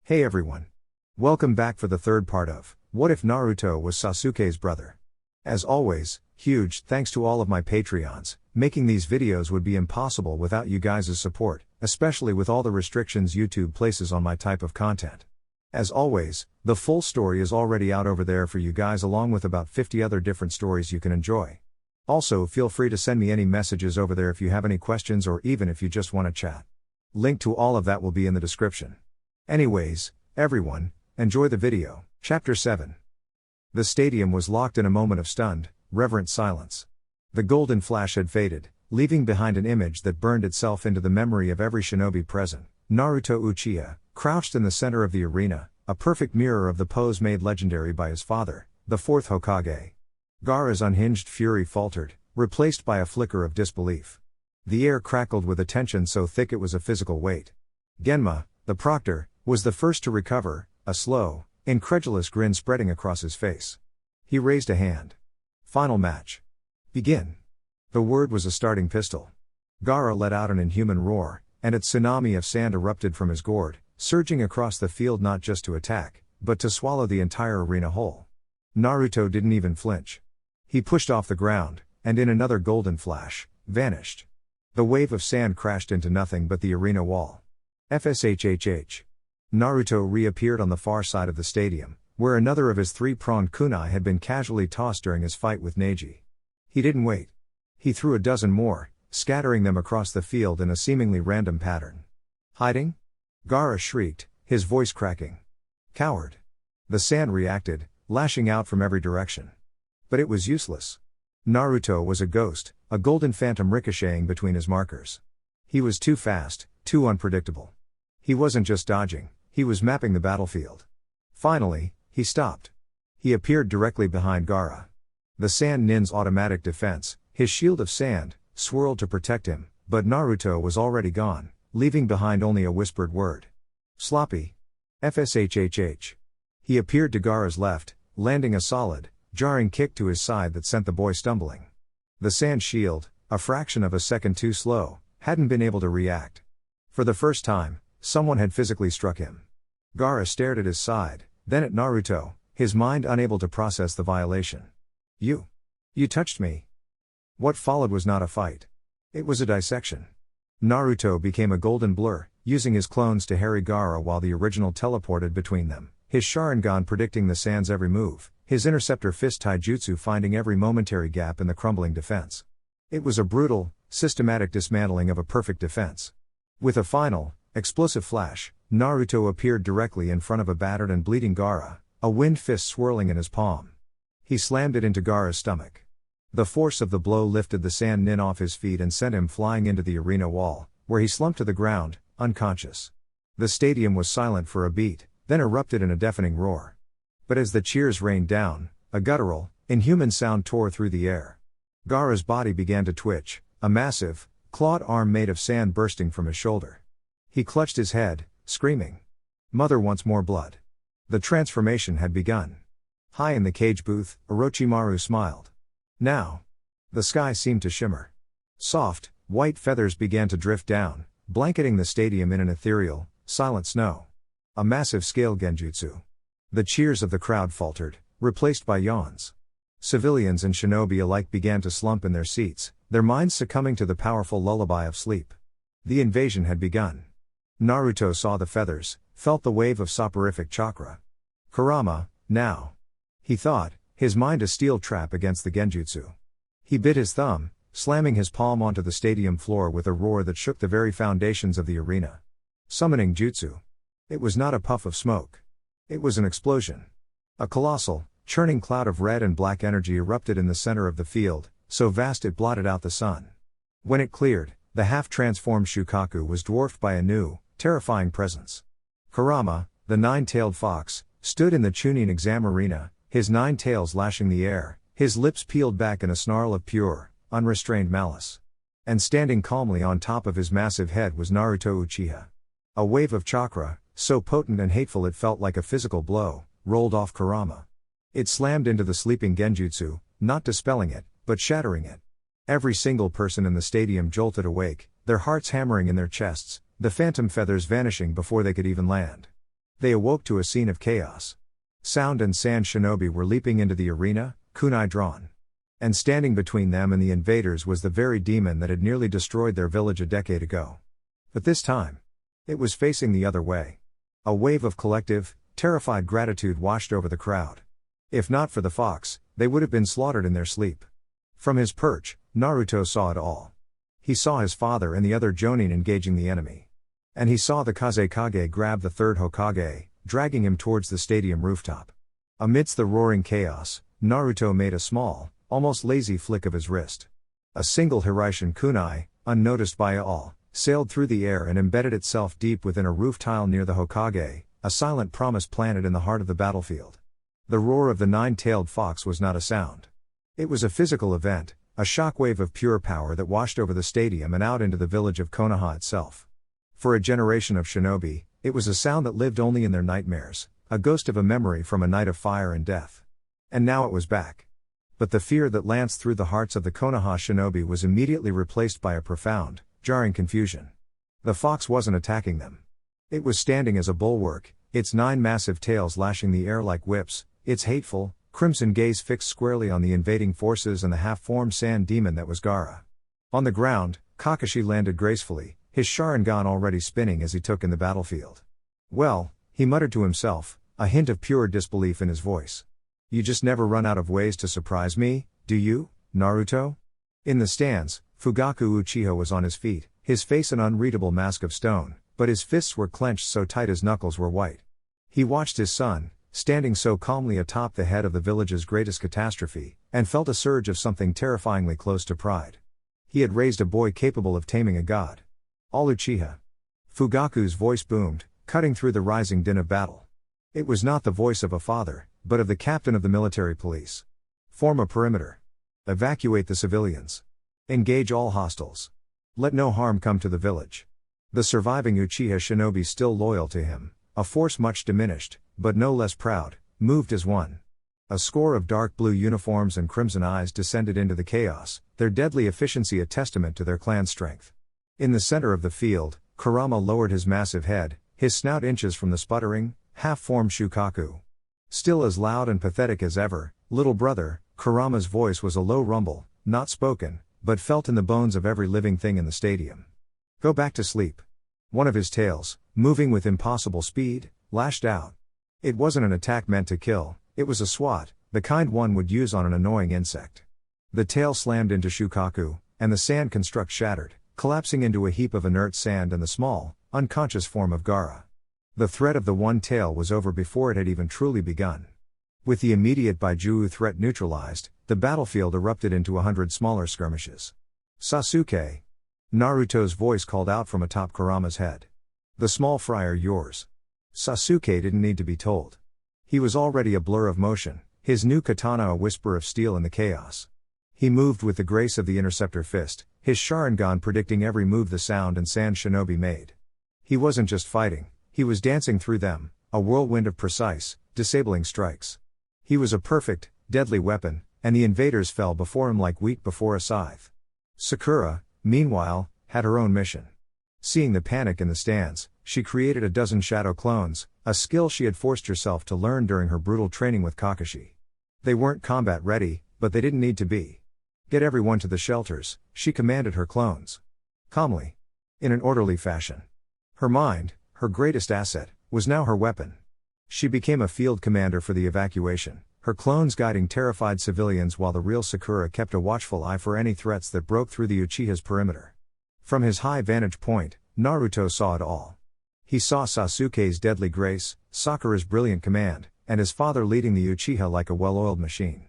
Hey everyone. Welcome back for the third part of What If Naruto Was Sasuke's Brother? As always, huge thanks to all of my Patreons. Making these videos would be impossible without you guys' support, especially with all the restrictions YouTube places on my type of content. As always, the full story is already out over there for you guys along with about 50 other different stories you can enjoy. Also, feel free to send me any messages over there if you have any questions or even if you just want to chat. Link to all of that will be in the description. Anyways, everyone, enjoy the video. Chapter 7. The stadium was locked in a moment of stunned, reverent silence. The golden flash had faded, leaving behind an image that burned itself into the memory of every shinobi present. Naruto Uchiha, crouched in the center of the arena, a perfect mirror of the pose made legendary by his father, the fourth Hokage. Gaara's unhinged fury faltered, replaced by a flicker of disbelief. The air crackled with a tension so thick it was a physical weight. Genma, the proctor, was the first to recover, a slow, incredulous grin spreading across his face. He raised a hand. Final match. Begin. The word was a starting pistol. Gaara let out an inhuman roar, and a tsunami of sand erupted from his gourd, surging across the field not just to attack, but to swallow the entire arena whole. Naruto didn't even flinch. He pushed off the ground, and in another golden flash, vanished. The wave of sand crashed into nothing but the arena wall. FSHHH. Naruto reappeared on the far side of the stadium, where another of his three-pronged kunai had been casually tossed during his fight with Neji. He didn't wait. He threw a dozen more, scattering them across the field in a seemingly random pattern. Hiding? Gaara shrieked, his voice cracking. Coward. The sand reacted, lashing out from every direction. But it was useless. Naruto was a ghost, a golden phantom ricocheting between his markers. He was too fast, too unpredictable. He wasn't just dodging, he was mapping the battlefield. Finally, he stopped. He appeared directly behind Gaara. The Sand Nin's automatic defense, his shield of sand, swirled to protect him, but Naruto was already gone, leaving behind only a whispered word. Sloppy. FSHHH. He appeared to Gaara's left, landing a solid, jarring kick to his side that sent the boy stumbling. The sand shield, a fraction of a second too slow, hadn't been able to react. For the first time, someone had physically struck him. Gaara stared at his side, then at Naruto, his mind unable to process the violation. You touched me. What followed was not a fight. It was a dissection. Naruto became a golden blur, using his clones to harry Gaara while the original teleported between them, his Sharingan predicting the sand's every move, his interceptor fist taijutsu finding every momentary gap in the crumbling defense. It was a brutal, systematic dismantling of a perfect defense. With a final, explosive flash, Naruto appeared directly in front of a battered and bleeding Gaara, a wind fist swirling in his palm. He slammed it into Gaara's stomach. The force of the blow lifted the Sand Nin off his feet and sent him flying into the arena wall, where he slumped to the ground, unconscious. The stadium was silent for a beat, then erupted in a deafening roar. But as the cheers rained down, a guttural, inhuman sound tore through the air. Gaara's body began to twitch, a massive, clawed arm made of sand bursting from his shoulder. He clutched his head, screaming. Mother wants more blood. The transformation had begun. High in the cage booth, Orochimaru smiled. Now. The sky seemed to shimmer. Soft, white feathers began to drift down, blanketing the stadium in an ethereal, silent snow. A massive scale genjutsu. The cheers of the crowd faltered, replaced by yawns. Civilians and shinobi alike began to slump in their seats, their minds succumbing to the powerful lullaby of sleep. The invasion had begun. Naruto saw the feathers, felt the wave of soporific chakra. Kurama, now. He thought, his mind a steel trap against the genjutsu. He bit his thumb, slamming his palm onto the stadium floor with a roar that shook the very foundations of the arena. Summoning jutsu. It was not a puff of smoke. It was an explosion. A colossal, churning cloud of red and black energy erupted in the center of the field, so vast it blotted out the sun. When it cleared, the half-transformed Shukaku was dwarfed by a new, terrifying presence. Kurama, the nine-tailed fox, stood in the Chunin exam arena, his 9 tails lashing the air, his lips peeled back in a snarl of pure, unrestrained malice. And standing calmly on top of his massive head was Naruto Uchiha. A wave of chakra, so potent and hateful it felt like a physical blow, rolled off Kurama. It slammed into the sleeping genjutsu, not dispelling it, but shattering it. Every single person in the stadium jolted awake, their hearts hammering in their chests, the phantom feathers vanishing before they could even land. They awoke to a scene of chaos. Sound and Sand shinobi were leaping into the arena, kunai drawn. And standing between them and the invaders was the very demon that had nearly destroyed their village a decade ago. But this time, it was facing the other way. A wave of collective, terrified gratitude washed over the crowd. If not for the fox, they would have been slaughtered in their sleep. From his perch, Naruto saw it all. He saw his father and the other Jonin engaging the enemy. And he saw the Kazekage grab the third Hokage, dragging him towards the stadium rooftop. Amidst the roaring chaos, Naruto made a small, almost lazy flick of his wrist. A single Hiraishin kunai, unnoticed by all, sailed through the air and embedded itself deep within a roof tile near the Hokage, a silent promise planted in the heart of the battlefield. The roar of the nine-tailed fox was not a sound. It was a physical event, a shockwave of pure power that washed over the stadium and out into the village of Konoha itself. For a generation of shinobi, it was a sound that lived only in their nightmares, a ghost of a memory from a night of fire and death. And now it was back. But the fear that lanced through the hearts of the Konoha shinobi was immediately replaced by a profound, jarring confusion. The fox wasn't attacking them. It was standing as a bulwark, its 9 massive tails lashing the air like whips, its hateful, crimson gaze fixed squarely on the invading forces and the half-formed sand demon that was Gaara. On the ground, Kakashi landed gracefully, his Sharingan already spinning as he took in the battlefield. Well, he muttered to himself, a hint of pure disbelief in his voice. You just never run out of ways to surprise me, do you, Naruto? In the stands, Fugaku Uchiha was on his feet, his face an unreadable mask of stone, but his fists were clenched so tight his knuckles were white. He watched his son, standing so calmly atop the head of the village's greatest catastrophe, and felt a surge of something terrifyingly close to pride. He had raised a boy capable of taming a god. All Uchiha. Fugaku's voice boomed, cutting through the rising din of battle. It was not the voice of a father, but of the captain of the military police. Form a perimeter. Evacuate the civilians. Engage all hostiles. Let no harm come to the village. The surviving Uchiha shinobi still loyal to him, a force much diminished, but no less proud, moved as one. A score of dark blue uniforms and crimson eyes descended into the chaos, their deadly efficiency a testament to their clan's strength. In the center of the field, Kurama lowered his massive head, his snout inches from the sputtering, half-formed Shukaku. Still as loud and pathetic as ever, little brother, Kurama's voice was a low rumble, not spoken, but felt in the bones of every living thing in the stadium. Go back to sleep. One of his tails, moving with impossible speed, lashed out. It wasn't an attack meant to kill, it was a swat, the kind one would use on an annoying insect. The tail slammed into Shukaku, and the sand construct shattered, collapsing into a heap of inert sand and the small, unconscious form of Gaara. The threat of the one tail was over before it had even truly begun. With the immediate Bijuu threat neutralized, the battlefield erupted into 100 smaller skirmishes. Sasuke. Naruto's voice called out from atop Kurama's head. The small friar yours. Sasuke didn't need to be told. He was already a blur of motion, his new katana a whisper of steel in the chaos. He moved with the grace of the interceptor fist, his Sharingan predicting every move the sound and sand shinobi made. He wasn't just fighting, he was dancing through them, a whirlwind of precise, disabling strikes. He was a perfect, deadly weapon, and the invaders fell before him like wheat before a scythe. Sakura, meanwhile, had her own mission. Seeing the panic in the stands, she created a dozen shadow clones, a skill she had forced herself to learn during her brutal training with Kakashi. They weren't combat ready, but they didn't need to be. Get everyone to the shelters, she commanded her clones. Calmly. In an orderly fashion. Her mind, her greatest asset, was now her weapon. She became a field commander for the evacuation, her clones guiding terrified civilians while the real Sakura kept a watchful eye for any threats that broke through the Uchiha's perimeter. From his high vantage point, Naruto saw it all. He saw Sasuke's deadly grace, Sakura's brilliant command, and his father leading the Uchiha like a well-oiled machine.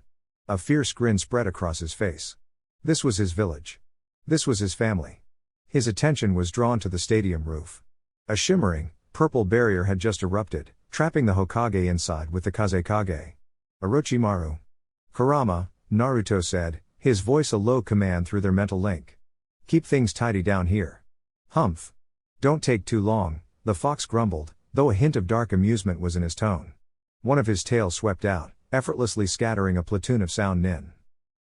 A fierce grin spread across his face. This was his village. This was his family. His attention was drawn to the stadium roof. A shimmering, purple barrier had just erupted, trapping the Hokage inside with the Kazekage. Orochimaru. Kurama, Naruto said, his voice a low command through their mental link. Keep things tidy down here. Humph. Don't take too long, the fox grumbled, though a hint of dark amusement was in his tone. One of his tails swept out, effortlessly scattering a platoon of sound nin.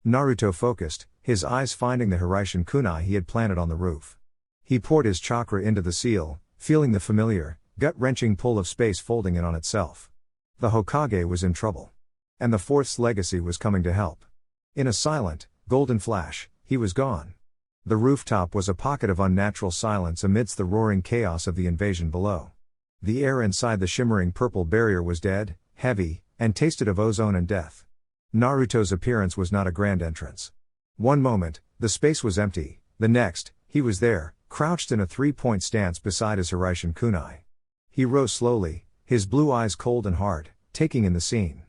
Naruto focused, his eyes finding the Hiraishin kunai he had planted on the roof. He poured his chakra into the seal, feeling the familiar, gut-wrenching pull of space folding in on itself. The Hokage was in trouble. And the Fourth's legacy was coming to help. In a silent, golden flash, he was gone. The rooftop was a pocket of unnatural silence amidst the roaring chaos of the invasion below. The air inside the shimmering purple barrier was dead, heavy, and tasted of ozone and death. Naruto's appearance was not a grand entrance. One moment, the space was empty, the next, he was there, crouched in a three-point stance beside his Hiraishin kunai. He rose slowly, his blue eyes cold and hard, taking in the scene.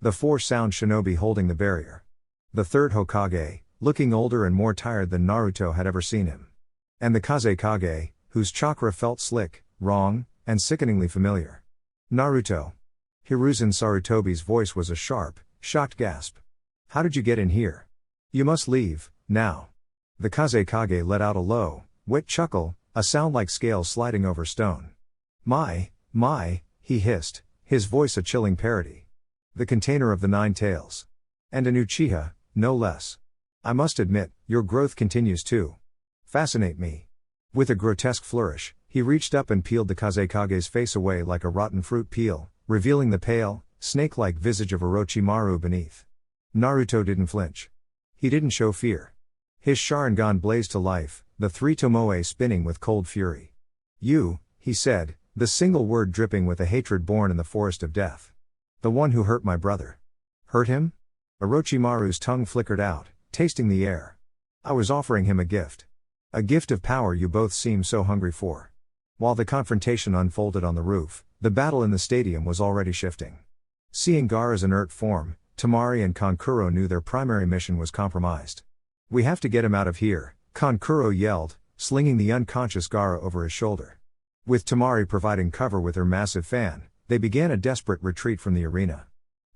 The four sound shinobi holding the barrier. The third Hokage, looking older and more tired than Naruto had ever seen him. And the Kazekage, whose chakra felt slick, wrong, and sickeningly familiar. Naruto. Hiruzen Sarutobi's voice was a sharp, shocked gasp. How did you get in here? You must leave, now. The Kazekage let out a low, wet chuckle, a sound like scales sliding over stone. My, he hissed, his voice a chilling parody. The container of the nine tails. And an Uchiha, no less. I must admit, your growth continues to fascinate me. With a grotesque flourish, he reached up and peeled the Kazekage's face away like a rotten fruit peel, revealing the pale, snake-like visage of Orochimaru beneath. Naruto didn't flinch. He didn't show fear. His Sharingan blazed to life, the three tomoe spinning with cold fury. You, he said, the single word dripping with a hatred born in the forest of death. The one who hurt my brother. Hurt him? Orochimaru's tongue flickered out, tasting the air. I was offering him a gift. A gift of power you both seem so hungry for. While the confrontation unfolded on the roof, the battle in the stadium was already shifting. Seeing Gaara's inert form, Temari and Kankuro knew their primary mission was compromised. We have to get him out of here, Kankuro yelled, slinging the unconscious Gaara over his shoulder. With Temari providing cover with her massive fan, they began a desperate retreat from the arena.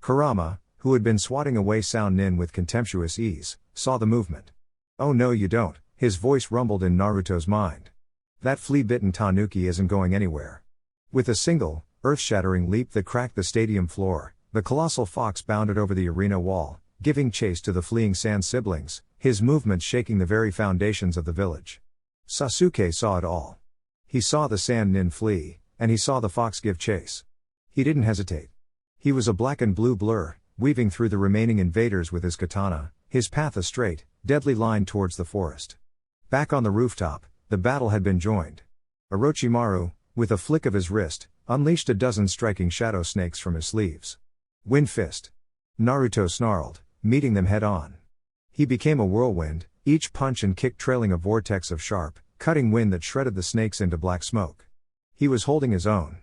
Kurama, who had been swatting away Sannin with contemptuous ease, saw the movement. Oh no you don't, his voice rumbled in Naruto's mind. That flea-bitten tanuki isn't going anywhere. With a single, earth-shattering leap that cracked the stadium floor, the colossal fox bounded over the arena wall, giving chase to the fleeing Sand siblings, his movements shaking the very foundations of the village. Sasuke saw it all. He saw the Sannin flee, and he saw the fox give chase. He didn't hesitate. He was a black and blue blur, weaving through the remaining invaders with his katana, his path a straight, deadly line towards the forest. Back on the rooftop, the battle had been joined. Orochimaru, with a flick of his wrist, unleashed a dozen striking shadow snakes from his sleeves. Wind fist. Naruto snarled, meeting them head on. He became a whirlwind, each punch and kick trailing a vortex of sharp, cutting wind that shredded the snakes into black smoke. He was holding his own.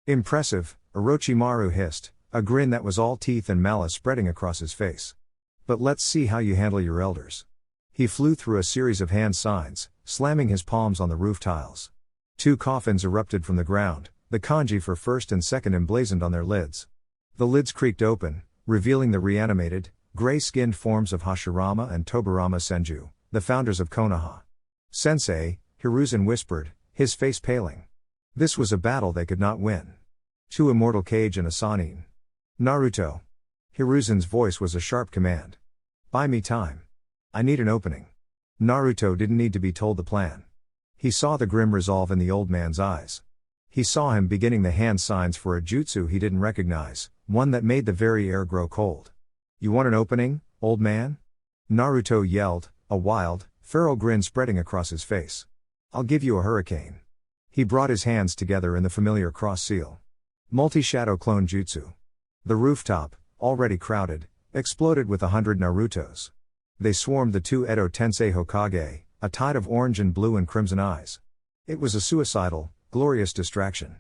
Impressive, Orochimaru hissed, a grin that was all teeth and malice spreading across his face. But let's see how you handle your elders. He flew through a series of hand signs, slamming his palms on the roof tiles. Two coffins erupted from the ground, the kanji for first and second emblazoned on their lids. The lids creaked open, revealing the reanimated, gray-skinned forms of Hashirama and Tobirama Senju, the founders of Konoha. Sensei, Hiruzen whispered, his face paling. This was a battle they could not win. Two immortal Kage and a Sannin. Naruto. Hiruzen's voice was a sharp command. Buy me time. I need an opening. Naruto didn't need to be told the plan. He saw the grim resolve in the old man's eyes. He saw him beginning the hand signs for a jutsu he didn't recognize, one that made the very air grow cold. You want an opening, old man? Naruto yelled, a wild, feral grin spreading across his face. I'll give you a hurricane. He brought his hands together in the familiar cross seal. Multi-shadow clone jutsu. The rooftop, already crowded, exploded with 100 Narutos. They swarmed the two Edo Tensei Hokage, a tide of orange and blue and crimson eyes. It was a suicidal, glorious distraction.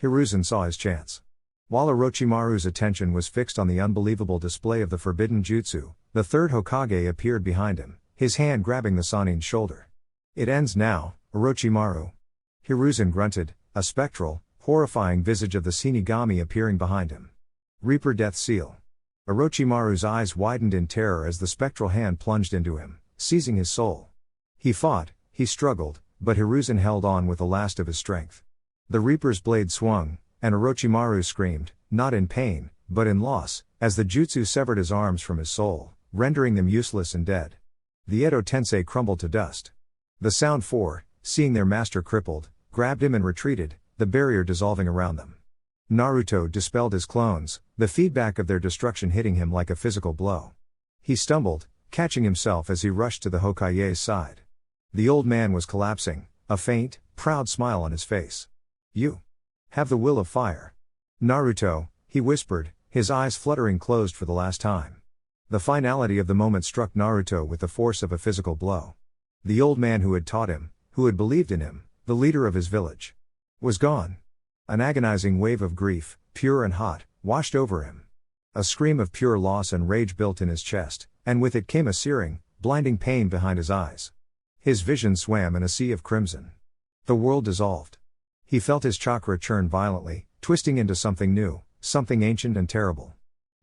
Hiruzen saw his chance. While Orochimaru's attention was fixed on the unbelievable display of the forbidden jutsu, the third Hokage appeared behind him, his hand grabbing the Sannin's shoulder. It ends now, Orochimaru. Hiruzen grunted, a spectral, horrifying visage of the Shinigami appearing behind him. Reaper Death Seal. Orochimaru's eyes widened in terror as the spectral hand plunged into him, seizing his soul. He fought, he struggled, but Hiruzen held on with the last of his strength. The Reaper's blade swung, and Orochimaru screamed, not in pain, but in loss, as the jutsu severed his arms from his soul, rendering them useless and dead. The Edo Tensei crumbled to dust. The Sound Four, seeing their master crippled, grabbed him and retreated, the barrier dissolving around them. Naruto dispelled his clones, the feedback of their destruction hitting him like a physical blow. He stumbled, catching himself as he rushed to the Hokage's side. The old man was collapsing, a faint, proud smile on his face. "You have the will of fire. Naruto," he whispered, his eyes fluttering closed for the last time. The finality of the moment struck Naruto with the force of a physical blow. The old man who had taught him, who had believed in him, the leader of his village, was gone. An agonizing wave of grief, pure and hot, washed over him. A scream of pure loss and rage built in his chest, and with it came a searing, blinding pain behind his eyes. His vision swam in a sea of crimson. The world dissolved. He felt his chakra churn violently, twisting into something new, something ancient and terrible.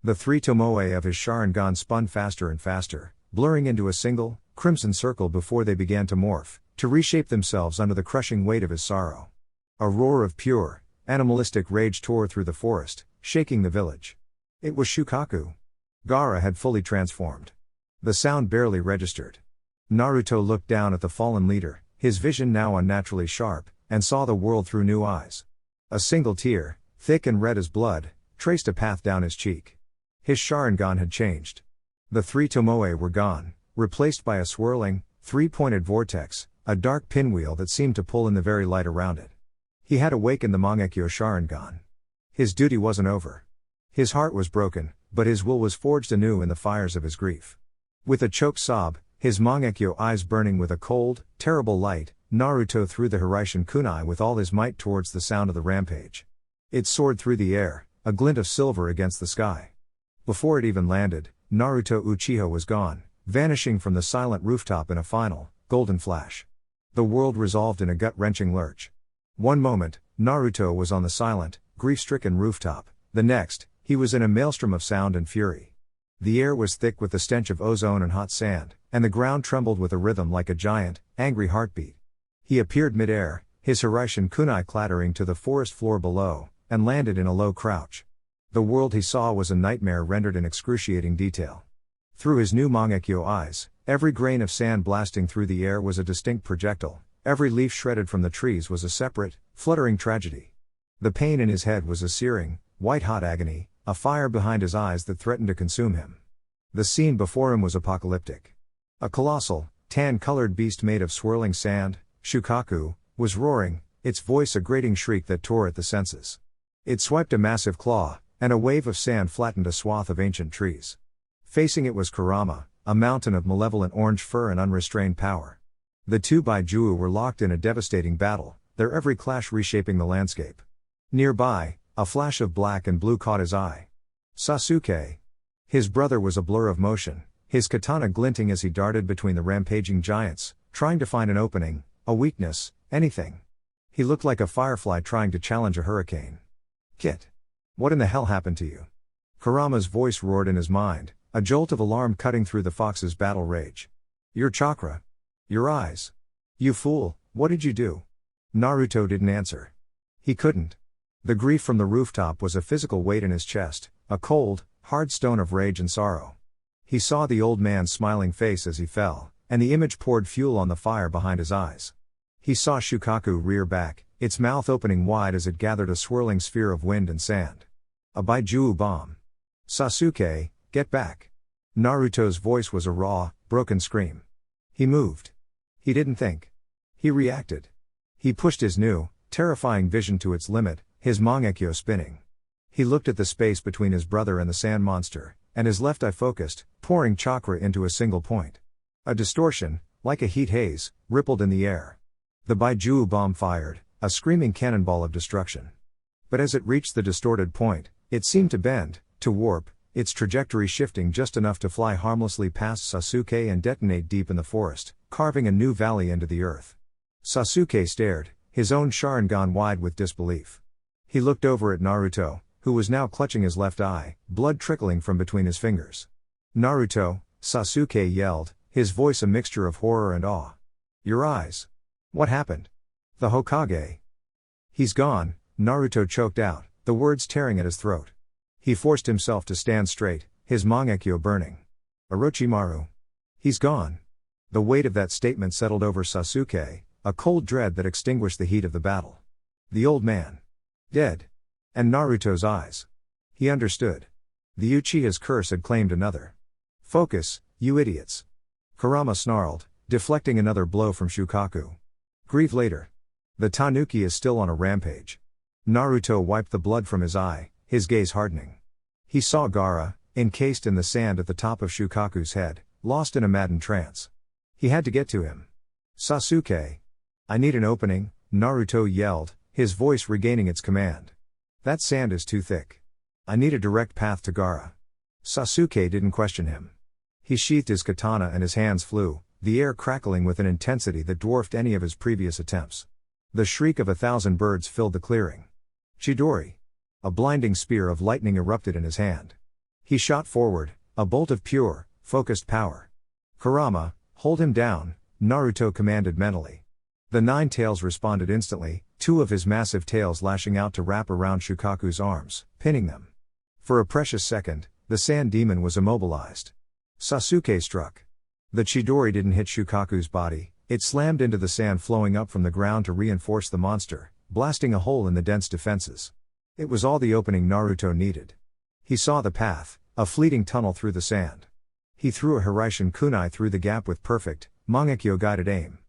The three tomoe of his Sharingan spun faster and faster, blurring into a single, crimson circle before they began to morph, to reshape themselves under the crushing weight of his sorrow. A roar of pure, animalistic rage tore through the forest, shaking the village. It was Shukaku. Gaara had fully transformed. The sound barely registered. Naruto looked down at the fallen leader, his vision now unnaturally sharp, and saw the world through new eyes. A single tear, thick and red as blood, traced a path down his cheek. His Sharingan had changed. The three tomoe were gone, replaced by a swirling, three-pointed vortex, a dark pinwheel that seemed to pull in the very light around it. He had awakened the Mangekyo Sharingan. His duty wasn't over. His heart was broken, but his will was forged anew in the fires of his grief. With a choked sob, his Mangekyo eyes burning with a cold, terrible light, Naruto threw the Hiraishin kunai with all his might towards the sound of the rampage. It soared through the air, a glint of silver against the sky. Before it even landed, Naruto Uchiha was gone, vanishing from the silent rooftop in a final, golden flash. The world resolved in a gut-wrenching lurch. One moment, Naruto was on the silent, grief-stricken rooftop, the next, he was in a maelstrom of sound and fury. The air was thick with the stench of ozone and hot sand, and the ground trembled with a rhythm like a giant, angry heartbeat. He appeared mid-air, his Hiraishin kunai clattering to the forest floor below, and landed in a low crouch. The world he saw was a nightmare rendered in excruciating detail. Through his new Mangekyo eyes, every grain of sand blasting through the air was a distinct projectile, every leaf shredded from the trees was a separate, fluttering tragedy. The pain in his head was a searing, white-hot agony, a fire behind his eyes that threatened to consume him. The scene before him was apocalyptic. A colossal, tan-colored beast made of swirling sand, Shukaku, was roaring, its voice a grating shriek that tore at the senses. It swiped a massive claw, and a wave of sand flattened a swath of ancient trees. Facing it was Kurama, a mountain of malevolent orange fur and unrestrained power. The two Bijuu were locked in a devastating battle, their every clash reshaping the landscape. Nearby, a flash of black and blue caught his eye. Sasuke. His brother was a blur of motion, his katana glinting as he darted between the rampaging giants, trying to find an opening, a weakness, anything. He looked like a firefly trying to challenge a hurricane. "Kit. What in the hell happened to you?" Kurama's voice roared in his mind, a jolt of alarm cutting through the fox's battle rage. "Your chakra. Your eyes. You fool, what did you do?" Naruto didn't answer. He couldn't. The grief from the rooftop was a physical weight in his chest, a cold, hard stone of rage and sorrow. He saw the old man's smiling face as he fell, and the image poured fuel on the fire behind his eyes. He saw Shukaku rear back, its mouth opening wide as it gathered a swirling sphere of wind and sand. A Bijuu bomb. "Sasuke, get back." Naruto's voice was a raw, broken scream. He moved. He didn't think. He reacted. He pushed his new, terrifying vision to its limit, his Mangekyo spinning. He looked at the space between his brother and the sand monster, and his left eye focused, pouring chakra into a single point. A distortion, like a heat haze, rippled in the air. The Bijuu bomb fired, a screaming cannonball of destruction. But as it reached the distorted point, it seemed to bend, to warp, its trajectory shifting just enough to fly harmlessly past Sasuke and detonate deep in the forest, carving a new valley into the earth. Sasuke stared, his own Sharingan wide with disbelief. He looked over at Naruto, who was now clutching his left eye, blood trickling from between his fingers. "Naruto," Sasuke yelled, his voice a mixture of horror and awe. "Your eyes. What happened?" "The Hokage. He's gone," Naruto choked out, the words tearing at his throat. He forced himself to stand straight, his Mangekyo burning. "Orochimaru. He's gone." The weight of that statement settled over Sasuke, a cold dread that extinguished the heat of the battle. The old man. Dead. And Naruto's eyes. He understood. The Uchiha's curse had claimed another. Focus, you idiots. Kurama snarled, deflecting another blow from Shukaku. Grieve later. The Tanuki is still on a rampage. Naruto wiped the blood from his eye, his gaze hardening. He saw Gaara, encased in the sand at the top of Shukaku's head, lost in a maddened trance. He had to get to him. Sasuke. I need an opening, Naruto yelled, his voice regaining its command. That sand is too thick. I need a direct path to Gaara. Sasuke didn't question him. He sheathed his katana and his hands flew, the air crackling with an intensity that dwarfed any of his previous attempts. The shriek of 1,000 birds filled the clearing. Chidori. A blinding spear of lightning erupted in his hand. He shot forward, a bolt of pure, focused power. Kurama, hold him down, Naruto commanded mentally. The 9 tails responded instantly, 2 of his massive tails lashing out to wrap around Shukaku's arms, pinning them. For a precious second, the sand demon was immobilized. Sasuke struck. The Chidori didn't hit Shukaku's body, it slammed into the sand flowing up from the ground to reinforce the monster, blasting a hole in the dense defenses. It was all the opening Naruto needed. He saw the path, a fleeting tunnel through the sand. He threw a Hiraishin kunai through the gap with perfect, Mangekyo guided aim.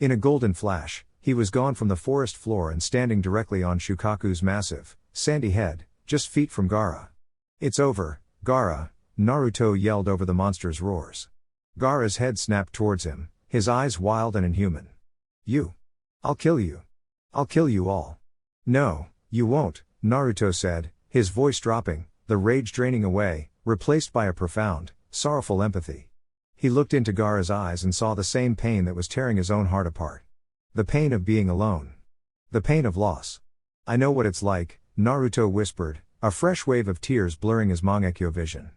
In a golden flash, he was gone from the forest floor and standing directly on Shukaku's massive, sandy head, just feet from Gaara. It's over, Gaara, Naruto yelled over the monster's roars. Gaara's head snapped towards him, his eyes wild and inhuman. You. I'll kill you. I'll kill you all. No, you won't, Naruto said, his voice dropping, the rage draining away, replaced by a profound, sorrowful empathy. He looked into Gaara's eyes and saw the same pain that was tearing his own heart apart. The pain of being alone. The pain of loss. I know what it's like, Naruto whispered, a fresh wave of tears blurring his Mangekyo vision.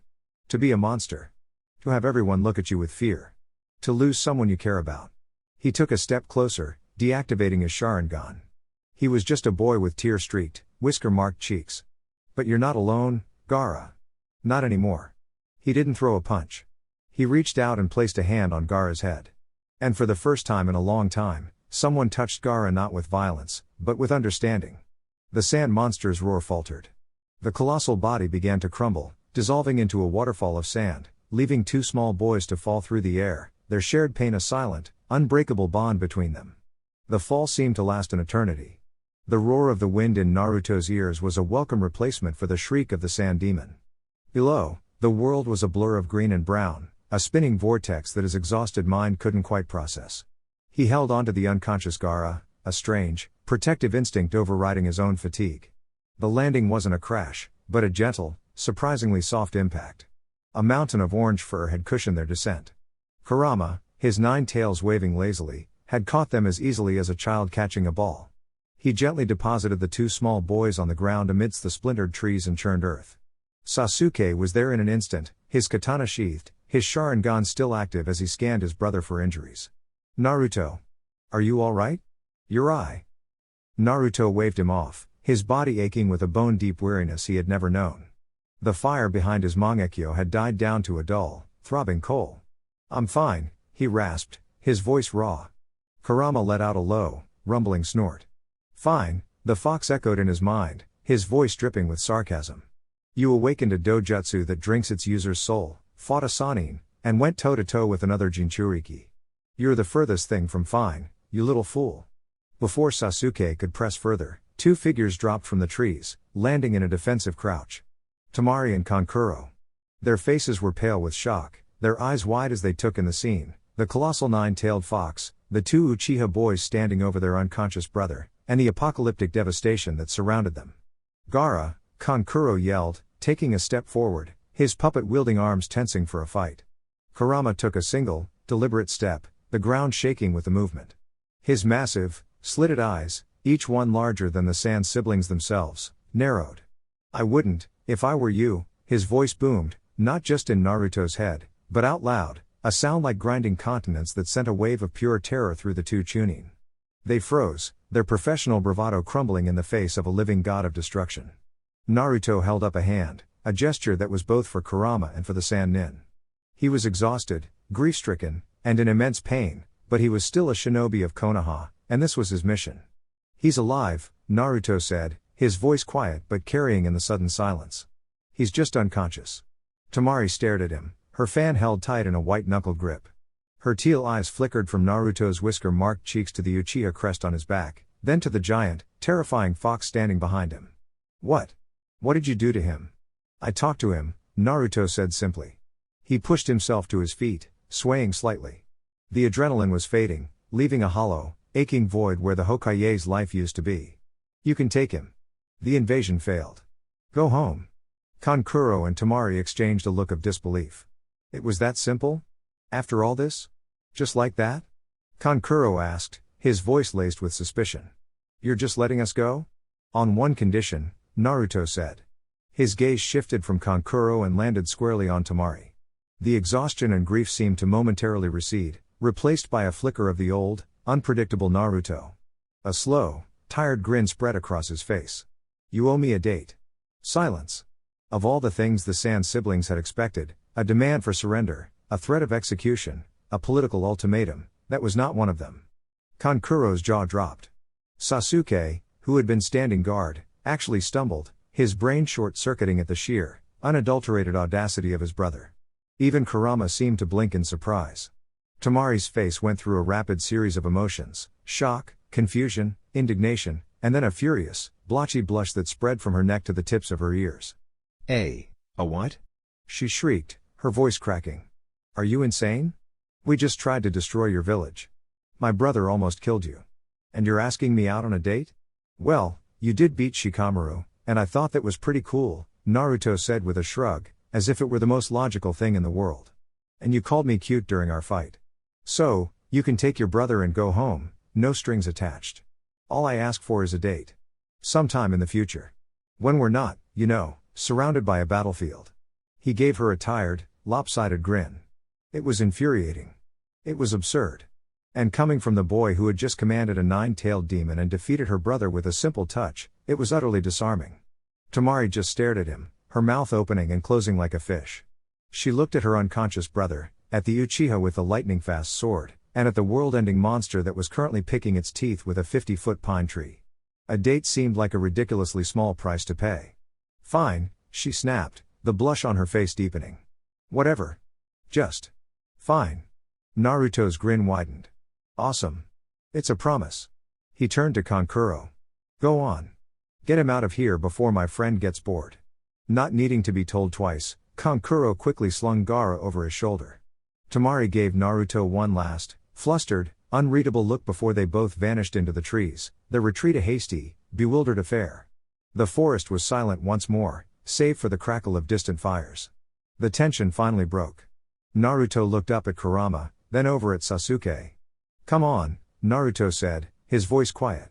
To be a monster. To have everyone look at you with fear. To lose someone you care about. He took a step closer, deactivating his Sharingan. He was just a boy with tear-streaked, whisker-marked cheeks. But you're not alone, Gaara. Not anymore. He didn't throw a punch. He reached out and placed a hand on Gaara's head. And for the first time in a long time, someone touched Gaara not with violence, but with understanding. The sand monster's roar faltered. The colossal body began to crumble, dissolving into a waterfall of sand, leaving 2 small boys to fall through the air, their shared pain a silent, unbreakable bond between them. The fall seemed to last an eternity. The roar of the wind in Naruto's ears was a welcome replacement for the shriek of the sand demon. Below, the world was a blur of green and brown, a spinning vortex that his exhausted mind couldn't quite process. He held onto the unconscious Gaara, a strange, protective instinct overriding his own fatigue. The landing wasn't a crash, but a gentle, surprisingly soft impact. A mountain of orange fur had cushioned their descent. Kurama, his 9 tails waving lazily, had caught them as easily as a child catching a ball. He gently deposited the 2 small boys on the ground amidst the splintered trees and churned earth. Sasuke was there in an instant, his katana sheathed, his Sharingan still active as he scanned his brother for injuries. Naruto. Are you alright? Your eye. Naruto waved him off, his body aching with a bone-deep weariness he had never known. The fire behind his Mangekyo had died down to a dull, throbbing coal. I'm fine, he rasped, his voice raw. Kurama let out a low, rumbling snort. Fine, the fox echoed in his mind, his voice dripping with sarcasm. You awakened a dojutsu that drinks its user's soul, fought a Sannin, and went toe-to-toe with another Jinchuriki. You're the furthest thing from fine, you little fool. Before Sasuke could press further, 2 figures dropped from the trees, landing in a defensive crouch. Temari and Kankuro. Their faces were pale with shock, their eyes wide as they took in the scene, the colossal 9-tailed fox, the 2 Uchiha boys standing over their unconscious brother, and the apocalyptic devastation that surrounded them. Gaara, Kankuro yelled, taking a step forward, his puppet-wielding arms tensing for a fight. Kurama took a single, deliberate step, the ground shaking with the movement. His massive, slitted eyes, each one larger than the sand siblings themselves, narrowed. I wouldn't, if I were you, his voice boomed, not just in Naruto's head, but out loud, a sound like grinding continents that sent a wave of pure terror through the 2 Chunin. They froze, their professional bravado crumbling in the face of a living god of destruction. Naruto held up a hand, a gesture that was both for Kurama and for the Sannin. He was exhausted, grief-stricken, and in immense pain, but he was still a shinobi of Konoha, and this was his mission. He's alive, Naruto said, his voice quiet but carrying in the sudden silence. He's just unconscious. Temari stared at him, her fan held tight in a white-knuckle grip. Her teal eyes flickered from Naruto's whisker-marked cheeks to the Uchiha crest on his back, then to the giant, terrifying fox standing behind him. What? What did you do to him? I talked to him, Naruto said simply. He pushed himself to his feet, swaying slightly. The adrenaline was fading, leaving a hollow, aching void where the Hokage's life used to be. You can take him. The invasion failed. Go home. Kankuro and Temari exchanged a look of disbelief. It was that simple? After all this? Just like that? Kankuro asked, his voice laced with suspicion. You're just letting us go? On one condition, Naruto said. His gaze shifted from Kankuro and landed squarely on Temari. The exhaustion and grief seemed to momentarily recede, replaced by a flicker of the old, unpredictable Naruto. A slow, tired grin spread across his face. You owe me a date. Silence. Of all the things the Sand siblings had expected, a demand for surrender, a threat of execution, a political ultimatum, that was not one of them. Kankuro's jaw dropped. Sasuke, who had been standing guard, actually stumbled, his brain short-circuiting at the sheer, unadulterated audacity of his brother. Even Kurama seemed to blink in surprise. Temari's face went through a rapid series of emotions, shock, confusion, indignation, and then a furious, blotchy blush that spread from her neck to the tips of her ears. A what? She shrieked, her voice cracking. Are you insane? We just tried to destroy your village. My brother almost killed you. And you're asking me out on a date? Well, you did beat Shikamaru, and I thought that was pretty cool, Naruto said with a shrug, as if it were the most logical thing in the world. And you called me cute during our fight. So, you can take your brother and go home, no strings attached. All I ask for is a date. Sometime in the future. When we're not, surrounded by a battlefield. He gave her a tired, lopsided grin. It was infuriating. It was absurd. And coming from the boy who had just commanded a nine-tailed demon and defeated her brother with a simple touch, it was utterly disarming. Temari just stared at him, her mouth opening and closing like a fish. She looked at her unconscious brother, at the Uchiha with the lightning-fast sword, and at the world-ending monster that was currently picking its teeth with a 50-foot pine tree. A date seemed like a ridiculously small price to pay. Fine, she snapped, the blush on her face deepening. Whatever. Just. Fine. Naruto's grin widened. Awesome. It's a promise. He turned to Kankuro. Go on. Get him out of here before my friend gets bored. Not needing to be told twice, Kankuro quickly slung Gaara over his shoulder. Temari gave Naruto one last, flustered, unreadable look before they both vanished into the trees, their retreat a hasty, bewildered affair. The forest was silent once more, save for the crackle of distant fires. The tension finally broke. Naruto looked up at Kurama, then over at Sasuke. Come on, Naruto said, his voice quiet.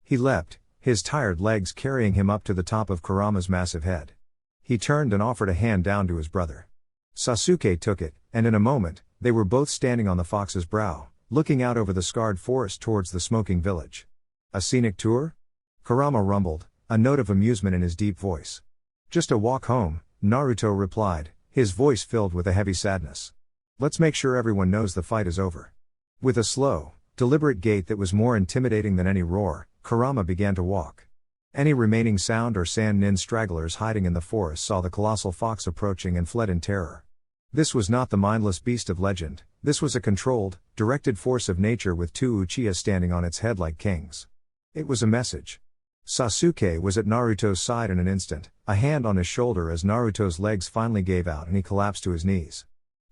He leapt, his tired legs carrying him up to the top of Kurama's massive head. He turned and offered a hand down to his brother. Sasuke took it, and in a moment, they were both standing on the fox's brow, looking out over the scarred forest towards the smoking village. A scenic tour? Kurama rumbled, a note of amusement in his deep voice. Just a walk home, Naruto replied, his voice filled with a heavy sadness. Let's make sure everyone knows the fight is over. With a slow, deliberate gait that was more intimidating than any roar, Kurama began to walk. Any remaining sound or Sannin stragglers hiding in the forest saw the colossal fox approaching and fled in terror. This was not the mindless beast of legend, this was a controlled, directed force of nature with two Uchiha standing on its head like kings. It was a message. Sasuke was at Naruto's side in an instant, a hand on his shoulder as Naruto's legs finally gave out and he collapsed to his knees.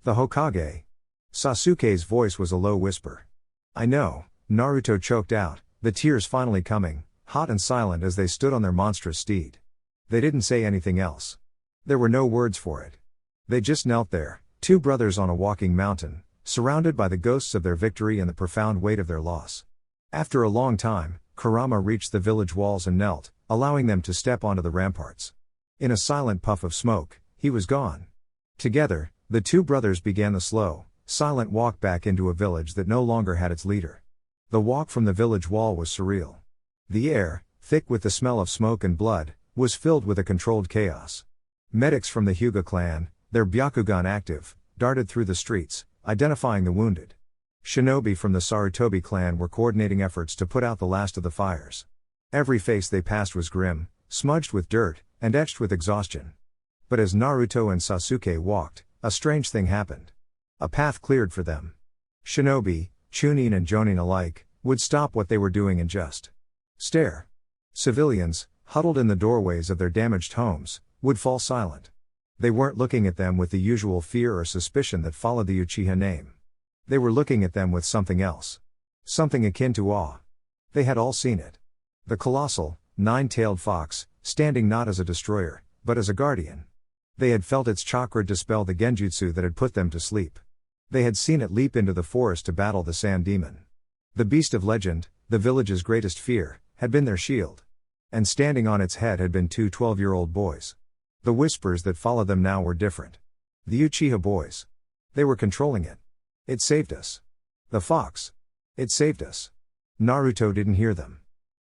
The Hokage. Sasuke's voice was a low whisper. I know, Naruto choked out, the tears finally coming, hot and silent as they stood on their monstrous steed. They didn't say anything else. There were no words for it. They just knelt there, two brothers on a walking mountain, surrounded by the ghosts of their victory and the profound weight of their loss. After a long time, Kurama reached the village walls and knelt, allowing them to step onto the ramparts. In a silent puff of smoke, he was gone. Together, the two brothers began the slow, silent walk back into a village that no longer had its leader. The walk from the village wall was surreal. The air, thick with the smell of smoke and blood, was filled with a controlled chaos. Medics from the Hyuga clan, their Byakugan active, darted through the streets, identifying the wounded. Shinobi from the Sarutobi clan were coordinating efforts to put out the last of the fires. Every face they passed was grim, smudged with dirt, and etched with exhaustion. But as Naruto and Sasuke walked, a strange thing happened. A path cleared for them. Shinobi, Chunin and Jonin alike, would stop what they were doing and just stare. Civilians, huddled in the doorways of their damaged homes, would fall silent. They weren't looking at them with the usual fear or suspicion that followed the Uchiha name. They were looking at them with something else. Something akin to awe. They had all seen it. The colossal, nine-tailed fox, standing not as a destroyer, but as a guardian. They had felt its chakra dispel the genjutsu that had put them to sleep. They had seen it leap into the forest to battle the sand demon. The beast of legend, the village's greatest fear, had been their shield. And standing on its head had been two 12-year-old boys. The whispers that followed them now were different. The Uchiha boys. They were controlling it. It saved us. The fox. It saved us. Naruto didn't hear them.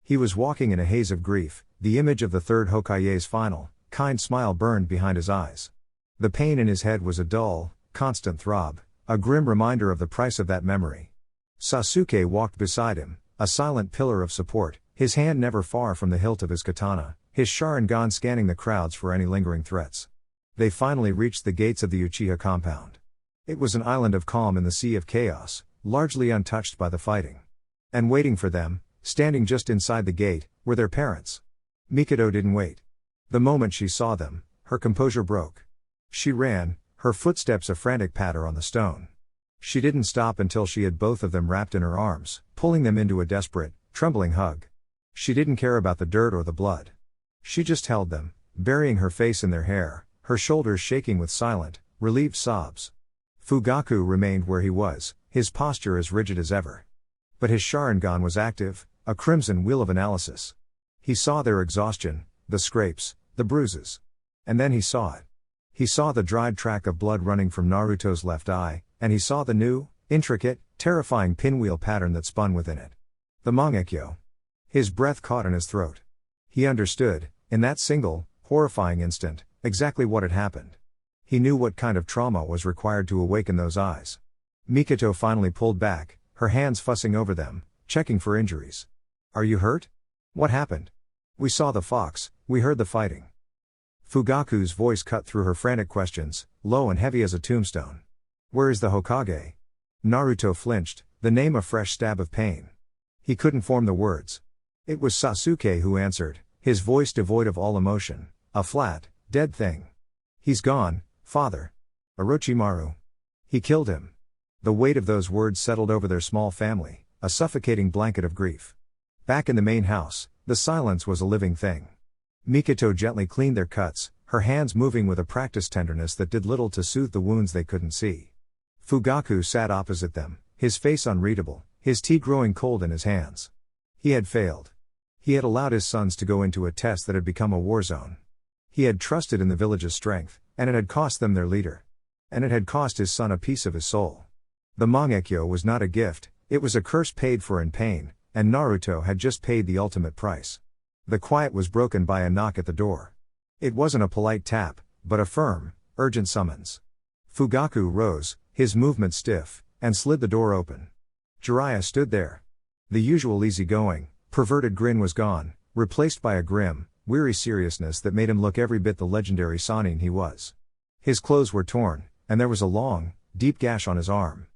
He was walking in a haze of grief, the image of the third Hokage's final, kind smile burned behind his eyes. The pain in his head was a dull, constant throb, a grim reminder of the price of that memory. Sasuke walked beside him, a silent pillar of support, his hand never far from the hilt of his katana, his Sharingan scanning the crowds for any lingering threats. They finally reached the gates of the Uchiha compound. It was an island of calm in the sea of chaos, largely untouched by the fighting. And waiting for them, standing just inside the gate, were their parents. Mikado didn't wait. The moment she saw them, her composure broke. She ran, her footsteps a frantic patter on the stone. She didn't stop until she had both of them wrapped in her arms, pulling them into a desperate, trembling hug. She didn't care about the dirt or the blood. She just held them, burying her face in their hair, her shoulders shaking with silent, relieved sobs. Fugaku remained where he was, his posture as rigid as ever. But his Sharingan was active, a crimson wheel of analysis. He saw their exhaustion, the scrapes, the bruises. And then he saw it. He saw the dried track of blood running from Naruto's left eye, and he saw the new, intricate, terrifying pinwheel pattern that spun within it. The Mangekyo. His breath caught in his throat. He understood, in that single, horrifying instant, exactly what had happened. He knew what kind of trauma was required to awaken those eyes. Mikado finally pulled back, her hands fussing over them, checking for injuries. "Are you hurt? What happened?" "We saw the fox, we heard the fighting." Fugaku's voice cut through her frantic questions, low and heavy as a tombstone. "Where is the Hokage?" Naruto flinched, the name a fresh stab of pain. He couldn't form the words. It was Sasuke who answered, his voice devoid of all emotion, a flat, dead thing. "He's gone, father. Orochimaru. He killed him." The weight of those words settled over their small family, a suffocating blanket of grief. Back in the main house, the silence was a living thing. Mikado gently cleaned their cuts, her hands moving with a practiced tenderness that did little to soothe the wounds they couldn't see. Fugaku sat opposite them, his face unreadable, his tea growing cold in his hands. He had failed. He had allowed his sons to go into a test that had become a war zone. He had trusted in the village's strength, and it had cost them their leader. And it had cost his son a piece of his soul. The Mangekyo was not a gift, it was a curse paid for in pain, and Naruto had just paid the ultimate price. The quiet was broken by a knock at the door. It wasn't a polite tap, but a firm, urgent summons. Fugaku rose, his movement stiff, and slid the door open. Jiraiya stood there. The usual easygoing, perverted grin was gone, replaced by a grim, weary seriousness that made him look every bit the legendary Sannin he was. His clothes were torn, and there was a long, deep gash on his arm.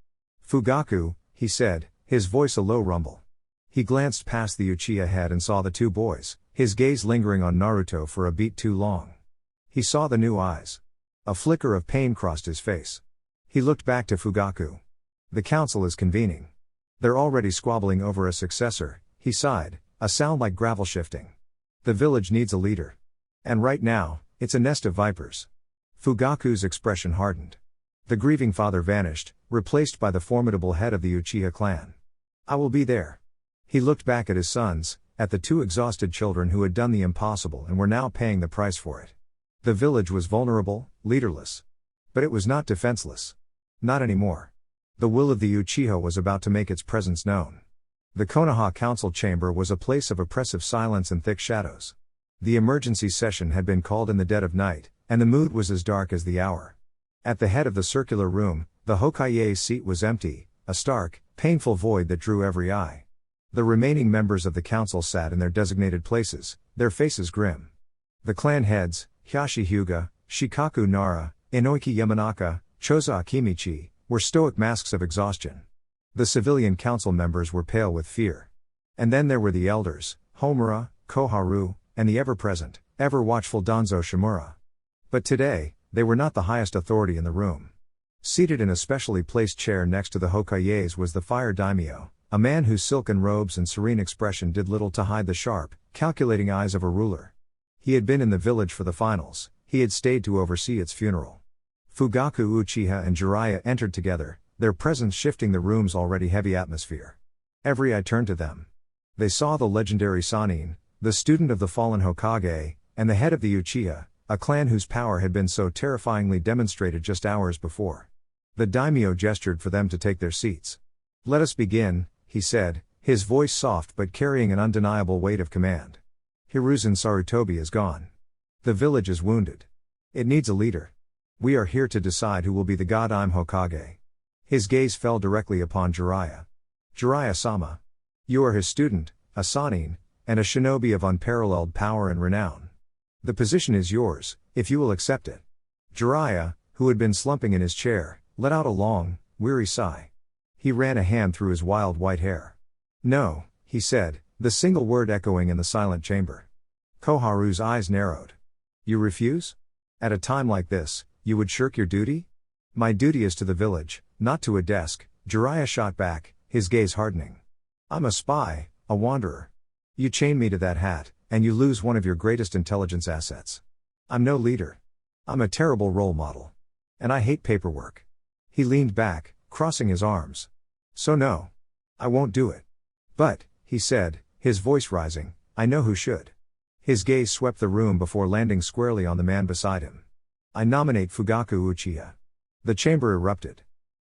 "Fugaku," he said, his voice a low rumble. He glanced past the Uchiha head and saw the two boys, his gaze lingering on Naruto for a beat too long. He saw the new eyes. A flicker of pain crossed his face. He looked back to Fugaku. "The council is convening. They're already squabbling over a successor," he sighed, a sound like gravel shifting. "The village needs a leader. And right now, it's a nest of vipers." Fugaku's expression hardened. The grieving father vanished, replaced by the formidable head of the Uchiha clan. "I will be there." He looked back at his sons, at the two exhausted children who had done the impossible and were now paying the price for it. The village was vulnerable, leaderless. But it was not defenseless. Not anymore. The will of the Uchiha was about to make its presence known. The Konoha council chamber was a place of oppressive silence and thick shadows. The emergency session had been called in the dead of night, and the mood was as dark as the hour. At the head of the circular room, the Hokage's seat was empty, a stark, painful void that drew every eye. The remaining members of the council sat in their designated places, their faces grim. The clan heads, Hyashi Hyuga, Shikaku Nara, Inoiki Yamanaka, Choza Akimichi, were stoic masks of exhaustion. The civilian council members were pale with fear. And then there were the elders, Homura, Koharu, and the ever-present, ever-watchful Danzo Shimura. But today, they were not the highest authority in the room. Seated in a specially placed chair next to the Hokages was the Fire Daimyo, a man whose silken robes and serene expression did little to hide the sharp, calculating eyes of a ruler. He had been in the village for the finals, he had stayed to oversee its funeral. Fugaku Uchiha and Jiraiya entered together, their presence shifting the room's already heavy atmosphere. Every eye turned to them. They saw the legendary Sannin, the student of the fallen Hokage, and the head of the Uchiha, a clan whose power had been so terrifyingly demonstrated just hours before. The daimyo gestured for them to take their seats. "Let us begin," he said, his voice soft but carrying an undeniable weight of command. "Hiruzen Sarutobi is gone. The village is wounded. It needs a leader. We are here to decide who will be the Godime Hokage." His gaze fell directly upon Jiraiya. "Jiraiya-sama. You are his student, a Sannin, and a shinobi of unparalleled power and renown. The position is yours, if you will accept it." Jiraiya, who had been slumping in his chair, let out a long, weary sigh. He ran a hand through his wild white hair. "No," he said, the single word echoing in the silent chamber. Koharu's eyes narrowed. "You refuse? At a time like this, you would shirk your duty?" "My duty is to the village, not to a desk," Jiraiya shot back, his gaze hardening. "I'm a spy, a wanderer. You chain me to that hat, and you lose one of your greatest intelligence assets. I'm no leader. I'm a terrible role model. And I hate paperwork." He leaned back, crossing his arms. "So no. I won't do it. But," he said, his voice rising, "I know who should." His gaze swept the room before landing squarely on the man beside him. "I nominate Fugaku Uchiha." The chamber erupted.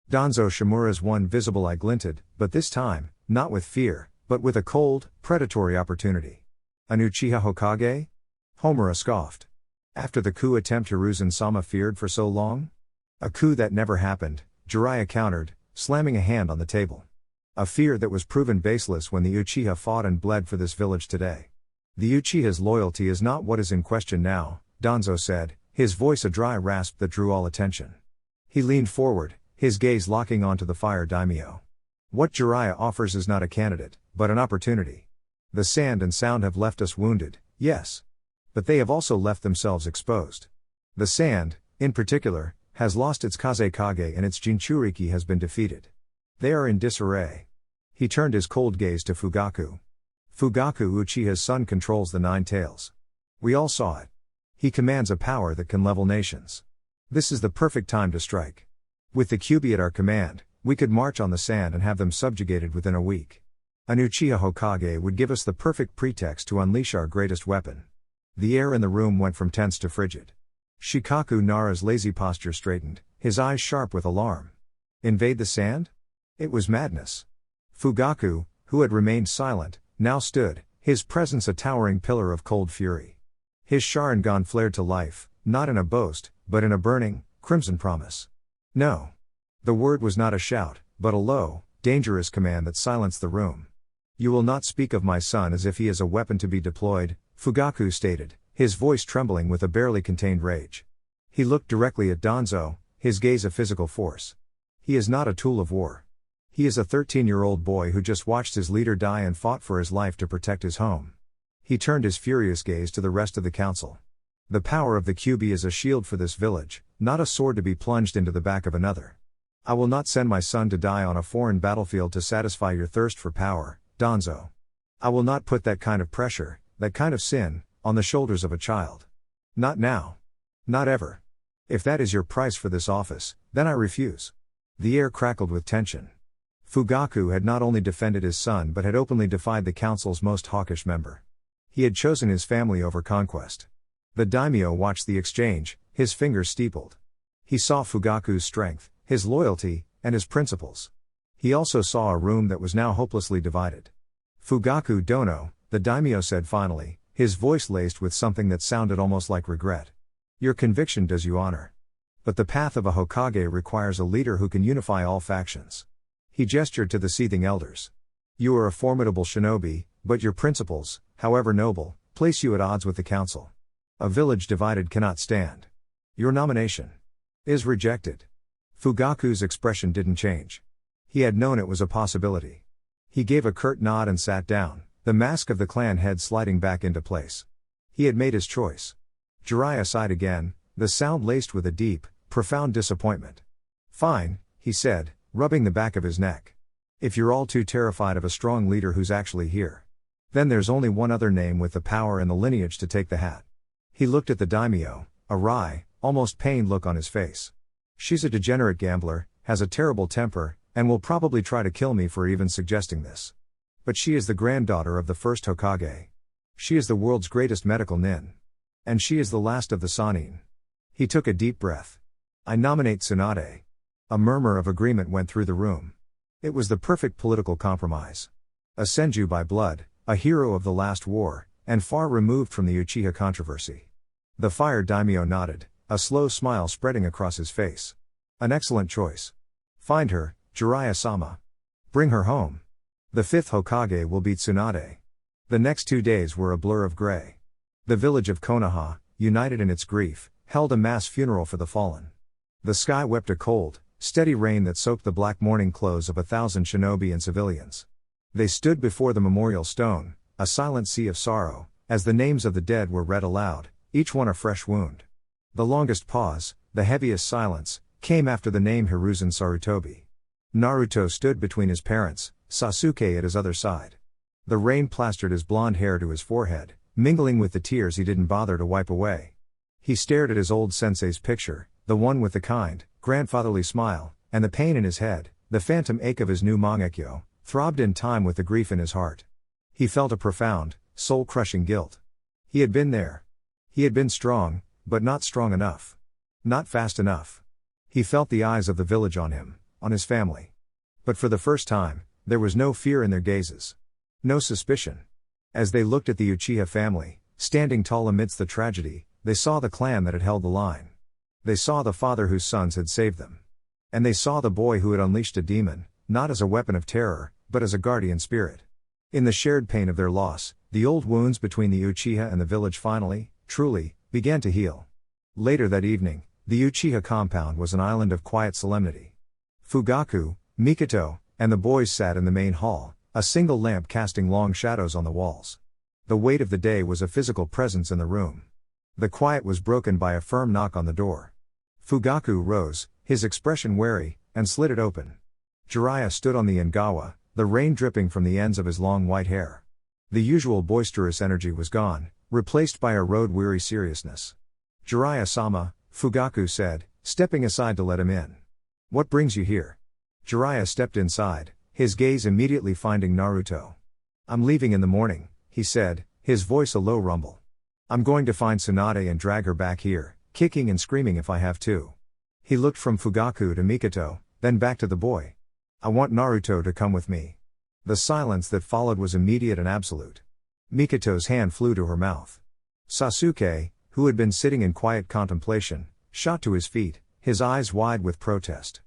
Danzo Shimura's one visible eye glinted, but this time, not with fear, but with a cold, predatory opportunity. "An Uchiha Hokage?" Homura scoffed. "After the coup attempt Hiruzen-sama feared for so long?" "A coup that never happened," Jiraiya countered, slamming a hand on the table. "A fear that was proven baseless when the Uchiha fought and bled for this village today. The Uchiha's loyalty is not what is in question now," Danzo said, his voice a dry rasp that drew all attention. He leaned forward, his gaze locking onto the Fire Daimyo. "What Jiraiya offers is not a candidate, but an opportunity. The sand and sound have left us wounded, yes. But they have also left themselves exposed. The sand, in particular, has lost its Kazekage and its Jinchuriki has been defeated. They are in disarray." He turned his cold gaze to Fugaku. "Fugaku Uchiha's son controls the Nine Tails. We all saw it. He commands a power that can level nations. This is the perfect time to strike. With the Kyūbi at our command, we could march on the sand and have them subjugated within a week. An Uchiha Hokage would give us the perfect pretext to unleash our greatest weapon." The air in the room went from tense to frigid. Shikaku Nara's lazy posture straightened, his eyes sharp with alarm. Invade the sand? It was madness. Fugaku, who had remained silent, now stood, his presence a towering pillar of cold fury. His Sharingan flared to life, not in a boast, but in a burning, crimson promise. "No." The word was not a shout, but a low, dangerous command that silenced the room. "You will not speak of my son as if he is a weapon to be deployed," Fugaku stated, his voice trembling with a barely contained rage. He looked directly at Danzo, his gaze a physical force. "He is not a tool of war. He is a 13-year-old boy who just watched his leader die and fought for his life to protect his home." He turned his furious gaze to the rest of the council. "The power of the Kyūbi is a shield for this village, not a sword to be plunged into the back of another. I will not send my son to die on a foreign battlefield to satisfy your thirst for power, Danzo. I will not put that kind of pressure, that kind of sin, on the shoulders of a child. Not now. Not ever. If that is your price for this office, then I refuse." The air crackled with tension. Fugaku had not only defended his son but had openly defied the council's most hawkish member. He had chosen his family over conquest. The daimyo watched the exchange, his fingers steepled. He saw Fugaku's strength, his loyalty, and his principles. He also saw a room that was now hopelessly divided. "Fugaku Dono," the daimyo said finally, his voice laced with something that sounded almost like regret. "Your conviction does you honor. But the path of a Hokage requires a leader who can unify all factions." He gestured to the seething elders. You are a formidable shinobi, but your principles, however noble, place you at odds with the council. A village divided cannot stand. Your nomination is rejected. Fugaku's expression didn't change. He had known it was a possibility. He gave a curt nod and sat down, the mask of the clan head sliding back into place. He had made his choice. Jiraiya sighed again, the sound laced with a deep, profound disappointment. Fine, he said, rubbing the back of his neck. If you're all too terrified of a strong leader who's actually here, then there's only one other name with the power and the lineage to take the hat. He looked at the daimyo, a wry, almost pained look on his face. She's a degenerate gambler, has a terrible temper, and will probably try to kill me for even suggesting this. But she is the granddaughter of the first Hokage. She is the world's greatest medical nin. And she is the last of the Sannin. He took a deep breath. I nominate Tsunade. A murmur of agreement went through the room. It was the perfect political compromise. A senju by blood, a hero of the last war, and far removed from the Uchiha controversy. The fire daimyo nodded, a slow smile spreading across his face. An excellent choice. Find her, Jiraiya-sama. Bring her home. The fifth Hokage will beat Tsunade. The next 2 days were a blur of gray. The village of Konoha, united in its grief, held a mass funeral for the fallen. The sky wept a cold, steady rain that soaked the black mourning clothes of 1,000 shinobi and civilians. They stood before the memorial stone, a silent sea of sorrow, as the names of the dead were read aloud, each one a fresh wound. The longest pause, the heaviest silence, came after the name Hiruzen Sarutobi. Naruto stood between his parents, Sasuke at his other side. The rain plastered his blonde hair to his forehead, mingling with the tears he didn't bother to wipe away. He stared at his old sensei's picture, the one with the kind, grandfatherly smile, and the pain in his head, the phantom ache of his new Mangekyo, throbbed in time with the grief in his heart. He felt a profound, soul-crushing guilt. He had been there. He had been strong, but not strong enough. Not fast enough. He felt the eyes of the village on him, on his family. But for the first time, there was no fear in their gazes. No suspicion. As they looked at the Uchiha family, standing tall amidst the tragedy, they saw the clan that had held the line. They saw the father whose sons had saved them. And they saw the boy who had unleashed a demon, not as a weapon of terror, but as a guardian spirit. In the shared pain of their loss, the old wounds between the Uchiha and the village finally, truly, began to heal. Later that evening, the Uchiha compound was an island of quiet solemnity. Fugaku, Mikoto, and the boys sat in the main hall, a single lamp casting long shadows on the walls. The weight of the day was a physical presence in the room. The quiet was broken by a firm knock on the door. Fugaku rose, his expression wary, and slid it open. Jiraiya stood on the Ingawa, the rain dripping from the ends of his long white hair. The usual boisterous energy was gone, replaced by a road-weary seriousness. Jiraiya-sama, Fugaku said, stepping aside to let him in. What brings you here? Jiraiya stepped inside, his gaze immediately finding Naruto. I'm leaving in the morning, he said, his voice a low rumble. I'm going to find Tsunade and drag her back here, kicking and screaming if I have to. He looked from Fugaku to Mikoto, then back to the boy. I want Naruto to come with me. The silence that followed was immediate and absolute. Mikoto's hand flew to her mouth. Sasuke, who had been sitting in quiet contemplation, shot to his feet, his eyes wide with protest.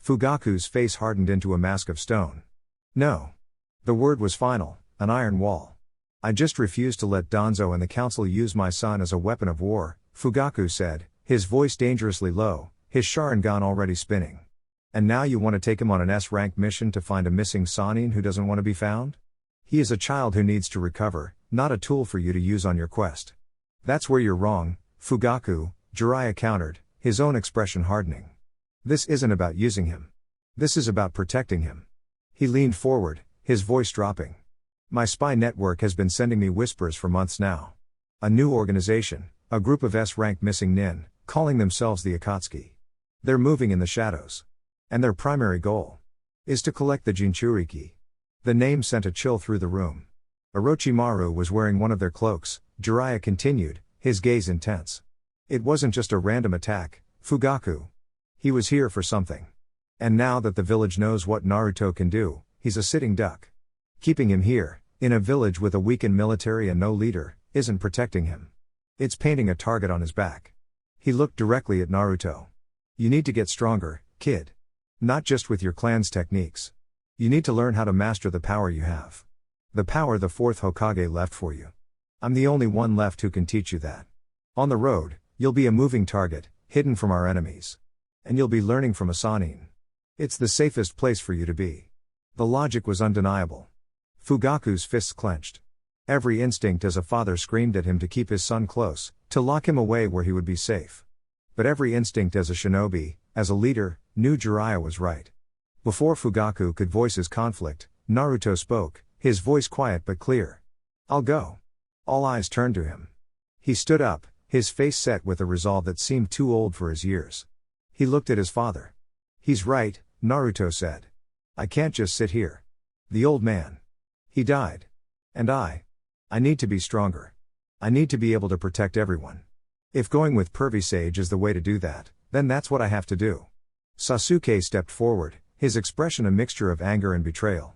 Fugaku's face hardened into a mask of stone. No. The word was final, an iron wall. I just refuse to let Danzo and the council use my son as a weapon of war, Fugaku said, his voice dangerously low, his Sharingan already spinning. And now you want to take him on an S-rank mission to find a missing Sannin who doesn't want to be found? He is a child who needs to recover, not a tool for you to use on your quest. That's where you're wrong, Fugaku, Jiraiya countered, his own expression hardening. This isn't about using him. This is about protecting him. He leaned forward, his voice dropping. My spy network has been sending me whispers for months now. A new organization, a group of S-rank missing nin, calling themselves the Akatsuki. They're moving in the shadows. And their primary goal is to collect the Jinchuriki. The name sent a chill through the room. Orochimaru was wearing one of their cloaks, Jiraiya continued, his gaze intense. It wasn't just a random attack, Fugaku. He was here for something. And now that the village knows what Naruto can do, he's a sitting duck. Keeping him here, in a village with a weakened military and no leader, isn't protecting him. It's painting a target on his back. He looked directly at Naruto. You need to get stronger, kid. Not just with your clan's techniques. You need to learn how to master the power you have. The power the fourth Hokage left for you. I'm the only one left who can teach you that. On the road, you'll be a moving target, hidden from our enemies. And you'll be learning from a Sannin. It's the safest place for you to be. The logic was undeniable. Fugaku's fists clenched. Every instinct as a father screamed at him to keep his son close, to lock him away where he would be safe. But every instinct as a shinobi, as a leader, knew Jiraiya was right. Before Fugaku could voice his conflict, Naruto spoke, his voice quiet but clear. I'll go. All eyes turned to him. He stood up, his face set with a resolve that seemed too old for his years. He looked at his father. He's right, Naruto said. I can't just sit here. The old man. He died. And I need to be stronger. I need to be able to protect everyone. If going with Pervy Sage is the way to do that, then that's what I have to do. Sasuke stepped forward, his expression a mixture of anger and betrayal.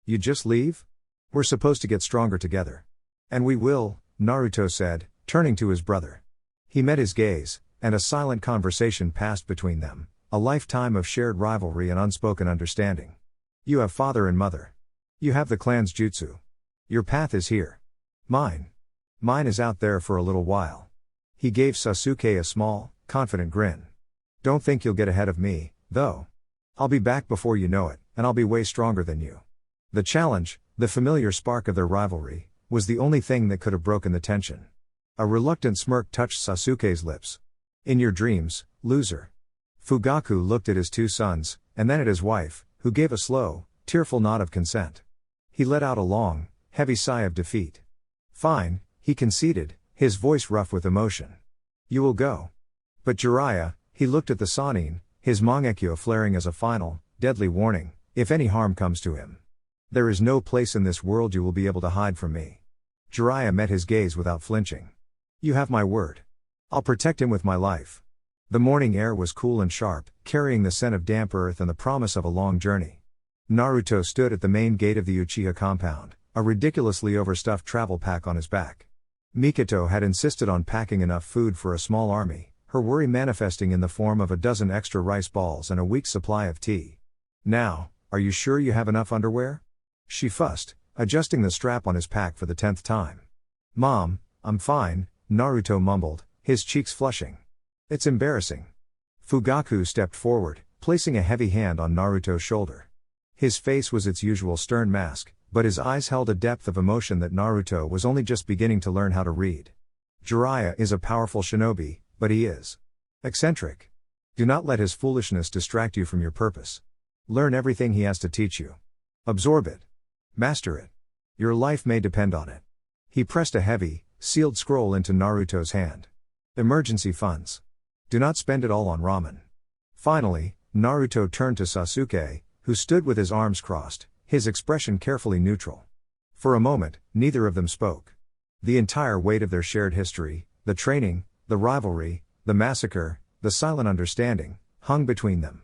You just leave? We're supposed to get stronger together. And we will, Naruto said, turning to his brother. He met his gaze, and a silent conversation passed between them, a lifetime of shared rivalry and unspoken understanding. You have father and mother. You have the clan's jutsu. Your path is here. Mine is out there for a little while. He gave Sasuke a small, confident grin. Don't think you'll get ahead of me, though. I'll be back before you know it, and I'll be way stronger than you. The challenge, the familiar spark of their rivalry, was the only thing that could have broken the tension. A reluctant smirk touched Sasuke's lips. In your dreams, loser. Fugaku looked at his two sons, and then at his wife, who gave a slow, tearful nod of consent. He let out a long, heavy sigh of defeat. Fine, he conceded, his voice rough with emotion. You will go. But Jiraiya, he looked at the Sannin, his Mangekyo flaring as a final, deadly warning, if any harm comes to him. There is no place in this world you will be able to hide from me. Jiraiya met his gaze without flinching. You have my word. I'll protect him with my life. The morning air was cool and sharp, carrying the scent of damp earth and the promise of a long journey. Naruto stood at the main gate of the Uchiha compound, a ridiculously overstuffed travel pack on his back. Mikoto had insisted on packing enough food for a small army, her worry manifesting in the form of a dozen extra rice balls and a week's supply of tea. Now, are you sure you have enough underwear? She fussed, adjusting the strap on his pack for the 10th time. Mom, I'm fine, Naruto mumbled, his cheeks flushing. It's embarrassing. Fugaku stepped forward, placing a heavy hand on Naruto's shoulder. His face was its usual stern mask, but his eyes held a depth of emotion that Naruto was only just beginning to learn how to read. Jiraiya is a powerful shinobi, but he is eccentric. Do not let his foolishness distract you from your purpose. Learn everything he has to teach you. Absorb it. Master it. Your life may depend on it. He pressed a heavy, sealed scroll into Naruto's hand. Emergency funds. Do not spend it all on ramen. Finally, Naruto turned to Sasuke, who stood with his arms crossed, his expression carefully neutral. For a moment, neither of them spoke. The entire weight of their shared history, the training, the rivalry, the massacre, the silent understanding, hung between them.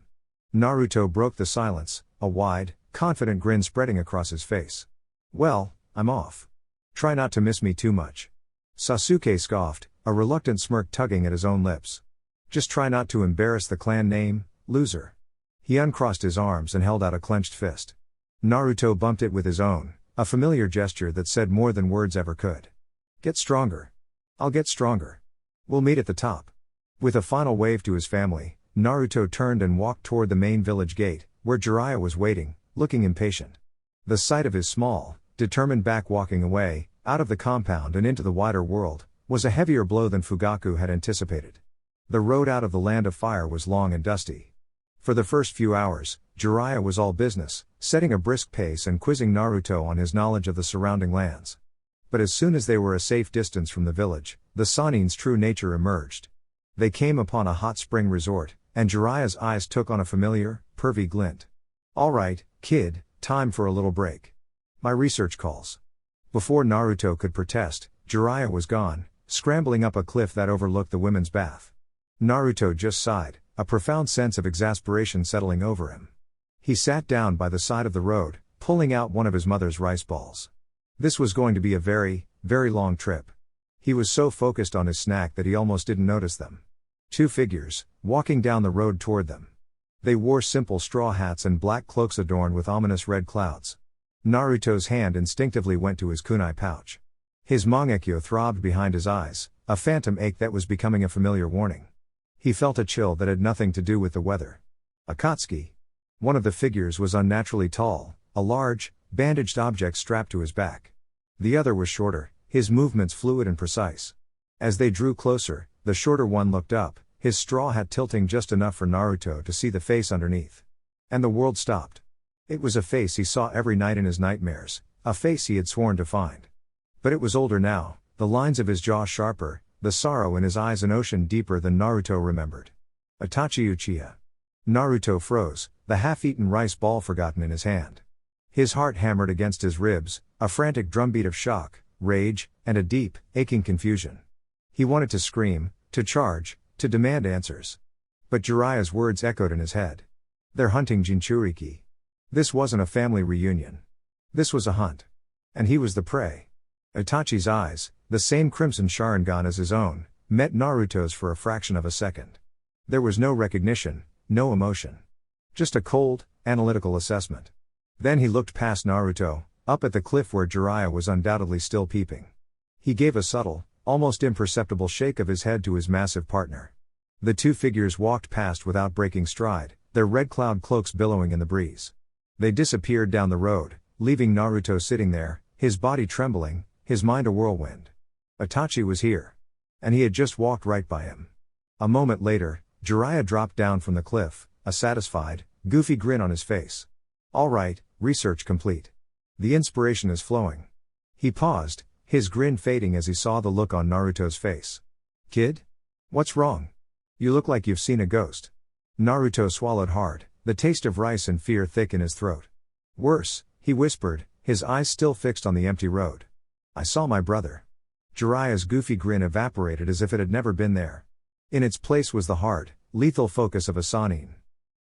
Naruto broke the silence, a wide, confident grin spreading across his face. Well, I'm off. Try not to miss me too much. Sasuke scoffed, a reluctant smirk tugging at his own lips. Just try not to embarrass the clan name, loser. He uncrossed his arms and held out a clenched fist. Naruto bumped it with his own, a familiar gesture that said more than words ever could. Get stronger. I'll get stronger. We'll meet at the top. With a final wave to his family, Naruto turned and walked toward the main village gate, where Jiraiya was waiting, looking impatient. The sight of his small, determined back walking away, out of the compound and into the wider world, was a heavier blow than Fugaku had anticipated. The road out of the land of fire was long and dusty. For the first few hours, Jiraiya was all business, setting a brisk pace and quizzing Naruto on his knowledge of the surrounding lands. But as soon as they were a safe distance from the village, the Sannin's true nature emerged. They came upon a hot spring resort, and Jiraiya's eyes took on a familiar, pervy glint. All right, kid, time for a little break. My research calls. Before Naruto could protest, Jiraiya was gone, scrambling up a cliff that overlooked the women's bath. Naruto just sighed, a profound sense of exasperation settling over him. He sat down by the side of the road, pulling out one of his mother's rice balls. This was going to be a very, very long trip. He was so focused on his snack that he almost didn't notice them. Two figures, walking down the road toward them. They wore simple straw hats and black cloaks adorned with ominous red clouds. Naruto's hand instinctively went to his kunai pouch. His Mangekyo throbbed behind his eyes, a phantom ache that was becoming a familiar warning. He felt a chill that had nothing to do with the weather. Akatsuki. One of the figures was unnaturally tall, a large, bandaged object strapped to his back. The other was shorter, his movements fluid and precise. As they drew closer, the shorter one looked up, his straw hat tilting just enough for Naruto to see the face underneath. And the world stopped. It was a face he saw every night in his nightmares, a face he had sworn to find. But it was older now, the lines of his jaw sharper, the sorrow in his eyes an ocean deeper than Naruto remembered. Itachi Uchiha. Naruto froze, the half-eaten rice ball forgotten in his hand. His heart hammered against his ribs, a frantic drumbeat of shock, rage, and a deep, aching confusion. He wanted to scream, to charge, to demand answers. But Jiraiya's words echoed in his head. They're hunting Jinchuriki. This wasn't a family reunion. This was a hunt. And he was the prey. Itachi's eyes, the same crimson Sharingan as his own, met Naruto's for a fraction of a second. There was no recognition, no emotion. Just a cold, analytical assessment. Then he looked past Naruto, up at the cliff where Jiraiya was undoubtedly still peeping. He gave a subtle, almost imperceptible shake of his head to his massive partner. The two figures walked past without breaking stride, their red cloud cloaks billowing in the breeze. They disappeared down the road, leaving Naruto sitting there, his body trembling, his mind a whirlwind. Itachi was here. And he had just walked right by him. A moment later, Jiraiya dropped down from the cliff, a satisfied, goofy grin on his face. All right, research complete. The inspiration is flowing. He paused, his grin fading as he saw the look on Naruto's face. Kid? What's wrong? You look like you've seen a ghost. Naruto swallowed hard, the taste of rice and fear thick in his throat. Worse, he whispered, his eyes still fixed on the empty road. I saw my brother. Jiraiya's goofy grin evaporated as if it had never been there. In its place was the hard, lethal focus of a Sannin.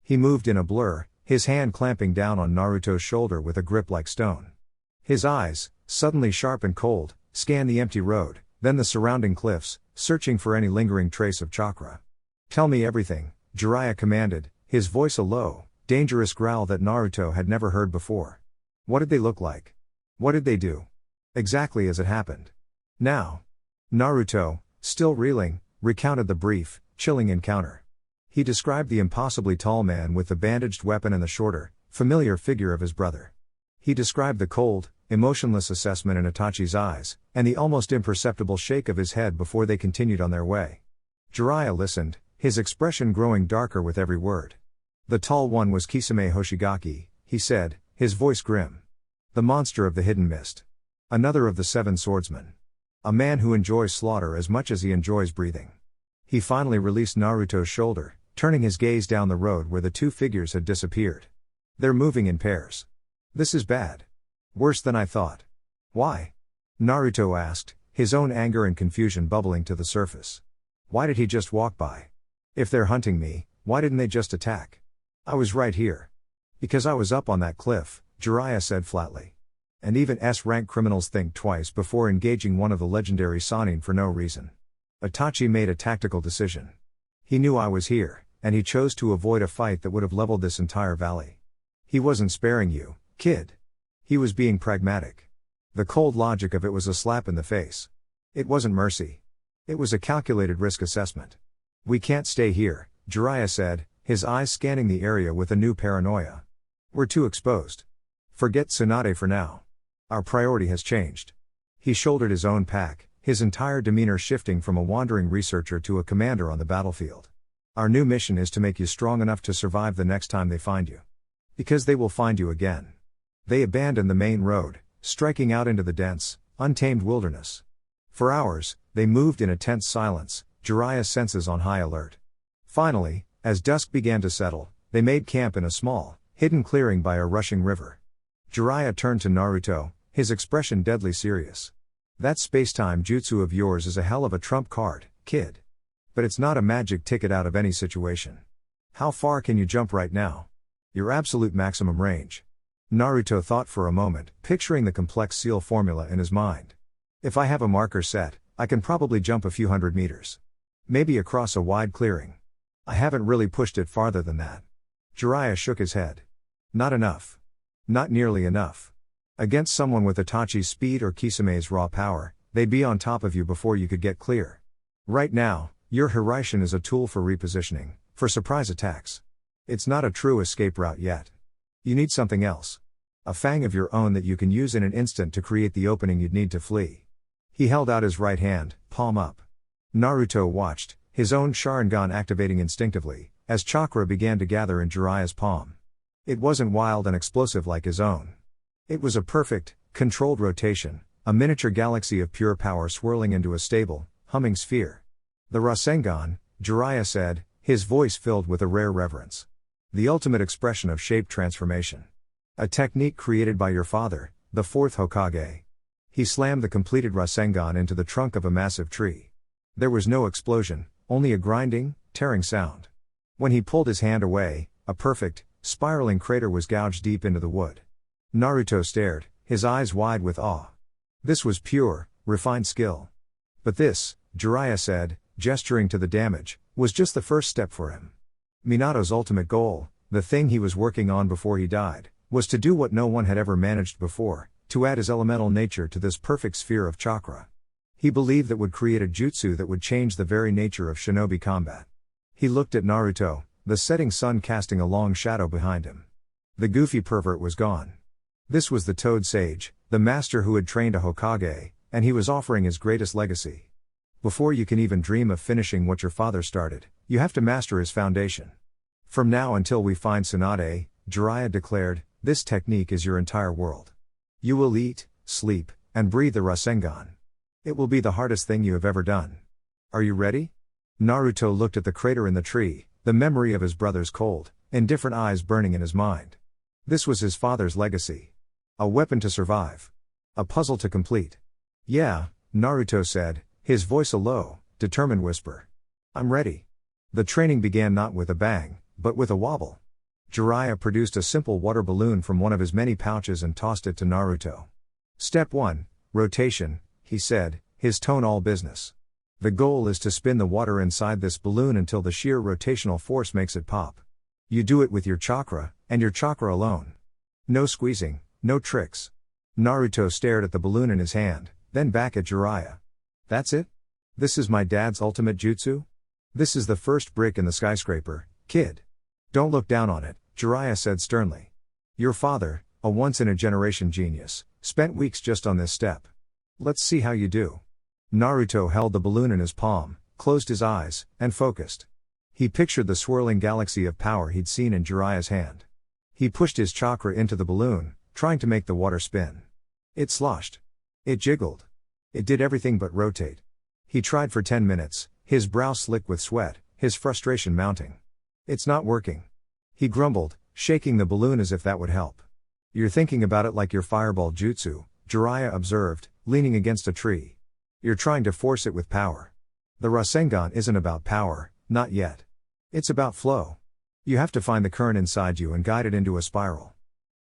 He moved in a blur, his hand clamping down on Naruto's shoulder with a grip like stone. His eyes, suddenly sharp and cold, scanned the empty road, then the surrounding cliffs, searching for any lingering trace of chakra. Tell me everything, Jiraiya commanded, his voice a low, dangerous growl that Naruto had never heard before. What did they look like? What did they do? Exactly as it happened. Now. Naruto, still reeling, recounted the brief, chilling encounter. He described the impossibly tall man with the bandaged weapon and the shorter, familiar figure of his brother. He described the cold, emotionless assessment in Itachi's eyes, and the almost imperceptible shake of his head before they continued on their way. Jiraiya listened, his expression growing darker with every word. The tall one was Kitsune Hoshigaki, he said, his voice grim. The monster of the hidden mist. Another of the 7 swordsmen. A man who enjoys slaughter as much as he enjoys breathing. He finally released Naruto's shoulder, turning his gaze down the road where the two figures had disappeared. They're moving in pairs. This is bad. Worse than I thought. Why? Naruto asked, his own anger and confusion bubbling to the surface. Why did he just walk by? If they're hunting me, why didn't they just attack? I was right here. Because I was up on that cliff, Jiraiya said flatly. And even S-rank criminals think twice before engaging one of the legendary Sannin for no reason. Itachi made a tactical decision. He knew I was here, and he chose to avoid a fight that would have leveled this entire valley. He wasn't sparing you, kid. He was being pragmatic. The cold logic of it was a slap in the face. It wasn't mercy. It was a calculated risk assessment. We can't stay here, Jiraiya said, his eyes scanning the area with a new paranoia. We're too exposed. Forget Tsunade for now. Our priority has changed. He shouldered his own pack, his entire demeanor shifting from a wandering researcher to a commander on the battlefield. Our new mission is to make you strong enough to survive the next time they find you. Because they will find you again. They abandoned the main road, striking out into the dense, untamed wilderness. For hours, they moved in a tense silence, Jiraiya's senses on high alert. Finally, as dusk began to settle, they made camp in a small, hidden clearing by a rushing river. Jiraiya turned to Naruto, his expression deadly serious. That space-time jutsu of yours is a hell of a trump card, kid. But it's not a magic ticket out of any situation. How far can you jump right now? Your absolute maximum range. Naruto thought for a moment, picturing the complex seal formula in his mind. If I have a marker set, I can probably jump a few hundred meters. Maybe across a wide clearing. I haven't really pushed it farther than that. Jiraiya shook his head. Not enough. Not nearly enough. Against someone with Itachi's speed or Kitsune's raw power, they'd be on top of you before you could get clear. Right now, your Hiraishin is a tool for repositioning, for surprise attacks. It's not a true escape route yet. You need something else. A fang of your own that you can use in an instant to create the opening you'd need to flee. He held out his right hand, palm up. Naruto watched, his own Sharingan activating instinctively, as chakra began to gather in Jiraiya's palm. It wasn't wild and explosive like his own. It was a perfect, controlled rotation, a miniature galaxy of pure power swirling into a stable, humming sphere. The Rasengan, Jiraiya said, his voice filled with a rare reverence. The ultimate expression of shape transformation. A technique created by your father, the fourth Hokage. He slammed the completed Rasengan into the trunk of a massive tree. There was no explosion, only a grinding, tearing sound. When he pulled his hand away, a perfect, spiraling crater was gouged deep into the wood. Naruto stared, his eyes wide with awe. This was pure, refined skill. But this, Jiraiya said, gesturing to the damage, was just the first step for him. Minato's ultimate goal, the thing he was working on before he died, was to do what no one had ever managed before, to add his elemental nature to this perfect sphere of chakra. He believed that would create a jutsu that would change the very nature of shinobi combat. He looked at Naruto, the setting sun casting a long shadow behind him. The goofy pervert was gone. This was the Toad Sage, the master who had trained a Hokage, and he was offering his greatest legacy. Before you can even dream of finishing what your father started, you have to master his foundation. From now until we find Tsunade, Jiraiya declared, this technique is your entire world. You will eat, sleep, and breathe the Rasengan. It will be the hardest thing you have ever done. Are you ready? Naruto looked at the crater in the tree, the memory of his brother's cold, indifferent eyes burning in his mind. This was his father's legacy. A weapon to survive. A puzzle to complete. Yeah, Naruto said, his voice a low, determined whisper. I'm ready. The training began not with a bang, but with a wobble. Jiraiya produced a simple water balloon from one of his many pouches and tossed it to Naruto. Step 1, rotation, he said, his tone all business. The goal is to spin the water inside this balloon until the sheer rotational force makes it pop. You do it with your chakra, and your chakra alone. No squeezing, no tricks. Naruto stared at the balloon in his hand, then back at Jiraiya. That's it? This is my dad's ultimate jutsu? This is the first brick in the skyscraper, kid. Don't look down on it, Jiraiya said sternly. Your father, a once-in-a-generation genius, spent weeks just on this step. Let's see how you do. Naruto held the balloon in his palm, closed his eyes, and focused. He pictured the swirling galaxy of power he'd seen in Jiraiya's hand. He pushed his chakra into the balloon, trying to make the water spin. It sloshed. It jiggled. It did everything but rotate. He tried for 10 minutes, his brow slick with sweat, his frustration mounting. It's not working. He grumbled, shaking the balloon as if that would help. You're thinking about it like your fireball jutsu, Jiraiya observed, leaning against a tree. You're trying to force it with power. The Rasengan isn't about power, not yet. It's about flow. You have to find the current inside you and guide it into a spiral.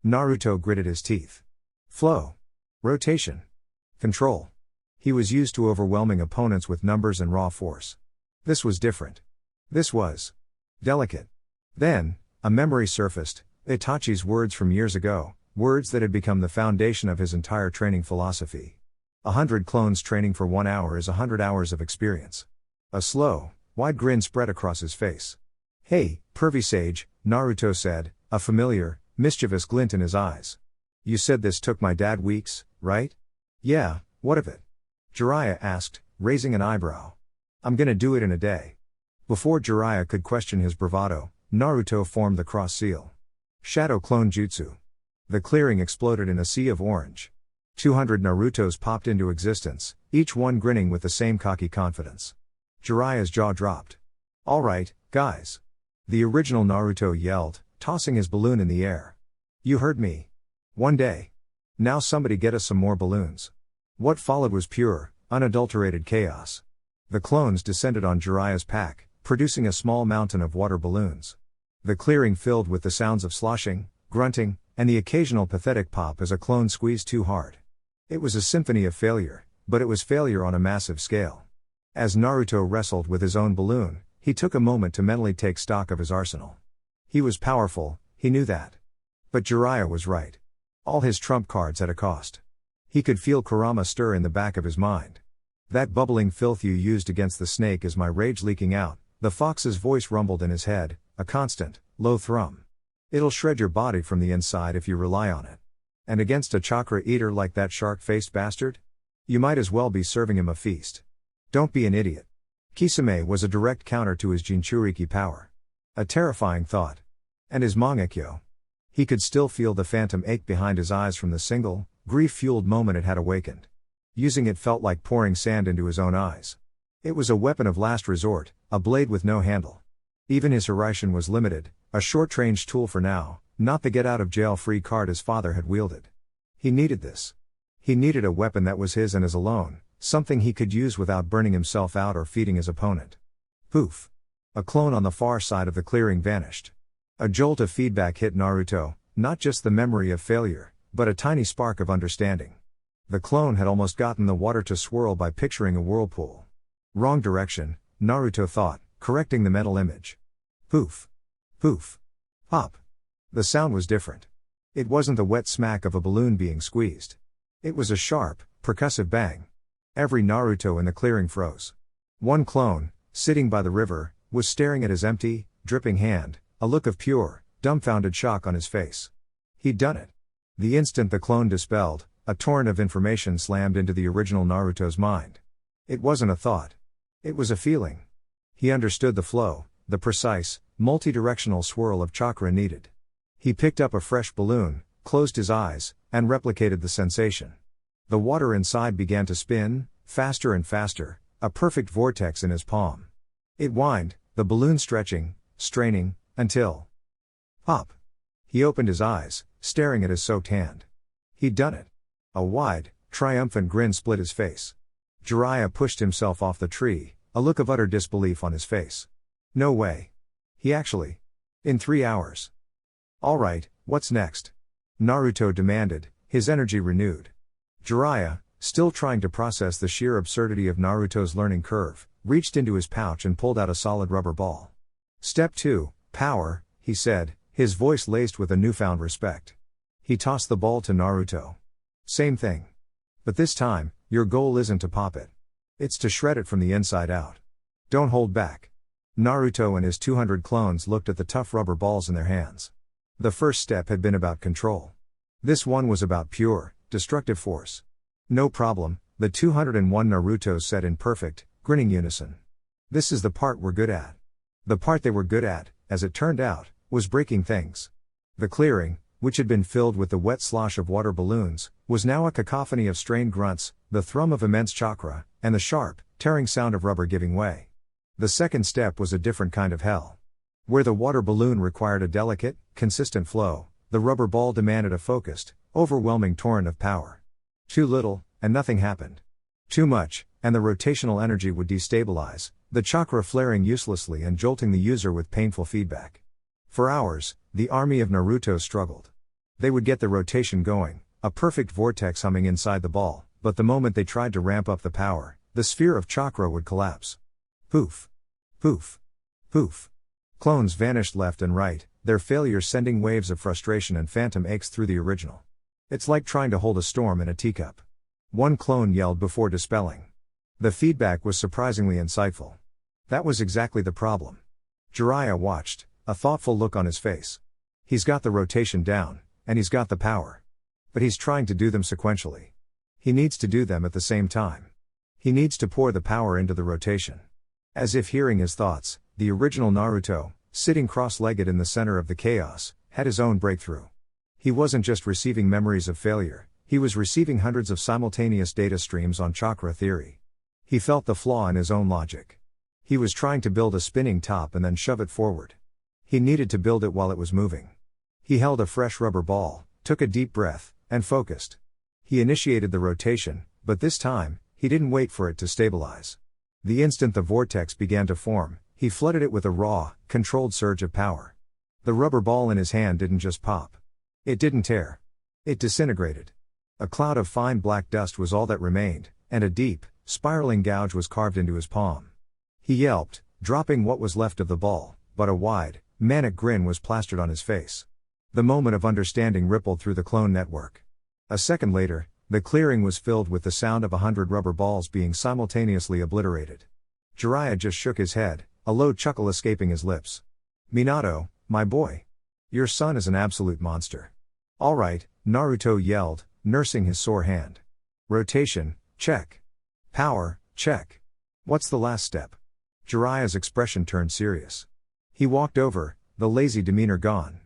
Naruto gritted his teeth. Flow. Rotation. Control. He was used to overwhelming opponents with numbers and raw force. This was different. This was delicate. Then, a memory surfaced, Itachi's words from years ago, words that had become the foundation of his entire training philosophy. 100 clones training for 1 hour is 100 hours of experience. A slow, wide grin spread across his face. Hey, pervy sage, Naruto said, a familiar, mischievous glint in his eyes. You said this took my dad weeks, right? Yeah, what of it? Jiraiya asked, raising an eyebrow. I'm gonna do it in a day. Before Jiraiya could question his bravado, Naruto formed the cross seal. Shadow clone jutsu. The clearing exploded in a sea of orange. 200 Narutos popped into existence, each one grinning with the same cocky confidence. Jiraiya's jaw dropped. All right, guys. The original Naruto yelled, tossing his balloon in the air. You heard me. One day. Now somebody get us some more balloons. What followed was pure, unadulterated chaos. The clones descended on Jiraiya's pack, producing a small mountain of water balloons. The clearing filled with the sounds of sloshing, grunting, and the occasional pathetic pop as a clone squeezed too hard. It was a symphony of failure, but it was failure on a massive scale. As Naruto wrestled with his own balloon, he took a moment to mentally take stock of his arsenal. He was powerful, he knew that. But Jiraiya was right. All his trump cards had a cost. He could feel Kurama stir in the back of his mind. That bubbling filth you used against the snake is my rage leaking out, the fox's voice rumbled in his head, a constant, low thrum. It'll shred your body from the inside if you rely on it. And against a chakra eater like that shark-faced bastard? You might as well be serving him a feast. Don't be an idiot. Kitsune was a direct counter to his Jinchuriki power. A terrifying thought. And his Mangekyo. He could still feel the phantom ache behind his eyes from the single, grief-fueled moment it had awakened. Using it felt like pouring sand into his own eyes. It was a weapon of last resort, a blade with no handle. Even his Horaishin was limited, a short-range tool for now, not the get-out-of-jail-free card his father had wielded. He needed this. He needed a weapon that was his and his alone, something he could use without burning himself out or feeding his opponent. Poof! A clone on the far side of the clearing vanished. A jolt of feedback hit Naruto, not just the memory of failure, but a tiny spark of understanding. The clone had almost gotten the water to swirl by picturing a whirlpool. Wrong direction, Naruto thought, correcting the mental image. Poof! Poof! Pop! The sound was different. It wasn't the wet smack of a balloon being squeezed. It was a sharp, percussive bang. Every Naruto in the clearing froze. One clone, sitting by the river, was staring at his empty, dripping hand, a look of pure, dumbfounded shock on his face. He'd done it. The instant the clone dispelled, a torrent of information slammed into the original Naruto's mind. It wasn't a thought. It was a feeling. He understood the flow, the precise, multi-directional swirl of chakra needed. He picked up a fresh balloon, closed his eyes, and replicated the sensation. The water inside began to spin, faster and faster, a perfect vortex in his palm. It whined, the balloon stretching, straining, until... Pop! He opened his eyes, staring at his soaked hand. He'd done it. A wide, triumphant grin split his face. Jiraiya pushed himself off the tree, a look of utter disbelief on his face. No way. He actually... In 3 hours. Alright, what's next? Naruto demanded, his energy renewed. Jiraiya, still trying to process the sheer absurdity of Naruto's learning curve, reached into his pouch and pulled out a solid rubber ball. Step 2, power, he said, his voice laced with a newfound respect. He tossed the ball to Naruto. Same thing. But this time, your goal isn't to pop it. It's to shred it from the inside out. Don't hold back. Naruto and his 200 clones looked at the tough rubber balls in their hands. The first step had been about control. This one was about pure, destructive force. No problem, the 201 Narutos said in perfect, grinning unison. This is the part we're good at. The part they were good at, as it turned out, was breaking things. The clearing, which had been filled with the wet slosh of water balloons, was now a cacophony of strained grunts, the thrum of immense chakra, and the sharp, tearing sound of rubber giving way. The second step was a different kind of hell. Where the water balloon required a delicate, consistent flow, the rubber ball demanded a focused, overwhelming torrent of power. Too little, and nothing happened. Too much, and the rotational energy would destabilize, the chakra flaring uselessly and jolting the user with painful feedback. For hours, the army of Naruto struggled. They would get the rotation going, a perfect vortex humming inside the ball, but the moment they tried to ramp up the power, the sphere of chakra would collapse. Poof! Poof! Poof! Clones vanished left and right, their failures sending waves of frustration and phantom aches through the original. It's like trying to hold a storm in a teacup. One clone yelled before dispelling. The feedback was surprisingly insightful. That was exactly the problem. Jiraiya watched, a thoughtful look on his face. He's got the rotation down, and he's got the power. But he's trying to do them sequentially. He needs to do them at the same time. He needs to pour the power into the rotation. As if hearing his thoughts, the original Naruto, sitting cross-legged in the center of the chaos, had his own breakthrough. He wasn't just receiving memories of failure, he was receiving hundreds of simultaneous data streams on chakra theory. He felt the flaw in his own logic. He was trying to build a spinning top and then shove it forward. He needed to build it while it was moving. He held a fresh rubber ball, took a deep breath, and focused. He initiated the rotation, but this time, he didn't wait for it to stabilize. The instant the vortex began to form, he flooded it with a raw, controlled surge of power. The rubber ball in his hand didn't just pop. It didn't tear. It disintegrated. A cloud of fine black dust was all that remained, and a deep, spiraling gouge was carved into his palm. He yelped, dropping what was left of the ball, but a wide, manic grin was plastered on his face. The moment of understanding rippled through the clone network. A second later, the clearing was filled with the sound of 100 rubber balls being simultaneously obliterated. Jiraiya just shook his head, a low chuckle escaping his lips. Minato, my boy. Your son is an absolute monster. All right, Naruto yelled, nursing his sore hand. Rotation, check. Power, check. What's the last step? Jiraiya's expression turned serious. He walked over, the lazy demeanor gone.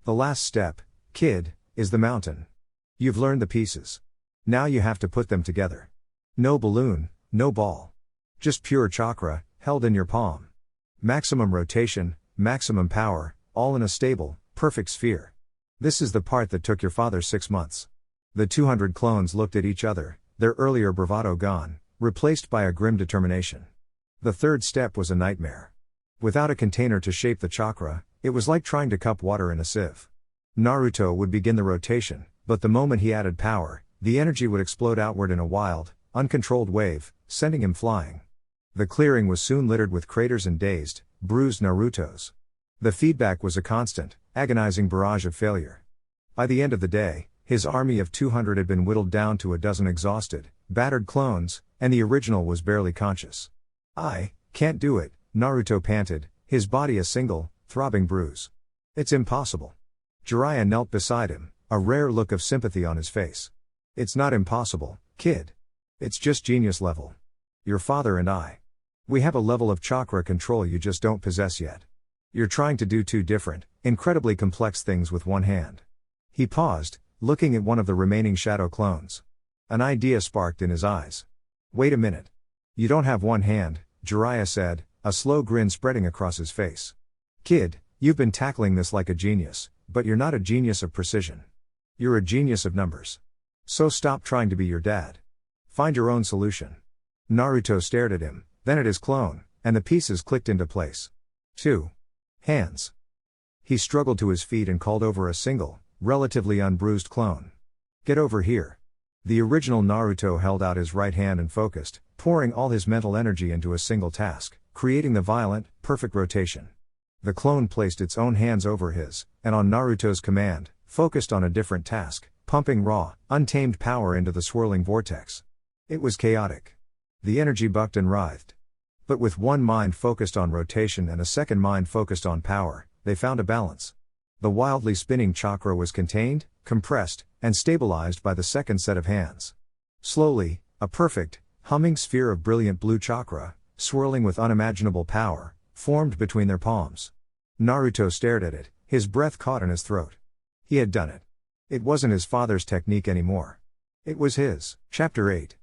The last step, kid, is the mountain. You've learned the pieces. Now you have to put them together. No balloon, no ball. Just pure chakra, held in your palm. Maximum rotation, maximum power, all in a stable, perfect sphere. This is the part that took your father 6 months. The 200 clones looked at each other, their earlier bravado gone, replaced by a grim determination. The third step was a nightmare. Without a container to shape the chakra, it was like trying to cup water in a sieve. Naruto would begin the rotation, but the moment he added power, the energy would explode outward in a wild, uncontrolled wave, sending him flying. The clearing was soon littered with craters and dazed, bruised Narutos. The feedback was a constant, agonizing barrage of failure. By the end of the day, his army of 200 had been whittled down to a dozen exhausted, battered clones, and the original was barely conscious. I can't do it, Naruto panted, his body a single, throbbing bruise. It's impossible. Jiraiya knelt beside him, a rare look of sympathy on his face. It's not impossible, kid. It's just genius level. Your father and I. We have a level of chakra control you just don't possess yet. You're trying to do two different, incredibly complex things with one hand. He paused, looking at one of the remaining shadow clones. An idea sparked in his eyes. Wait a minute. You don't have one hand, Jiraiya said, a slow grin spreading across his face. Kid, you've been tackling this like a genius, but you're not a genius of precision. You're a genius of numbers. So stop trying to be your dad. Find your own solution. Naruto stared at him, then at his clone, and the pieces clicked into place. 2 hands. He struggled to his feet and called over a single, relatively unbruised clone. Get over here. The original Naruto held out his right hand and focused, pouring all his mental energy into a single task, creating the violent, perfect rotation. The clone placed its own hands over his, and on Naruto's command, focused on a different task, pumping raw, untamed power into the swirling vortex. It was chaotic. The energy bucked and writhed. But with one mind focused on rotation and a second mind focused on power, they found a balance. The wildly spinning chakra was contained, compressed, and stabilized by the second set of hands. Slowly, a perfect, humming sphere of brilliant blue chakra, swirling with unimaginable power, formed between their palms. Naruto stared at it, his breath caught in his throat. He had done it. It wasn't his father's technique anymore. It was his. Chapter 8.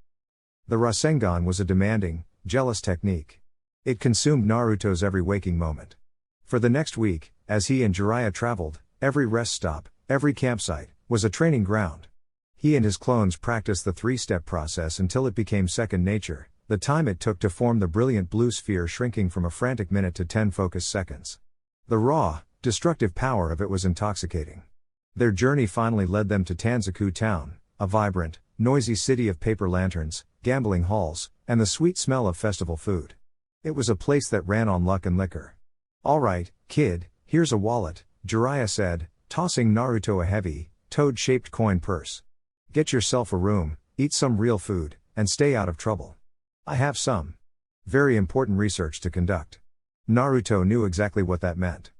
The Rasengan was a demanding, jealous technique. It consumed Naruto's every waking moment. For the next week, as he and Jiraiya traveled, every rest stop, every campsite, was a training ground. He and his clones practiced the 3-step process until it became second nature, the time it took to form the brilliant blue sphere shrinking from a frantic minute to 10 focused seconds. The raw, destructive power of it was intoxicating. Their journey finally led them to Tanzaku Town, a vibrant, noisy city of paper lanterns, gambling halls, and the sweet smell of festival food. It was a place that ran on luck and liquor. All right, kid, here's a wallet, Jiraiya said, tossing Naruto a heavy, toad-shaped coin purse. Get yourself a room, eat some real food, and stay out of trouble. I have some very important research to conduct. Naruto knew exactly what that meant.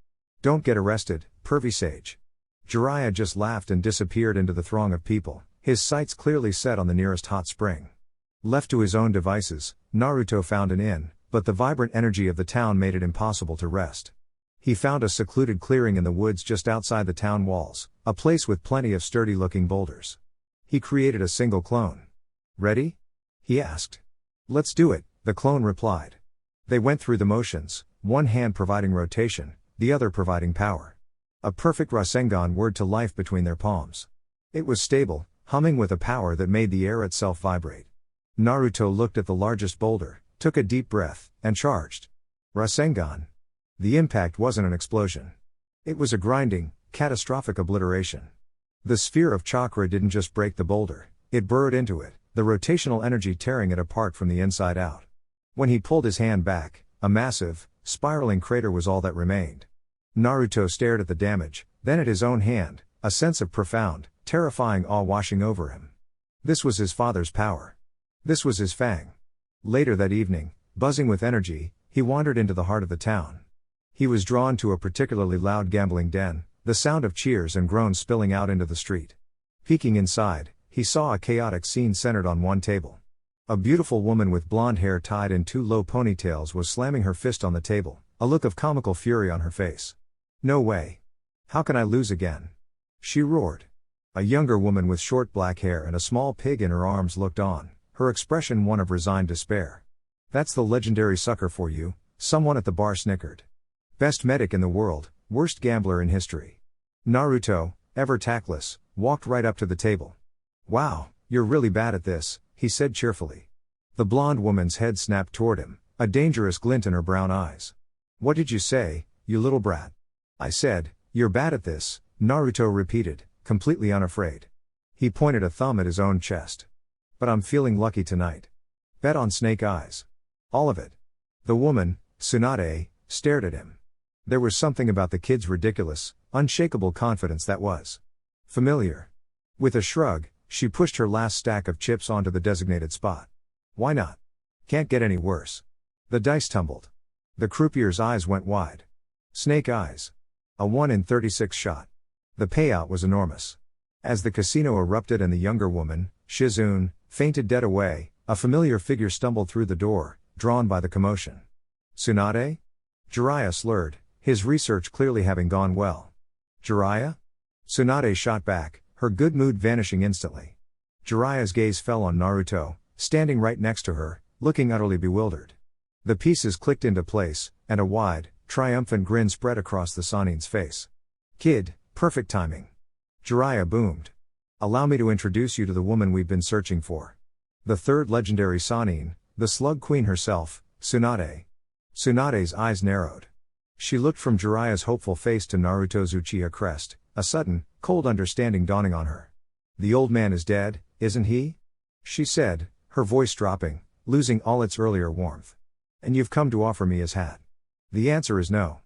Don't get arrested, pervy sage. Jiraiya just laughed and disappeared into the throng of people, his sights clearly set on the nearest hot spring. Left to his own devices, Naruto found an inn, but the vibrant energy of the town made it impossible to rest. He found a secluded clearing in the woods just outside the town walls, a place with plenty of sturdy-looking boulders. He created a single clone. Ready? He asked. Let's do it, the clone replied. They went through the motions, one hand providing rotation, the other providing power. A perfect Rasengan whirred to life between their palms. It was stable, humming with a power that made the air itself vibrate. Naruto looked at the largest boulder, took a deep breath, and charged. Rasengan. The impact wasn't an explosion. It was a grinding, catastrophic obliteration. The sphere of chakra didn't just break the boulder, it burrowed into it, the rotational energy tearing it apart from the inside out. When he pulled his hand back, a massive, spiraling crater was all that remained. Naruto stared at the damage, then at his own hand, a sense of profound, terrifying awe washing over him. This was his father's power. This was his fang. Later that evening, buzzing with energy, he wandered into the heart of the town. He was drawn to a particularly loud gambling den, the sound of cheers and groans spilling out into the street. Peeking inside, he saw a chaotic scene centered on one table. A beautiful woman with blonde hair tied in two low ponytails was slamming her fist on the table, a look of comical fury on her face. "No way. How can I lose again?" she roared. A younger woman with short black hair and a small pig in her arms looked on, her expression one of resigned despair. "That's the legendary sucker for you," someone at the bar snickered. "Best medic in the world, worst gambler in history." Naruto, ever tactless, walked right up to the table. "Wow, you're really bad at this," he said cheerfully. The blonde woman's head snapped toward him, a dangerous glint in her brown eyes. "What did you say, you little brat?" "I said, you're bad at this," Naruto repeated, completely unafraid. He pointed a thumb at his own chest. "But I'm feeling lucky tonight. Bet on snake eyes. All of it." The woman, Tsunade, stared at him. There was something about the kid's ridiculous, unshakable confidence that was familiar. With a shrug, she pushed her last stack of chips onto the designated spot. "Why not? Can't get any worse." The dice tumbled. The croupier's eyes went wide. Snake eyes. A 1 in 36 shot. The payout was enormous. As the casino erupted and the younger woman, Shizune, fainted dead away, a familiar figure stumbled through the door, drawn by the commotion. "Tsunade?" Jiraiya slurred, his research clearly having gone well. "Jiraiya?" Tsunade shot back, her good mood vanishing instantly. Jiraiya's gaze fell on Naruto, standing right next to her, looking utterly bewildered. The pieces clicked into place, and a wide, triumphant grin spread across the Sannin's face. "Kid, perfect timing." Jiraiya boomed. "Allow me to introduce you to the woman we've been searching for. The third legendary Sannin, the Slug Queen herself, Tsunade." Tsunade's eyes narrowed. She looked from Jiraiya's hopeful face to Naruto's Uchiha crest, a sudden, cold understanding dawning on her. "The old man is dead, isn't he?" she said, her voice dropping, losing all its earlier warmth. "And you've come to offer me his hat?" "The answer is no."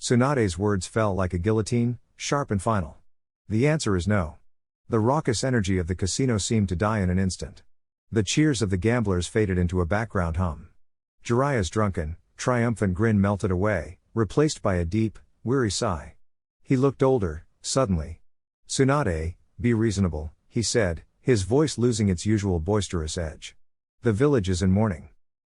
Tsunade's words fell like a guillotine, sharp and final. "The answer is no." The raucous energy of the casino seemed to die in an instant. The cheers of the gamblers faded into a background hum. Jiraiya's drunken, triumphant grin melted away, replaced by a deep, weary sigh. He looked older, suddenly. "Tsunade, be reasonable," he said, his voice losing its usual boisterous edge. "The village is in mourning.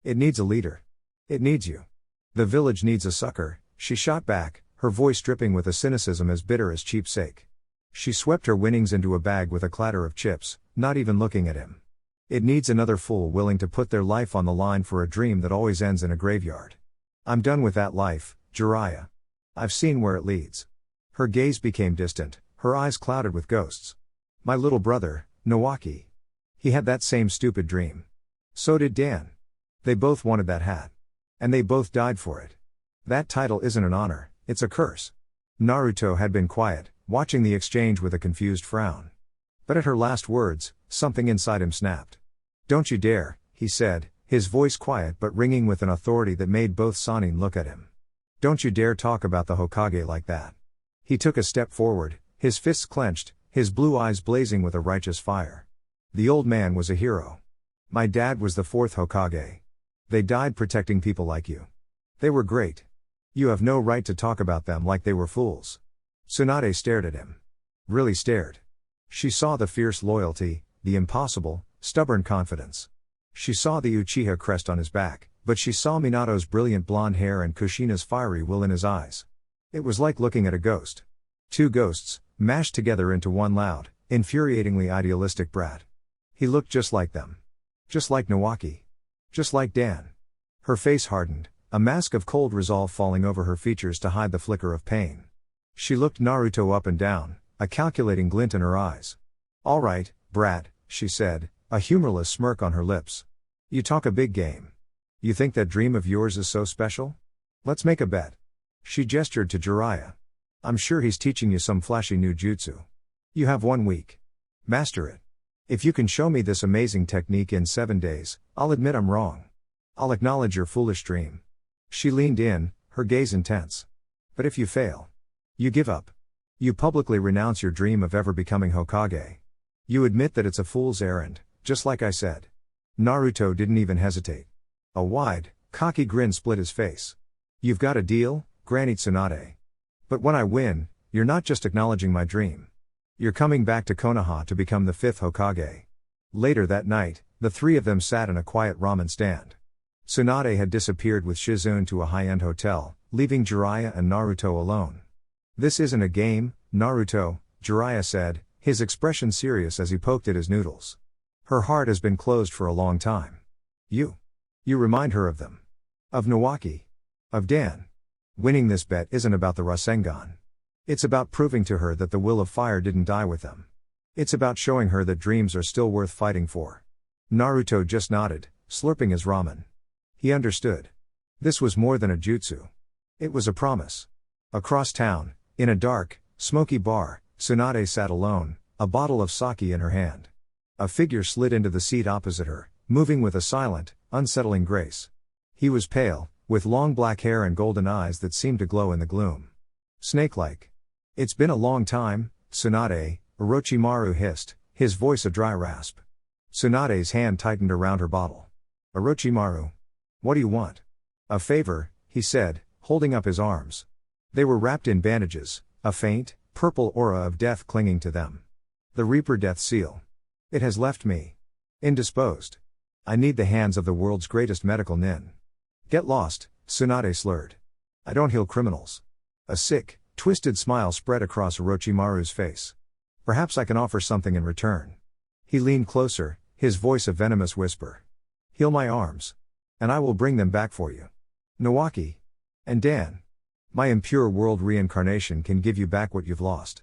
It needs a leader. It needs you." "The village needs a sucker," she shot back, her voice dripping with a cynicism as bitter as cheap sake. She swept her winnings into a bag with a clatter of chips, not even looking at him. "It needs another fool willing to put their life on the line for a dream that always ends in a graveyard. I'm done with that life, Jiraiya. I've seen where it leads." Her gaze became distant, her eyes clouded with ghosts. "My little brother, Nawaki. He had that same stupid dream. So did Dan. They both wanted that hat. And they both died for it. That title isn't an honor, it's a curse." Naruto had been quiet, watching the exchange with a confused frown. But at her last words, something inside him snapped. "Don't you dare," he said, his voice quiet but ringing with an authority that made both Sannin look at him. "Don't you dare talk about the Hokage like that." He took a step forward, his fists clenched, his blue eyes blazing with a righteous fire. "The old man was a hero. My dad was the fourth Hokage. They died protecting people like you. They were great. You have no right to talk about them like they were fools." Tsunade stared at him. Really stared. She saw the fierce loyalty, the impossible, stubborn confidence. She saw the Uchiha crest on his back, but she saw Minato's brilliant blonde hair and Kushina's fiery will in his eyes. It was like looking at a ghost. Two ghosts, mashed together into one loud, infuriatingly idealistic brat. He looked just like them. Just like Nawaki. Just like Dan. Her face hardened, a mask of cold resolve falling over her features to hide the flicker of pain. She looked Naruto up and down, a calculating glint in her eyes. "All right, brat," she said, a humorless smirk on her lips. "You talk a big game. You think that dream of yours is so special? Let's make a bet." She gestured to Jiraiya. "I'm sure he's teaching you some flashy new jutsu. You have 1 week. Master it. If you can show me this amazing technique in 7 days, I'll admit I'm wrong. I'll acknowledge your foolish dream." She leaned in, her gaze intense. "But if you fail?" You give up. You publicly renounce your dream of ever becoming Hokage. You admit that it's a fool's errand, just like I said. Naruto didn't even hesitate. A wide, cocky grin split his face. You've got a deal, Granny Tsunade. But when I win, you're not just acknowledging my dream. You're coming back to Konoha to become the 5th Hokage. Later that night, the three of them sat in a quiet ramen stand. Tsunade had disappeared with Shizune to a high-end hotel, leaving Jiraiya and Naruto alone. This isn't a game, Naruto, Jiraiya said, his expression serious as he poked at his noodles. Her heart has been closed for a long time. You remind her of them. Of Nawaki. Of Dan. Winning this bet isn't about the Rasengan. It's about proving to her that the will of fire didn't die with them. It's about showing her that dreams are still worth fighting for. Naruto just nodded, slurping his ramen. He understood. This was more than a jutsu. It was a promise. Across town, in a dark, smoky bar, Tsunade sat alone, a bottle of sake in her hand. A figure slid into the seat opposite her, moving with a silent, unsettling grace. He was pale, with long black hair and golden eyes that seemed to glow in the gloom. Snake-like. It's been a long time, Tsunade, Orochimaru hissed, his voice a dry rasp. Tsunade's hand tightened around her bottle. Orochimaru. What do you want? A favor, he said, holding up his arms. They were wrapped in bandages, a faint, purple aura of death clinging to them. The Reaper Death Seal. It has left me indisposed. I need the hands of the world's greatest medical nin. Get lost, Tsunade slurred. I don't heal criminals. A sick, twisted smile spread across Orochimaru's face. Perhaps I can offer something in return. He leaned closer, his voice a venomous whisper. Heal my arms. And I will bring them back for you. Nawaki. And Dan. My impure world reincarnation can give you back what you've lost.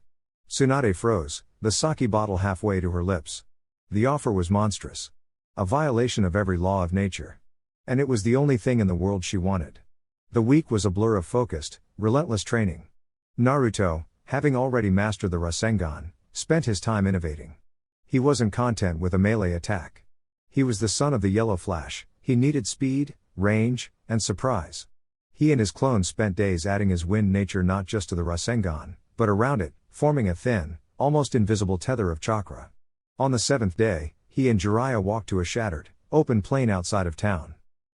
Tsunade froze, the sake bottle halfway to her lips. The offer was monstrous. A violation of every law of nature. And it was the only thing in the world she wanted. The week was a blur of focused, relentless training. Naruto, having already mastered the Rasengan, spent his time innovating. He wasn't content with a melee attack. He was the son of the Yellow Flash, he needed speed, range, and surprise. He and his clones spent days adding his wind nature not just to the Rasengan, but around it, forming a thin, almost invisible tether of chakra. On the 7th day, he and Jiraiya walked to a shattered, open plain outside of town.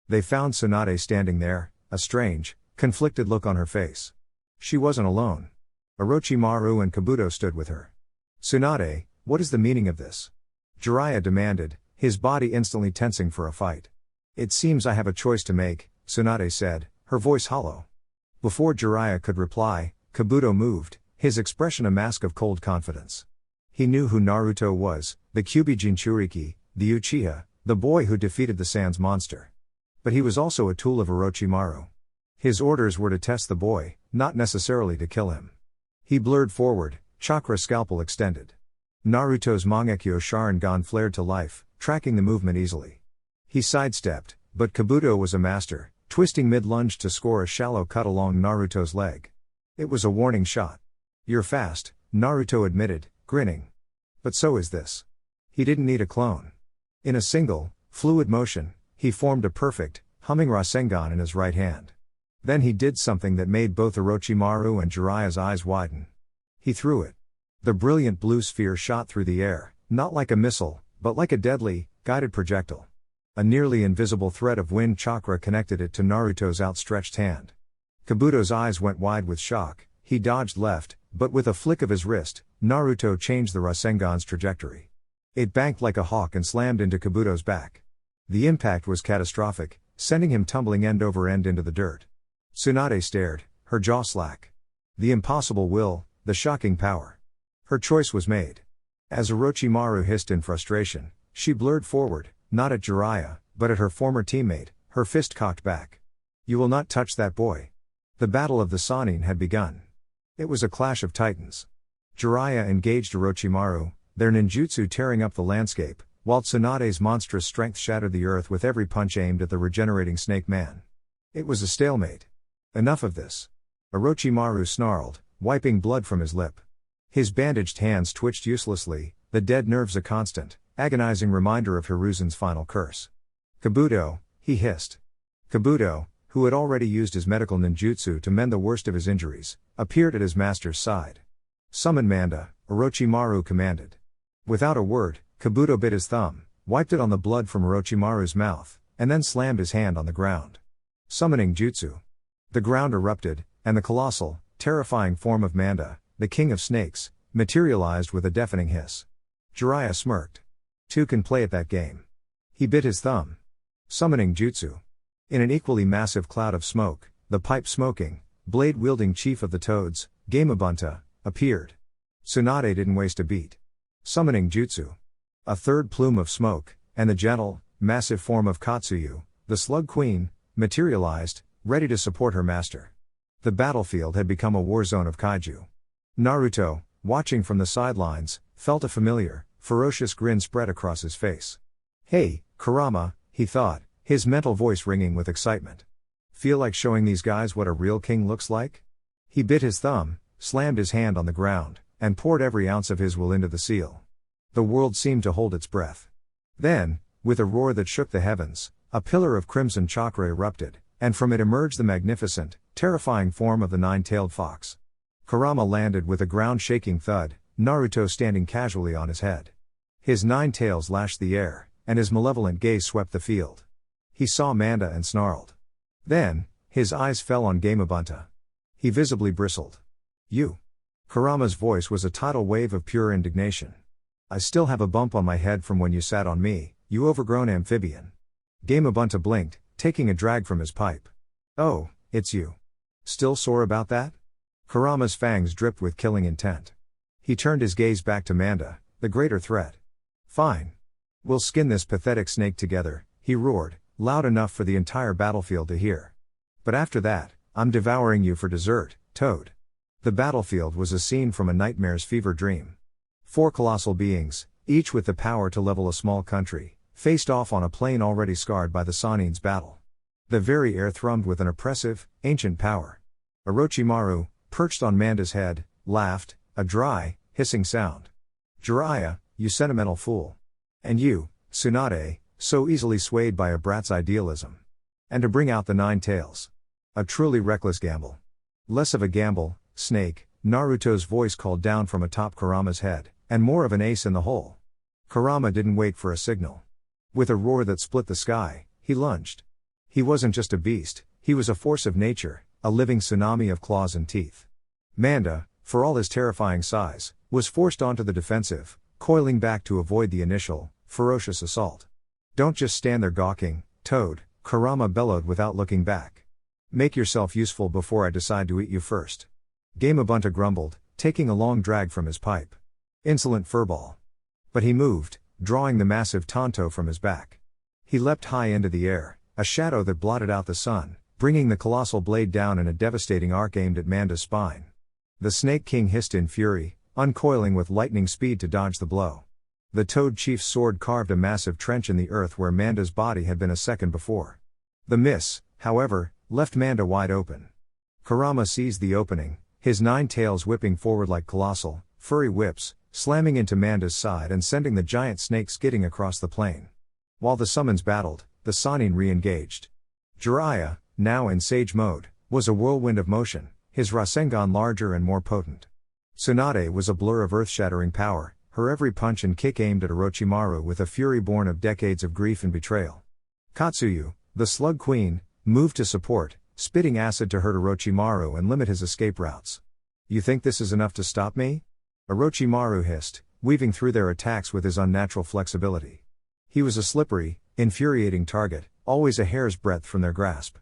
They found Tsunade standing there, a strange, conflicted look on her face. She wasn't alone. Orochimaru and Kabuto stood with her. Tsunade, what is the meaning of this? Jiraiya demanded, his body instantly tensing for a fight. It seems I have a choice to make, Tsunade said, her voice hollow. Before Jiraiya could reply, Kabuto moved, his expression a mask of cold confidence. He knew who Naruto was, the Kyūbi Jinchuriki, the Uchiha, the boy who defeated the Sans monster. But he was also a tool of Orochimaru. His orders were to test the boy, not necessarily to kill him. He blurred forward, chakra scalpel extended. Naruto's Mangekyo Sharingan flared to life, tracking the movement easily. He sidestepped, but Kabuto was a master, twisting mid-lunge to score a shallow cut along Naruto's leg. It was a warning shot. You're fast, Naruto admitted, grinning. But so is this. He didn't need a clone. In a single, fluid motion, he formed a perfect, humming Rasengan in his right hand. Then he did something that made both Orochimaru and Jiraiya's eyes widen. He threw it. The brilliant blue sphere shot through the air, not like a missile, but like a deadly, guided projectile. A nearly invisible thread of wind chakra connected it to Naruto's outstretched hand. Kabuto's eyes went wide with shock, he dodged left, but with a flick of his wrist, Naruto changed the Rasengan's trajectory. It banked like a hawk and slammed into Kabuto's back. The impact was catastrophic, sending him tumbling end over end into the dirt. Tsunade stared, her jaw slack. The impossible will, the shocking power. Her choice was made. As Orochimaru hissed in frustration, she blurred forward, not at Jiraiya, but at her former teammate, her fist cocked back. You will not touch that boy. The battle of the Sannin had begun. It was a clash of titans. Jiraiya engaged Orochimaru, their ninjutsu tearing up the landscape, while Tsunade's monstrous strength shattered the earth with every punch aimed at the regenerating snake man. It was a stalemate. Enough of this. Orochimaru snarled, wiping blood from his lip. His bandaged hands twitched uselessly, the dead nerves a constant, agonizing reminder of Hiruzen's final curse. Kabuto, he hissed. Kabuto, who had already used his medical ninjutsu to mend the worst of his injuries, appeared at his master's side. "Summon Manda," Orochimaru commanded. Without a word, Kabuto bit his thumb, wiped it on the blood from Orochimaru's mouth, and then slammed his hand on the ground. Summoning jutsu. The ground erupted, and the colossal, terrifying form of Manda, the king of snakes, materialized with a deafening hiss. Jiraiya smirked. "Two can play at that game." He bit his thumb. Summoning jutsu. In an equally massive cloud of smoke, the pipe-smoking, blade-wielding chief of the Toads, Gamabunta, appeared. Tsunade didn't waste a beat. Summoning jutsu. A third plume of smoke, and the gentle, massive form of Katsuyu, the Slug Queen, materialized, ready to support her master. The battlefield had become a war zone of kaiju. Naruto, watching from the sidelines, felt a familiar, ferocious grin spread across his face. "Hey, Kurama," he thought, his mental voice ringing with excitement. "Feel like showing these guys what a real king looks like?" He bit his thumb, slammed his hand on the ground, and poured every ounce of his will into the seal. The world seemed to hold its breath. Then, with a roar that shook the heavens, a pillar of crimson chakra erupted, and from it emerged the magnificent, terrifying form of the nine-tailed fox. Kurama landed with a ground-shaking thud, Naruto standing casually on his head. His 9 tails lashed the air, and his malevolent gaze swept the field. He saw Manda and snarled. Then, his eyes fell on Gamabunta. He visibly bristled. "You." Kurama's voice was a tidal wave of pure indignation. "I still have a bump on my head from when you sat on me, you overgrown amphibian." Gamabunta blinked, taking a drag from his pipe. "Oh, it's you. Still sore about that?" Kurama's fangs dripped with killing intent. He turned his gaze back to Manda, the greater threat. "Fine. We'll skin this pathetic snake together," he roared, loud enough for the entire battlefield to hear. "But after that, I'm devouring you for dessert, Toad." The battlefield was a scene from a nightmare's fever dream. 4 colossal beings, each with the power to level a small country, faced off on a plain already scarred by the Sannin's battle. The very air thrummed with an oppressive, ancient power. Orochimaru, perched on Manda's head, laughed, a dry, hissing sound. "Jiraiya, you sentimental fool. And you, Tsunade, so easily swayed by a brat's idealism. And to bring out the 9 tails. A truly reckless gamble." "Less of a gamble, Snake," Naruto's voice called down from atop Kurama's head, "and more of an ace in the hole." Kurama didn't wait for a signal. With a roar that split the sky, he lunged. He wasn't just a beast, he was a force of nature, a living tsunami of claws and teeth. Manda, for all his terrifying size, was forced onto the defensive, coiling back to avoid the initial, ferocious assault. "Don't just stand there gawking, Toad," Kurama bellowed without looking back. "Make yourself useful before I decide to eat you first." Gamabunta grumbled, taking a long drag from his pipe. "Insolent furball." But he moved, drawing the massive tanto from his back. He leapt high into the air, a shadow that blotted out the sun, bringing the colossal blade down in a devastating arc aimed at Manda's spine. The Snake King hissed in fury, uncoiling with lightning speed to dodge the blow. The Toad Chief's sword carved a massive trench in the earth where Manda's body had been a second before. The miss, however, left Manda wide open. Kurama seized the opening, his 9 tails whipping forward like colossal, furry whips, slamming into Manda's side and sending the giant snake skidding across the plain. While the summons battled, the Sannin re-engaged. Jiraiya, now in sage mode, was a whirlwind of motion, his Rasengan larger and more potent. Tsunade was a blur of earth-shattering power, her every punch and kick aimed at Orochimaru with a fury born of decades of grief and betrayal. Katsuyu, the Slug Queen, moved to support, spitting acid to hurt Orochimaru and limit his escape routes. "You think this is enough to stop me?" Orochimaru hissed, weaving through their attacks with his unnatural flexibility. He was a slippery, infuriating target, always a hair's breadth from their grasp.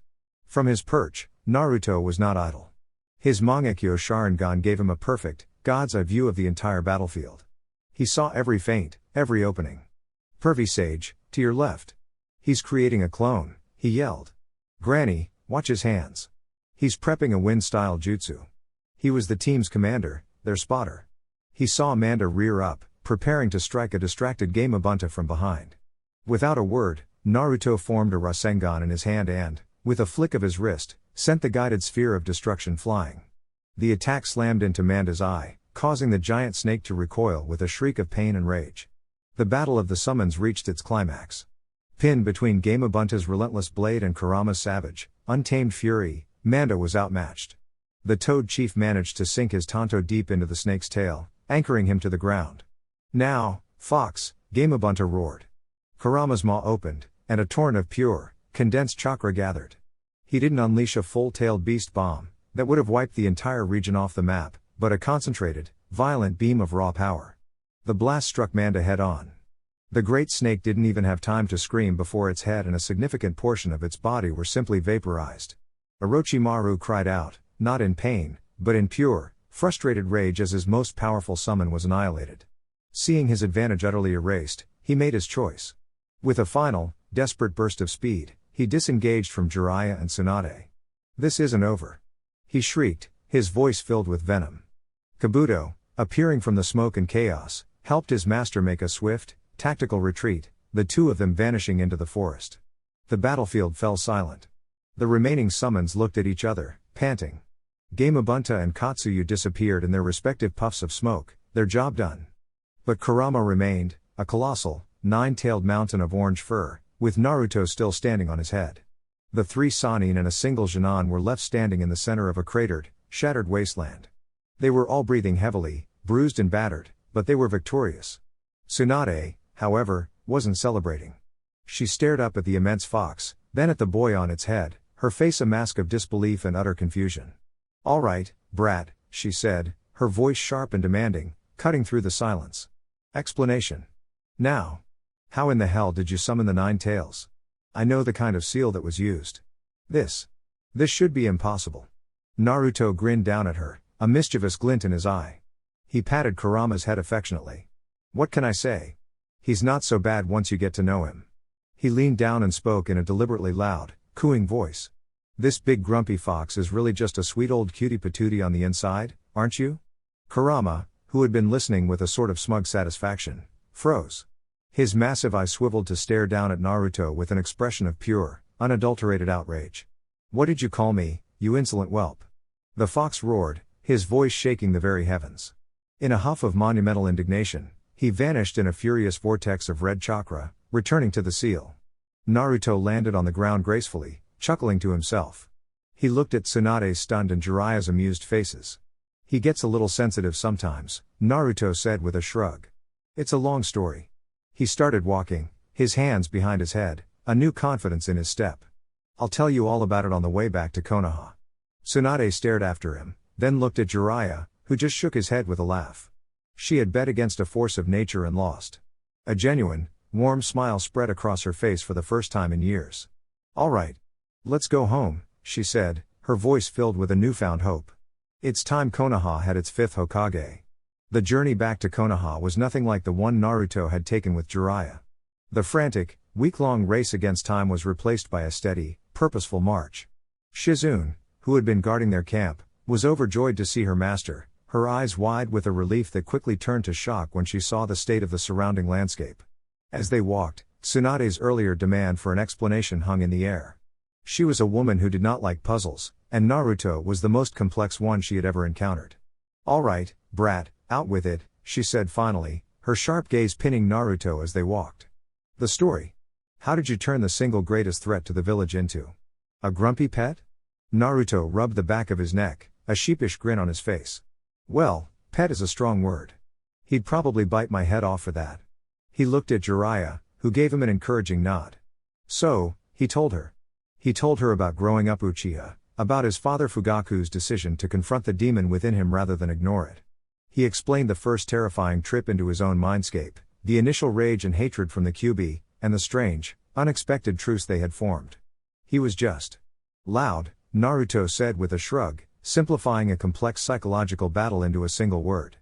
From his perch, Naruto was not idle. His Mangekyo Sharingan gave him a perfect, god's eye view of the entire battlefield. He saw every feint, every opening. "Pervy Sage, to your left. He's creating a clone," he yelled. "Granny, watch his hands. He's prepping a wind-style jutsu." He was the team's commander, their spotter. He saw Amanda rear up, preparing to strike a distracted Gamabunta from behind. Without a word, Naruto formed a Rasengan in his hand and, with a flick of his wrist, sent the guided sphere of destruction flying. The attack slammed into Manda's eye, causing the giant snake to recoil with a shriek of pain and rage. The battle of the summons reached its climax. Pinned between Gamabunta's relentless blade and Kurama's savage, untamed fury, Manda was outmatched. The Toad Chief managed to sink his tanto deep into the snake's tail, anchoring him to the ground. "Now, Fox," Gamabunta roared. Kurama's maw opened, and a torrent of pure, condensed chakra gathered. He didn't unleash a full-tailed beast bomb that would have wiped the entire region off the map, but a concentrated, violent beam of raw power. The blast struck Manda head-on. The great snake didn't even have time to scream before its head and a significant portion of its body were simply vaporized. Orochimaru cried out, not in pain, but in pure, frustrated rage as his most powerful summon was annihilated. Seeing his advantage utterly erased, he made his choice. With a final, desperate burst of speed, he disengaged from Jiraiya and Tsunade. "This isn't over," he shrieked, his voice filled with venom. Kabuto, appearing from the smoke and chaos, helped his master make a swift, tactical retreat, the two of them vanishing into the forest. The battlefield fell silent. The remaining summons looked at each other, panting. Gamabunta and Katsuyu disappeared in their respective puffs of smoke, their job done. But Kurama remained, a colossal, nine-tailed mountain of orange fur, with Naruto still standing on his head. The three Sannin and a single Genin were left standing in the center of a cratered, shattered wasteland. They were all breathing heavily, bruised and battered, but they were victorious. Tsunade, however, wasn't celebrating. She stared up at the immense fox, then at the boy on its head, her face a mask of disbelief and utter confusion. "All right, brat," she said, her voice sharp and demanding, cutting through the silence. "Explanation. Now. How in the hell did you summon the 9 tails? I know the kind of seal that was used. This should be impossible." Naruto grinned down at her, a mischievous glint in his eye. He patted Kurama's head affectionately. "What can I say? He's not so bad once you get to know him." He leaned down and spoke in a deliberately loud, cooing voice. "This big grumpy fox is really just a sweet old cutie patootie on the inside, aren't you?" Kurama, who had been listening with a sort of smug satisfaction, froze. His massive eye swiveled to stare down at Naruto with an expression of pure, unadulterated outrage. "What did you call me, you insolent whelp?" The fox roared, his voice shaking the very heavens. In a huff of monumental indignation, he vanished in a furious vortex of red chakra, returning to the seal. Naruto landed on the ground gracefully, chuckling to himself. He looked at Tsunade's stunned and Jiraiya's amused faces. "He gets a little sensitive sometimes," Naruto said with a shrug. "It's a long story." He started walking, his hands behind his head, a new confidence in his step. "I'll tell you all about it on the way back to Konoha." Tsunade stared after him, then looked at Jiraiya, who just shook his head with a laugh. She had bet against a force of nature and lost. A genuine, warm smile spread across her face for the first time in years. "All right. Let's go home," she said, her voice filled with a newfound hope. It's time Konoha had its 5th Hokage. The journey back to Konoha was nothing like the one Naruto had taken with Jiraiya. The frantic, week-long race against time was replaced by a steady, purposeful march. Shizune, who had been guarding their camp, was overjoyed to see her master, her eyes wide with a relief that quickly turned to shock when she saw the state of the surrounding landscape. As they walked, Tsunade's earlier demand for an explanation hung in the air. She was a woman who did not like puzzles, and Naruto was the most complex one she had ever encountered. "All right, brat, out with it," she said finally, her sharp gaze pinning Naruto as they walked. "The story. How did you turn the single greatest threat to the village into a grumpy pet?" Naruto rubbed the back of his neck, a sheepish grin on his face. "Well, pet is a strong word. He'd probably bite my head off for that." He looked at Jiraiya, who gave him an encouraging nod. "So," he told her. He told her about growing up Uchiha, about his father Fugaku's decision to confront the demon within him rather than ignore it. He explained the first terrifying trip into his own mindscape, the initial rage and hatred from the Kyūbi, and the strange, unexpected truce they had formed. He was just loud, Naruto said with a shrug, simplifying a complex psychological battle into a single word.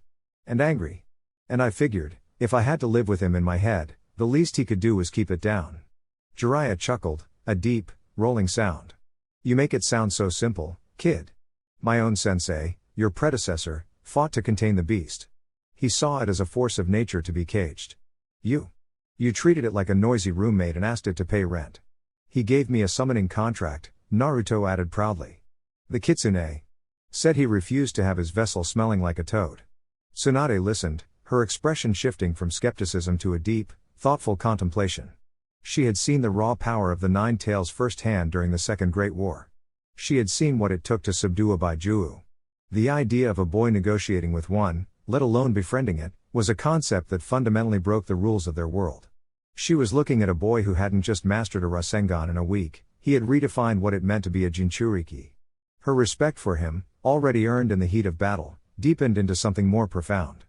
"And angry. And I figured, if I had to live with him in my head, the least he could do was keep it down." Jiraiya chuckled, a deep, rolling sound. "You make it sound so simple, kid. My own sensei, your predecessor, fought to contain the beast. He saw it as a force of nature to be caged. You treated it like a noisy roommate and asked it to pay rent. He gave me a summoning contract," Naruto added proudly. "The Kitsune said he refused to have his vessel smelling like a toad." Tsunade listened, her expression shifting from skepticism to a deep, thoughtful contemplation. She had seen the raw power of the 9 tails firsthand during the Second Great War. She had seen what it took to subdue a Bijuu. The idea of a boy negotiating with one, let alone befriending it, was a concept that fundamentally broke the rules of their world. She was looking at a boy who hadn't just mastered a Rasengan in a week, he had redefined what it meant to be a Jinchuriki. Her respect for him, already earned in the heat of battle, deepened into something more profound.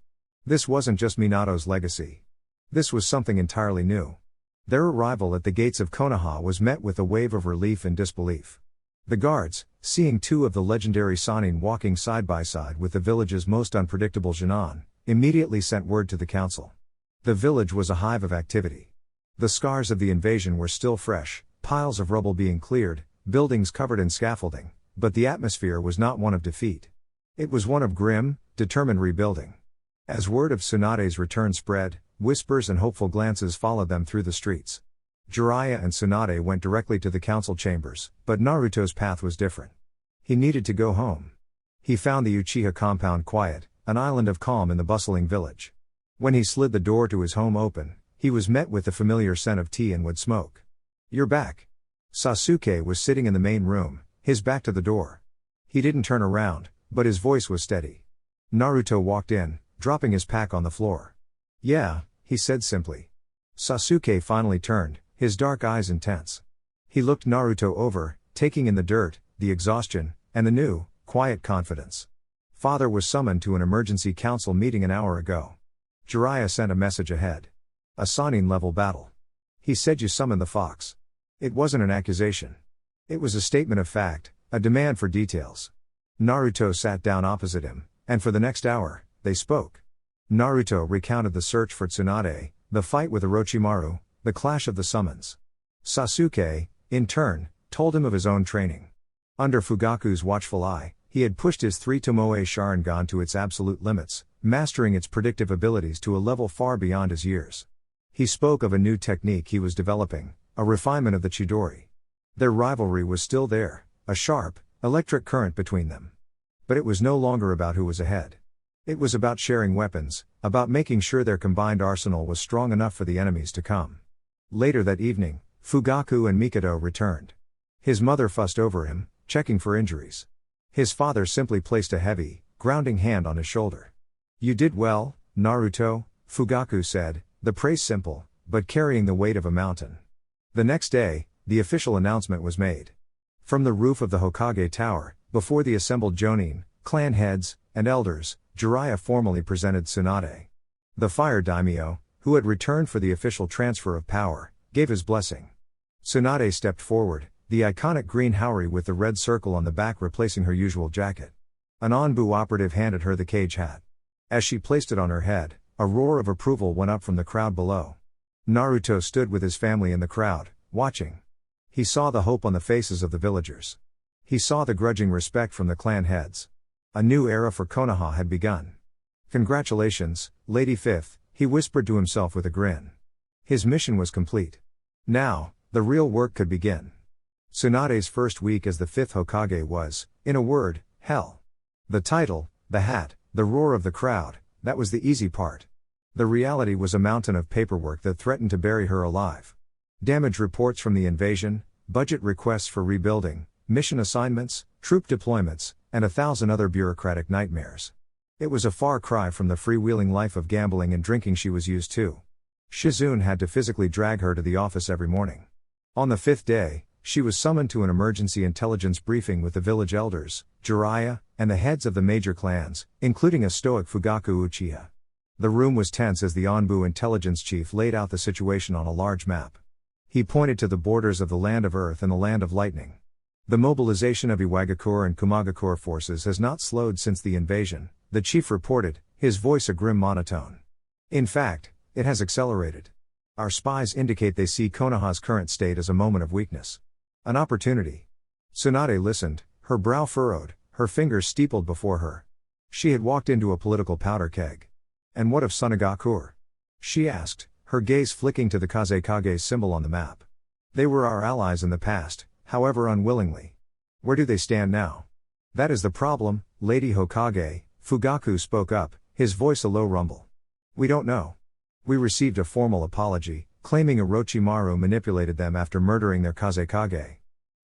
This wasn't just Minato's legacy. This was something entirely new. Their arrival at the gates of Konoha was met with a wave of relief and disbelief. The guards, seeing two of the legendary Sannin walking side by side with the village's most unpredictable Jinan, immediately sent word to the council. The village was a hive of activity. The scars of the invasion were still fresh, piles of rubble being cleared, buildings covered in scaffolding, but the atmosphere was not one of defeat. It was one of grim, determined rebuilding. As word of Tsunade's return spread, whispers and hopeful glances followed them through the streets. Jiraiya and Tsunade went directly to the council chambers, but Naruto's path was different. He needed to go home. He found the Uchiha compound quiet, an island of calm in the bustling village. When he slid the door to his home open, he was met with the familiar scent of tea and wood smoke. "You're back." Sasuke was sitting in the main room, his back to the door. He didn't turn around, but his voice was steady. Naruto walked in, dropping his pack on the floor. "Yeah," he said simply. Sasuke finally turned, his dark eyes intense. He looked Naruto over, taking in the dirt, the exhaustion, and the new, quiet confidence. "Father was summoned to an emergency council meeting an hour ago. Jiraiya sent a message ahead. A Sannin-level battle. He said you summoned the fox." It wasn't an accusation. It was a statement of fact, a demand for details. Naruto sat down opposite him, and for the next hour, they spoke. Naruto recounted the search for Tsunade, the fight with Orochimaru, the clash of the summons. Sasuke, in turn, told him of his own training. Under Fugaku's watchful eye, he had pushed his 3 Tomoe Sharingan to its absolute limits, mastering its predictive abilities to a level far beyond his years. He spoke of a new technique he was developing, a refinement of the Chidori. Their rivalry was still there, a sharp, electric current between them. But it was no longer about who was ahead. It was about sharing weapons, about making sure their combined arsenal was strong enough for the enemies to come. Later that evening, Fugaku and Mikado returned. His mother fussed over him, checking for injuries. His father simply placed a heavy, grounding hand on his shoulder. "You did well, Naruto," Fugaku said, the praise simple, but carrying the weight of a mountain. The next day, the official announcement was made. From the roof of the Hokage Tower, before the assembled Jonin, clan heads, and elders, Jiraiya formally presented Tsunade. The fire daimyo, who had returned for the official transfer of power, gave his blessing. Tsunade stepped forward, the iconic green haori with the red circle on the back replacing her usual jacket. An Anbu operative handed her the cage hat. As she placed it on her head, a roar of approval went up from the crowd below. Naruto stood with his family in the crowd, watching. He saw the hope on the faces of the villagers. He saw the grudging respect from the clan heads. A new era for Konoha had begun. "Congratulations, Lady Fifth," he whispered to himself with a grin. His mission was complete. Now, the real work could begin. Tsunade's first week as the 5th Hokage was, in a word, hell. The title, the hat, the roar of the crowd, that was the easy part. The reality was a mountain of paperwork that threatened to bury her alive. Damage reports from the invasion, budget requests for rebuilding, mission assignments, troop deployments, and 1,000 other bureaucratic nightmares. It was a far cry from the freewheeling life of gambling and drinking she was used to. Shizune had to physically drag her to the office every morning. On the 5th day, she was summoned to an emergency intelligence briefing with the village elders, Jiraiya, and the heads of the major clans, including a stoic Fugaku Uchiha. The room was tense as the Anbu intelligence chief laid out the situation on a large map. He pointed to the borders of the Land of Earth and the Land of Lightning. "The mobilization of Iwagakure and Kumagakure forces has not slowed since the invasion," the chief reported, his voice a grim monotone. "In fact, it has accelerated. Our spies indicate they see Konoha's current state as a moment of weakness. An opportunity." Tsunade listened, her brow furrowed, her fingers steepled before her. She had walked into a political powder keg. "And what of Sunagakure?" she asked, her gaze flicking to the Kazekage symbol on the map. "They were our allies in the past, however unwillingly. Where do they stand now?" "That is the problem, Lady Hokage," Fugaku spoke up, his voice a low rumble. "We don't know. We received a formal apology, claiming Orochimaru manipulated them after murdering their Kazekage.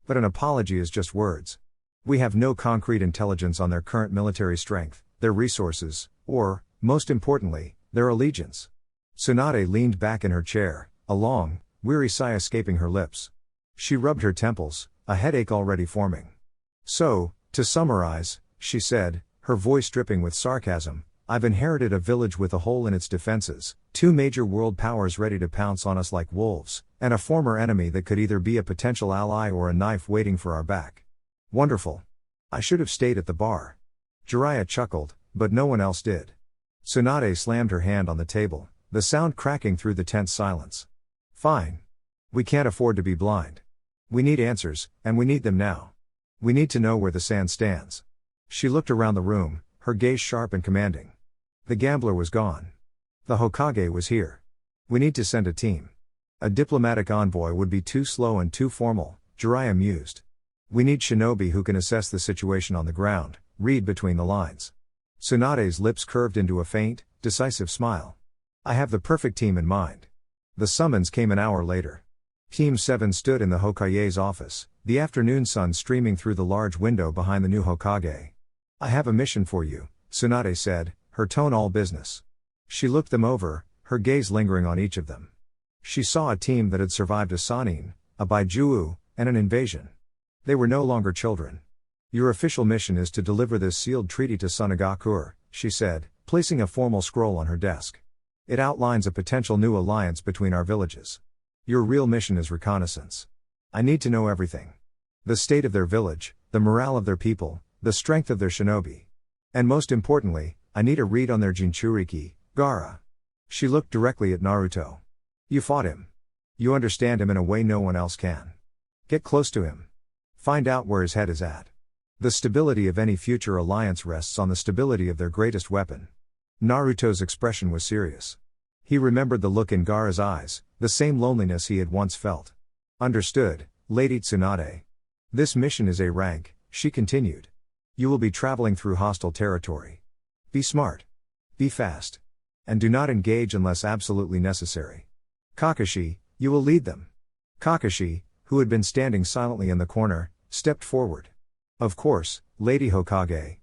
But an apology is just words. We have no concrete intelligence on their current military strength, their resources, or, most importantly, their allegiance. Tsunade leaned back in her chair, a long, weary sigh escaping her lips. She rubbed her temples, a headache already forming. So, to summarize, she said, her voice dripping with sarcasm, I've inherited a village with a hole in its defenses, 2 major world powers ready to pounce on us like wolves, and a former enemy that could either be a potential ally or a knife waiting for our back. Wonderful. I should have stayed at the bar. Jiraiya chuckled, but no one else did. Tsunade slammed her hand on the table, the sound cracking through the tense silence. Fine. We can't afford to be blind. We need answers, and we need them now. We need to know where the sand stands. She looked around the room, her gaze sharp and commanding. The gambler was gone. The Hokage was here. We need to send a team. A diplomatic envoy would be too slow and too formal, Jiraiya mused. We need shinobi who can assess the situation on the ground, read between the lines. Tsunade's lips curved into a faint, decisive smile. I have the perfect team in mind. The summons came an hour later. Team 7 stood in the Hokage's office, the afternoon sun streaming through the large window behind the new Hokage. I have a mission for you, Tsunade said, her tone all business. She looked them over, her gaze lingering on each of them. She saw a team that had survived a Sannin, a Bijuu, and an invasion. They were no longer children. Your official mission is to deliver this sealed treaty to Sunagakur, she said, placing a formal scroll on her desk. It outlines a potential new alliance between our villages. Your real mission is reconnaissance. I need to know everything. The state of their village, the morale of their people, the strength of their shinobi. And most importantly, I need a read on their Jinchuriki, Gaara. She looked directly at Naruto. You fought him. You understand him in a way no one else can. Get close to him. Find out where his head is at. The stability of any future alliance rests on the stability of their greatest weapon. Naruto's expression was serious. He remembered the look in Gaara's eyes, the same loneliness he had once felt. Understood, Lady Tsunade. This mission is A-rank, she continued. You will be traveling through hostile territory. Be smart. Be fast. And do not engage unless absolutely necessary. Kakashi, you will lead them. Kakashi, who had been standing silently in the corner, stepped forward. Of course, Lady Hokage.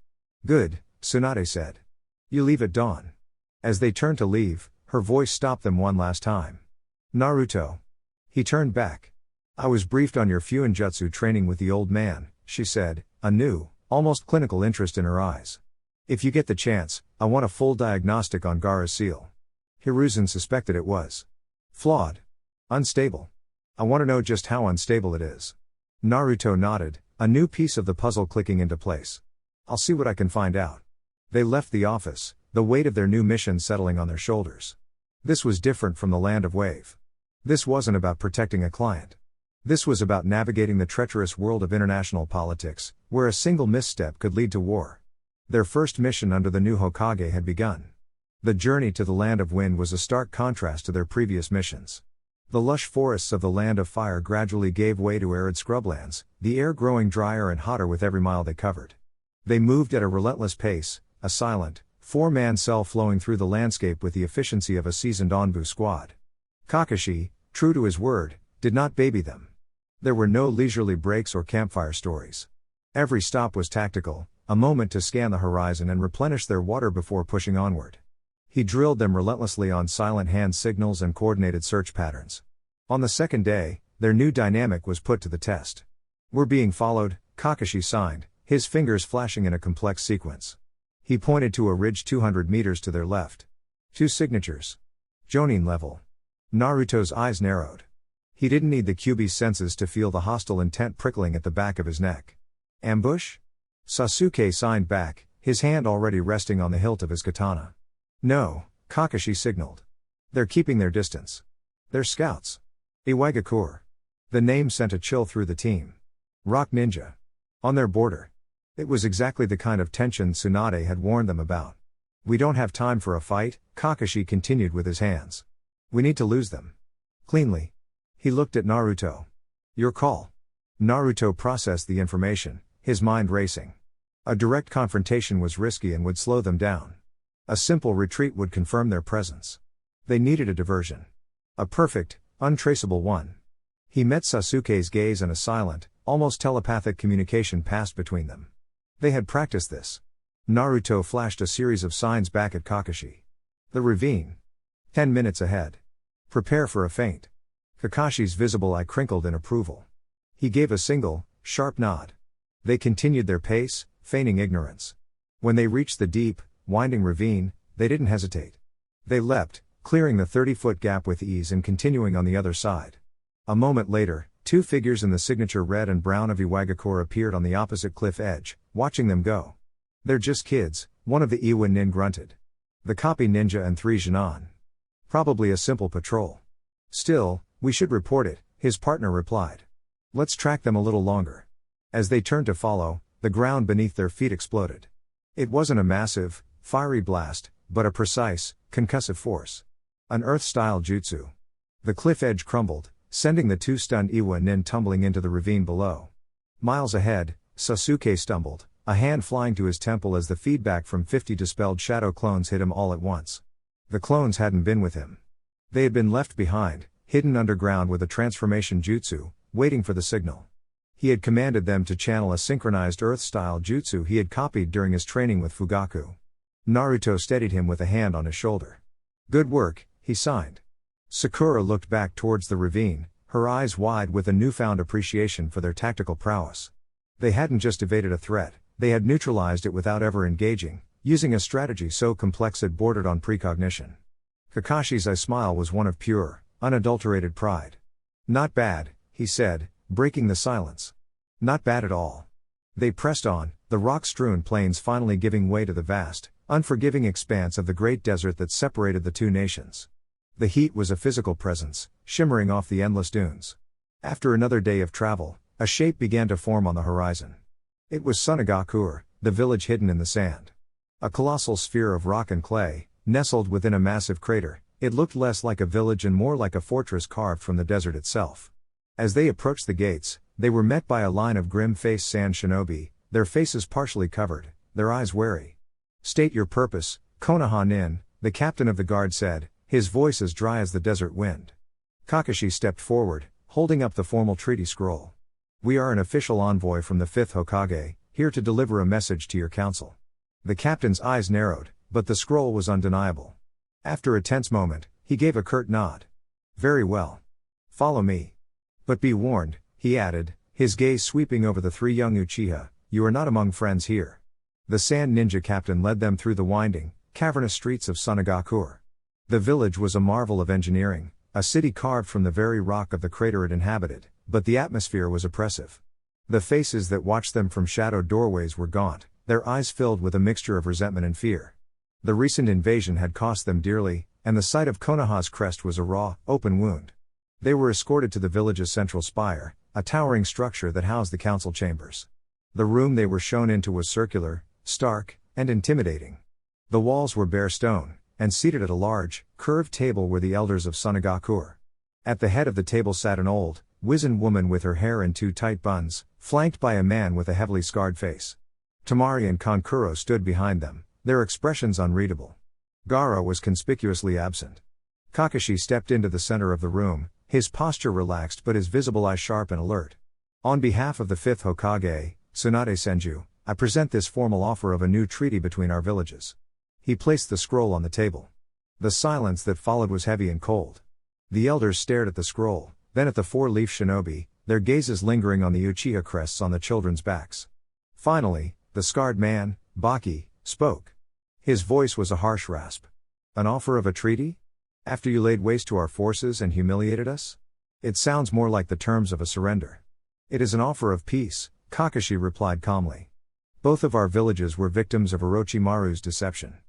Good, Tsunade said. You leave at dawn. As they turned to leave, her voice stopped them one last time. Naruto. He turned back. I was briefed on your Fuinjutsu training with the old man, she said, a new, almost clinical interest in her eyes. If you get the chance, I want a full diagnostic on Gaara's seal. Hiruzen suspected it was flawed. Unstable. I want to know just how unstable it is. Naruto nodded, a new piece of the puzzle clicking into place. I'll see what I can find out. They left the office, the weight of their new mission settling on their shoulders. This was different from the land of Wave. This wasn't about protecting a client. This was about navigating the treacherous world of international politics, where a single misstep could lead to war. Their first mission under the new Hokage had begun. The journey to the Land of Wind was a stark contrast to their previous missions. The lush forests of the Land of Fire gradually gave way to arid scrublands, the air growing drier and hotter with every mile they covered. They moved at a relentless pace, a silent, 4-man cell flowing through the landscape with the efficiency of a seasoned Onbu squad. Kakashi, true to his word, did not baby them. There were no leisurely breaks or campfire stories. Every stop was tactical, a moment to scan the horizon and replenish their water before pushing onward. He drilled them relentlessly on silent hand signals and coordinated search patterns. On the second day, their new dynamic was put to the test. We're being followed, Kakashi signed, his fingers flashing in a complex sequence. He pointed to a ridge 200 meters to their left. 2 signatures. Jonin level. Naruto's eyes narrowed. He didn't need the Kyūbi's senses to feel the hostile intent prickling at the back of his neck. Ambush? Sasuke signed back, his hand already resting on the hilt of his katana. No, Kakashi signaled. They're keeping their distance. They're scouts. Iwagakure. The name sent a chill through the team. Rock ninja. On their border. It was exactly the kind of tension Tsunade had warned them about. We don't have time for a fight, Kakashi continued with his hands. We need to lose them. Cleanly. He looked at Naruto. Your call. Naruto processed the information, his mind racing. A direct confrontation was risky and would slow them down. A simple retreat would confirm their presence. They needed a diversion. A perfect, untraceable one. He met Sasuke's gaze and a silent, Almost telepathic communication passed between them. They had practiced this. Naruto flashed a series of signs back at Kakashi. The ravine. 10 minutes ahead. Prepare for a feint. Kakashi's visible eye crinkled in approval. He gave a single, sharp nod. They continued their pace, feigning ignorance. When they reached the deep, winding ravine, they didn't hesitate. They leapt, clearing the 30-foot gap with ease and continuing on the other side. A moment later, two figures in the signature red and brown of Iwagakure appeared on the opposite cliff edge, watching them go. "They're just kids," one of the Iwa nin grunted. "The copy ninja and 3 Jinan. Probably a simple patrol." "Still, we should report it," his partner replied. "Let's track them a little longer." As they turned to follow, the ground beneath their feet exploded. It wasn't a massive, fiery blast, but a precise, concussive force. An earth-style jutsu. The cliff edge crumbled, sending the two stunned Iwa nin tumbling into the ravine below. Miles ahead, Sasuke stumbled, a hand flying to his temple as the feedback from 50 dispelled shadow clones hit him all at once. The clones hadn't been with him. They had been left behind, hidden underground with a transformation jutsu, waiting for the signal. He had commanded them to channel a synchronized earth-style jutsu he had copied during his training with Fugaku. Naruto steadied him with a hand on his shoulder. "Good work," he signed. Sakura looked back towards the ravine, her eyes wide with a newfound appreciation for their tactical prowess. They hadn't just evaded a threat, they had neutralized it without ever engaging, using a strategy so complex it bordered on precognition. Kakashi's smile was one of pure, unadulterated pride. "Not bad," he said, breaking the silence. "Not bad at all." They pressed on, the rock-strewn plains finally giving way to the vast, unforgiving expanse of the great desert that separated the two nations. The heat was a physical presence, shimmering off the endless dunes. After another day of travel, a shape began to form on the horizon. It was Tsunade, the village hidden in the sand. A colossal sphere of rock and clay, nestled within a massive crater, it looked less like a village and more like a fortress carved from the desert itself. As they approached the gates, they were met by a line of grim-faced sand shinobi, their faces partially covered, their eyes wary. "State your purpose, Konoha nin," the captain of the guard said, his voice as dry as the desert wind. Kakashi stepped forward, holding up the formal treaty scroll. "We are an official envoy from the 5th Hokage, here to deliver a message to your council." The captain's eyes narrowed, but the scroll was undeniable. After a tense moment, he gave a curt nod. "Very well. Follow me. But be warned," he added, his gaze sweeping over the three young Uchiha, "you are not among friends here." The sand ninja captain led them through the winding, cavernous streets of Tsunade. The village was a marvel of engineering, a city carved from the very rock of the crater it inhabited, but the atmosphere was oppressive. The faces that watched them from shadowed doorways were gaunt, their eyes filled with a mixture of resentment and fear. The recent invasion had cost them dearly, and the sight of Konoha's crest was a raw, open wound. They were escorted to the village's central spire, a towering structure that housed the council chambers. The room they were shown into was circular, stark, and intimidating. The walls were bare stone, and seated at a large, curved table were the elders of Tsunade. At the head of the table sat an old, wizened woman with her hair in two tight buns, flanked by a man with a heavily scarred face. Temari and Kankuro stood behind them, their expressions unreadable. Gaara was conspicuously absent. Kakashi stepped into the center of the room, his posture relaxed but his visible eyes sharp and alert. "On behalf of the 5th Hokage, Tsunade Senju, I present this formal offer of a new treaty between our villages." He placed the scroll on the table. The silence that followed was heavy and cold. The elders stared at the scroll, then at the four-leaf shinobi, their gazes lingering on the Uchiha crests on the children's backs. Finally, the scarred man, Baki, spoke. His voice was a harsh rasp. "An offer of a treaty? After you laid waste to our forces and humiliated us? It sounds more like the terms of a surrender." "It is an offer of peace," Kakashi replied calmly. "Both of our villages were victims of Orochimaru's deception.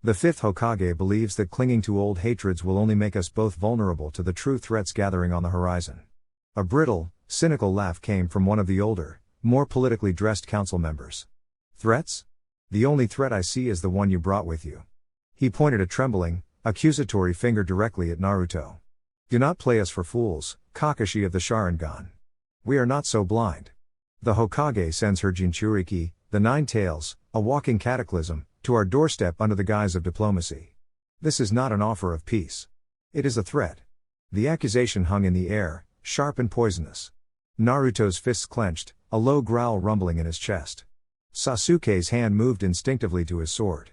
The 5th Hokage believes that clinging to old hatreds will only make us both vulnerable to the true threats gathering on the horizon." A brittle, cynical laugh came from one of the older, more politically dressed council members. "Threats? The only threat I see is the one you brought with you." He pointed a trembling, accusatory finger directly at Naruto. "Do not play us for fools, Kakashi of the Sharingan. We are not so blind. The Hokage sends her Jinchuriki, the Nine Tails, a walking cataclysm, to our doorstep under the guise of diplomacy. This is not an offer of peace. It is a threat." The accusation hung in the air, sharp and poisonous. Naruto's fists clenched, a low growl rumbling in his chest. Sasuke's hand moved instinctively to his sword.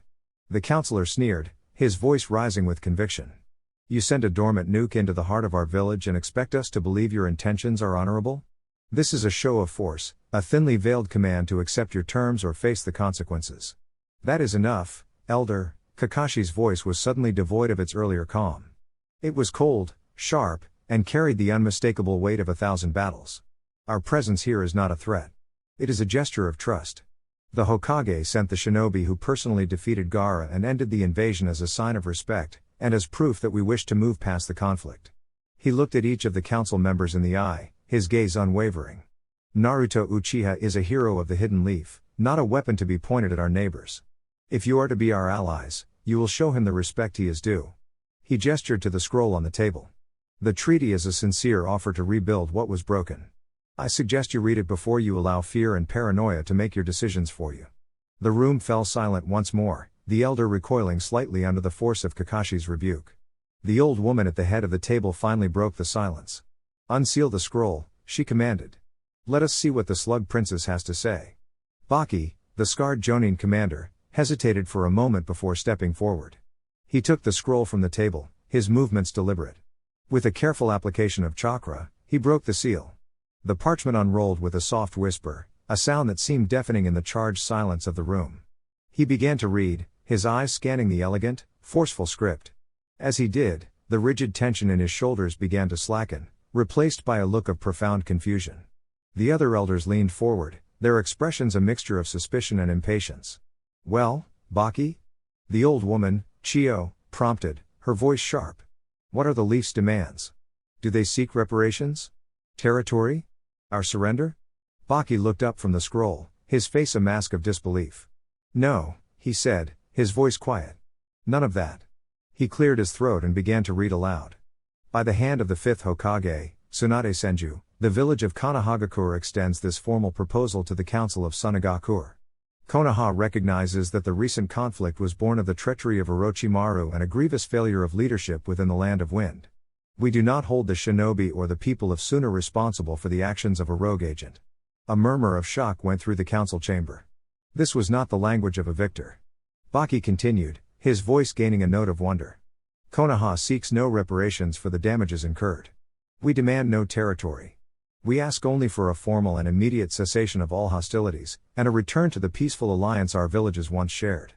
The counselor sneered, his voice rising with conviction. You send a dormant nuke into the heart of our village and expect us to believe your intentions are honorable? This is a show of force, a thinly veiled command to accept your terms or face the consequences. That is enough, Elder. Kakashi's voice was suddenly devoid of its earlier calm. It was cold, sharp, and carried the unmistakable weight of 1,000 battles. Our presence here is not a threat. It is a gesture of trust. The Hokage sent the shinobi who personally defeated Gaara and ended the invasion as a sign of respect, and as proof that we wish to move past the conflict. He looked at each of the council members in the eye, his gaze unwavering. Naruto Uchiha is a hero of the hidden leaf, not a weapon to be pointed at our neighbors. If you are to be our allies, you will show him the respect he is due. He gestured to the scroll on the table. The treaty is a sincere offer to rebuild what was broken. I suggest you read it before you allow fear and paranoia to make your decisions for you. The room fell silent once more, the elder recoiling slightly under the force of Kakashi's rebuke. The old woman at the head of the table finally broke the silence. Unseal the scroll, she commanded. Let us see what the slug princess has to say. Baki, the scarred Jonin commander, hesitated for a moment before stepping forward. He took the scroll from the table, his movements deliberate. With a careful application of chakra, he broke the seal. The parchment unrolled with a soft whisper, a sound that seemed deafening in the charged silence of the room. He began to read, his eyes scanning the elegant, forceful script. As he did, the rigid tension in his shoulders began to slacken, replaced by a look of profound confusion. The other elders leaned forward, their expressions a mixture of suspicion and impatience. Well, Baki? The old woman, Chiyo, prompted, her voice sharp. What are the Leaf's demands? Do they seek reparations? Territory? Our surrender? Baki looked up from the scroll, his face a mask of disbelief. No, he said, his voice quiet. None of that. He cleared his throat and began to read aloud. By the hand of the 5th Hokage, Tsunade Senju, the village of Konohagakure extends this formal proposal to the Council of Sunagakure. Konoha recognizes that the recent conflict was born of the treachery of Orochimaru and a grievous failure of leadership within the Land of Wind. We do not hold the shinobi or the people of Suna responsible for the actions of a rogue agent. A murmur of shock went through the council chamber. This was not the language of a victor. Baki continued, his voice gaining a note of wonder. Konoha seeks no reparations for the damages incurred. We demand no territory. We ask only for a formal and immediate cessation of all hostilities, and a return to the peaceful alliance our villages once shared.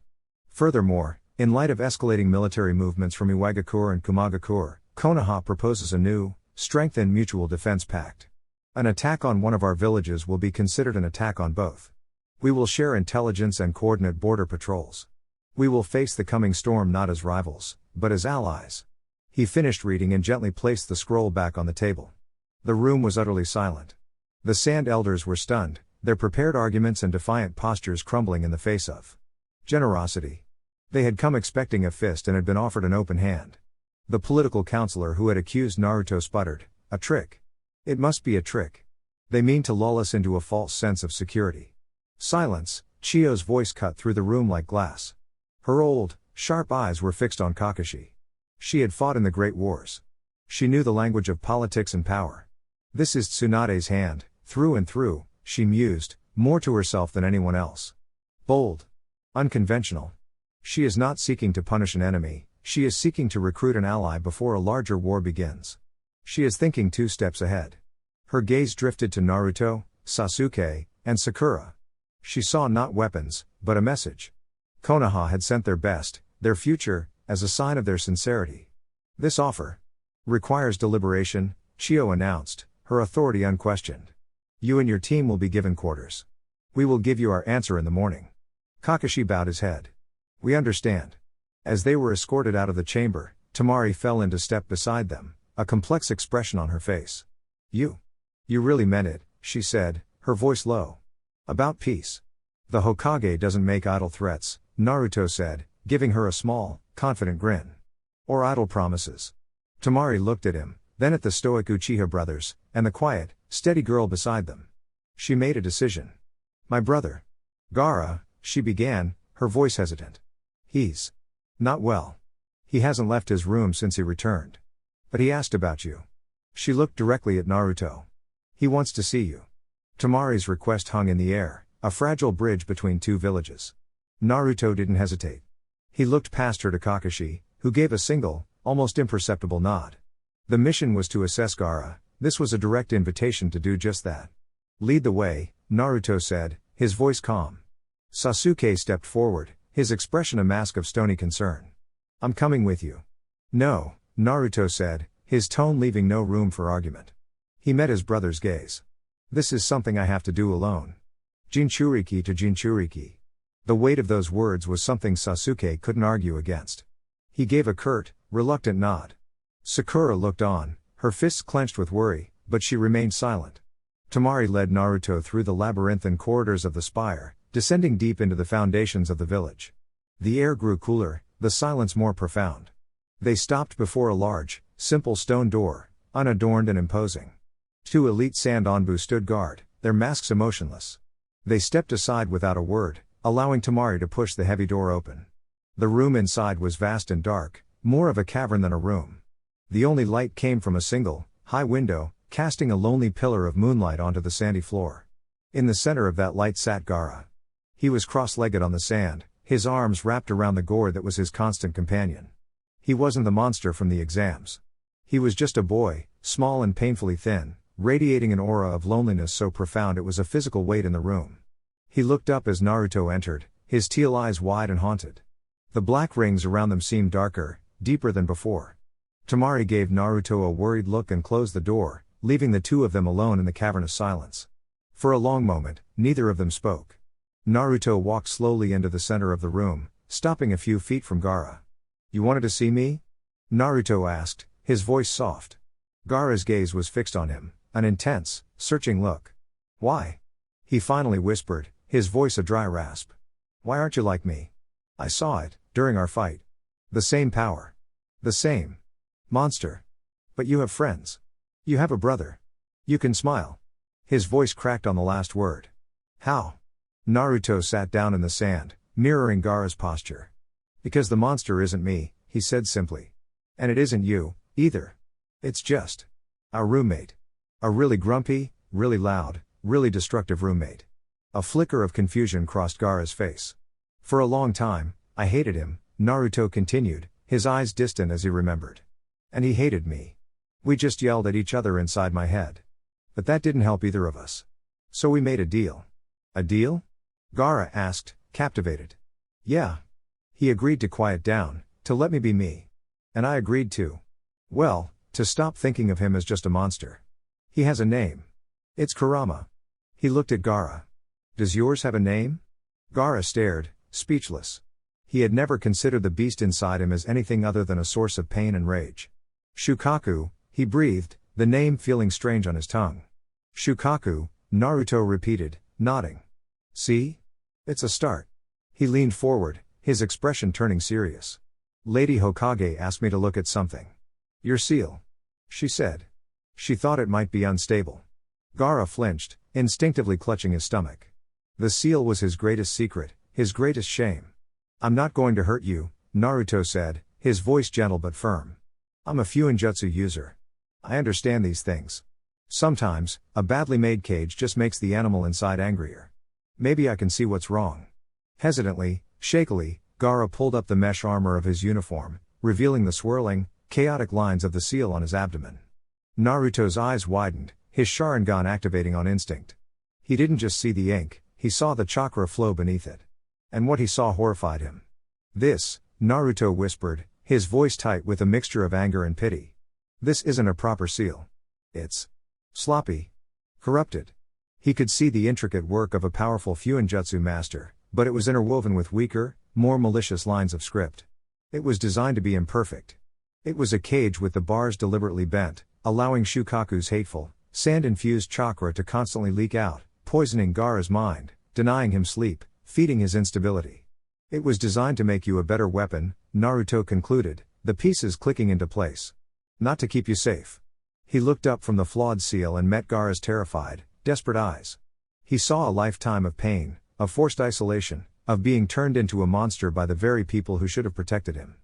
Furthermore, in light of escalating military movements from Iwagakure and Kumagakure, Konoha proposes a new, strengthened mutual defense pact. An attack on one of our villages will be considered an attack on both. We will share intelligence and coordinate border patrols. We will face the coming storm not as rivals, but as allies. He finished reading and gently placed the scroll back on the table. The room was utterly silent. The Sand Elders were stunned, their prepared arguments and defiant postures crumbling in the face of generosity. They had come expecting a fist and had been offered an open hand. The political counselor who had accused Naruto sputtered, "A trick. It must be a trick. They mean to lull us into a false sense of security." Silence. Chiyo's voice cut through the room like glass. Her old, sharp eyes were fixed on Kakashi. She had fought in the Great Wars. She knew the language of politics and power. This is Tsunade's hand, through and through, she mused, more to herself than anyone else. Bold. Unconventional. She is not seeking to punish an enemy, she is seeking to recruit an ally before a larger war begins. She is thinking 2 steps ahead. Her gaze drifted to Naruto, Sasuke, and Sakura. She saw not weapons, but a message. Konoha had sent their best, their future, as a sign of their sincerity. This offer requires deliberation, Chiyo announced, her authority unquestioned. You and your team will be given quarters. We will give you our answer in the morning. Kakashi bowed his head. We understand. As they were escorted out of the chamber, Tamari fell into step beside them, a complex expression on her face. You really meant it, she said, her voice low. About peace. The Hokage doesn't make idle threats, Naruto said, giving her a small, confident grin. Or idle promises. Tamari looked at him, then at the stoic Uchiha brothers, and the quiet, steady girl beside them. She made a decision. My brother. Gaara, she began, her voice hesitant. He's not well. He hasn't left his room since he returned. But he asked about you. She looked directly at Naruto. He wants to see you. Temari's request hung in the air, a fragile bridge between two villages. Naruto didn't hesitate. He looked past her to Kakashi, who gave a single, almost imperceptible nod. The mission was to assess Gaara. This was a direct invitation to do just that. Lead the way, Naruto said, his voice calm. Sasuke stepped forward, his expression a mask of stony concern. I'm coming with you. No, Naruto said, his tone leaving no room for argument. He met his brother's gaze. This is something I have to do alone. Jinchuriki to Jinchuriki. The weight of those words was something Sasuke couldn't argue against. He gave a curt, reluctant nod. Sakura looked on, her fists clenched with worry, but she remained silent. Temari led Naruto through the labyrinthine corridors of the spire, descending deep into the foundations of the village. The air grew cooler, the silence more profound. They stopped before a large, simple stone door, unadorned and imposing. Two elite sand Onbu stood guard, their masks emotionless. They stepped aside without a word, allowing Temari to push the heavy door open. The room inside was vast and dark, more of a cavern than a room. The only light came from a single, high window, casting a lonely pillar of moonlight onto the sandy floor. In the center of that light sat Gaara. He was cross-legged on the sand, his arms wrapped around the gourd that was his constant companion. He wasn't the monster from the exams. He was just a boy, small and painfully thin, radiating an aura of loneliness so profound it was a physical weight in the room. He looked up as Naruto entered, his teal eyes wide and haunted. The black rings around them seemed darker, deeper than before. Temari gave Naruto a worried look and closed the door, leaving the two of them alone in the cavernous silence. For a long moment, neither of them spoke. Naruto walked slowly into the center of the room, stopping a few feet from Gaara. You wanted to see me? Naruto asked, his voice soft. Gaara's gaze was fixed on him, an intense, searching look. Why? He finally whispered, his voice a dry rasp. Why aren't you like me? I saw it, during our fight. The same power. The same. Monster. But you have friends. You have a brother. You can smile. His voice cracked on the last word. How? Naruto sat down in the sand, mirroring Gaara's posture. Because the monster isn't me, he said simply. And it isn't you, either. It's just our roommate. A really grumpy, really loud, really destructive roommate. A flicker of confusion crossed Gaara's face. For a long time, I hated him, Naruto continued, his eyes distant as he remembered. And he hated me. We just yelled at each other inside my head. But that didn't help either of us. So we made a deal. A deal? Gaara asked, captivated. Yeah. He agreed to quiet down, to let me be me. And I agreed to. Well, to stop thinking of him as just a monster. He has a name. It's Kurama. He looked at Gaara. Does yours have a name? Gaara stared, speechless. He had never considered the beast inside him as anything other than a source of pain and rage. Shukaku, he breathed, the name feeling strange on his tongue. Shukaku, Naruto repeated, nodding. See? It's a start. He leaned forward, his expression turning serious. Lady Hokage asked me to look at something. Your seal. She said. She thought it might be unstable. Gaara flinched, instinctively clutching his stomach. The seal was his greatest secret, his greatest shame. I'm not going to hurt you, Naruto said, his voice gentle but firm. I'm a Fuinjutsu user. I understand these things. Sometimes, a badly made cage just makes the animal inside angrier. Maybe I can see what's wrong. Hesitantly, shakily, Gaara pulled up the mesh armor of his uniform, revealing the swirling, chaotic lines of the seal on his abdomen. Naruto's eyes widened, his Sharingan activating on instinct. He didn't just see the ink, he saw the chakra flow beneath it. And what he saw horrified him. This, Naruto whispered, his voice tight with a mixture of anger and pity. This isn't a proper seal. It's sloppy. Corrupted. He could see the intricate work of a powerful Fuinjutsu master, but it was interwoven with weaker, more malicious lines of script. It was designed to be imperfect. It was a cage with the bars deliberately bent, allowing Shukaku's hateful, sand-infused chakra to constantly leak out, poisoning Gaara's mind, denying him sleep, feeding his instability. It was designed to make you a better weapon, Naruto concluded, the pieces clicking into place. Not to keep you safe. He looked up from the flawed seal and met Gaara's terrified, desperate eyes. He saw a lifetime of pain, of forced isolation, of being turned into a monster by the very people who should have protected him.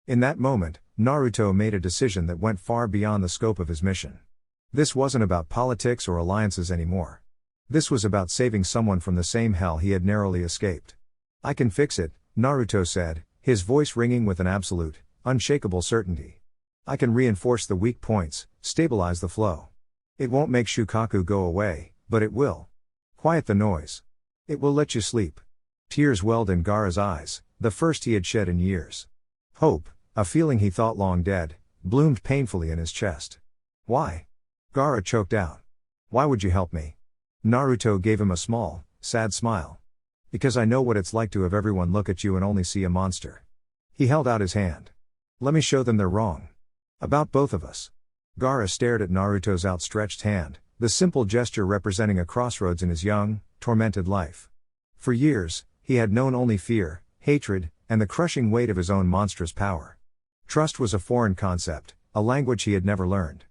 In that moment, Naruto made a decision that went far beyond the scope of his mission. This wasn't about politics or alliances anymore. This was about saving someone from the same hell he had narrowly escaped. "I can fix it," Naruto said, his voice ringing with an absolute, unshakable certainty. "I can reinforce the weak points, stabilize the flow. It won't make Shukaku go away, but it will quiet the noise. It will let you sleep." Tears welled in Gaara's eyes, the first he had shed in years. Hope, a feeling he thought long dead, bloomed painfully in his chest. "Why?" Gaara choked out. "Why would you help me?" Naruto gave him a small, sad smile. "Because I know what it's like to have everyone look at you and only see a monster." He held out his hand. "Let me show them they're wrong. About both of us." Gaara stared at Naruto's outstretched hand, the simple gesture representing a crossroads in his young, tormented life. For years, he had known only fear, hatred, and the crushing weight of his own monstrous power. Trust was a foreign concept, a language he had never learned.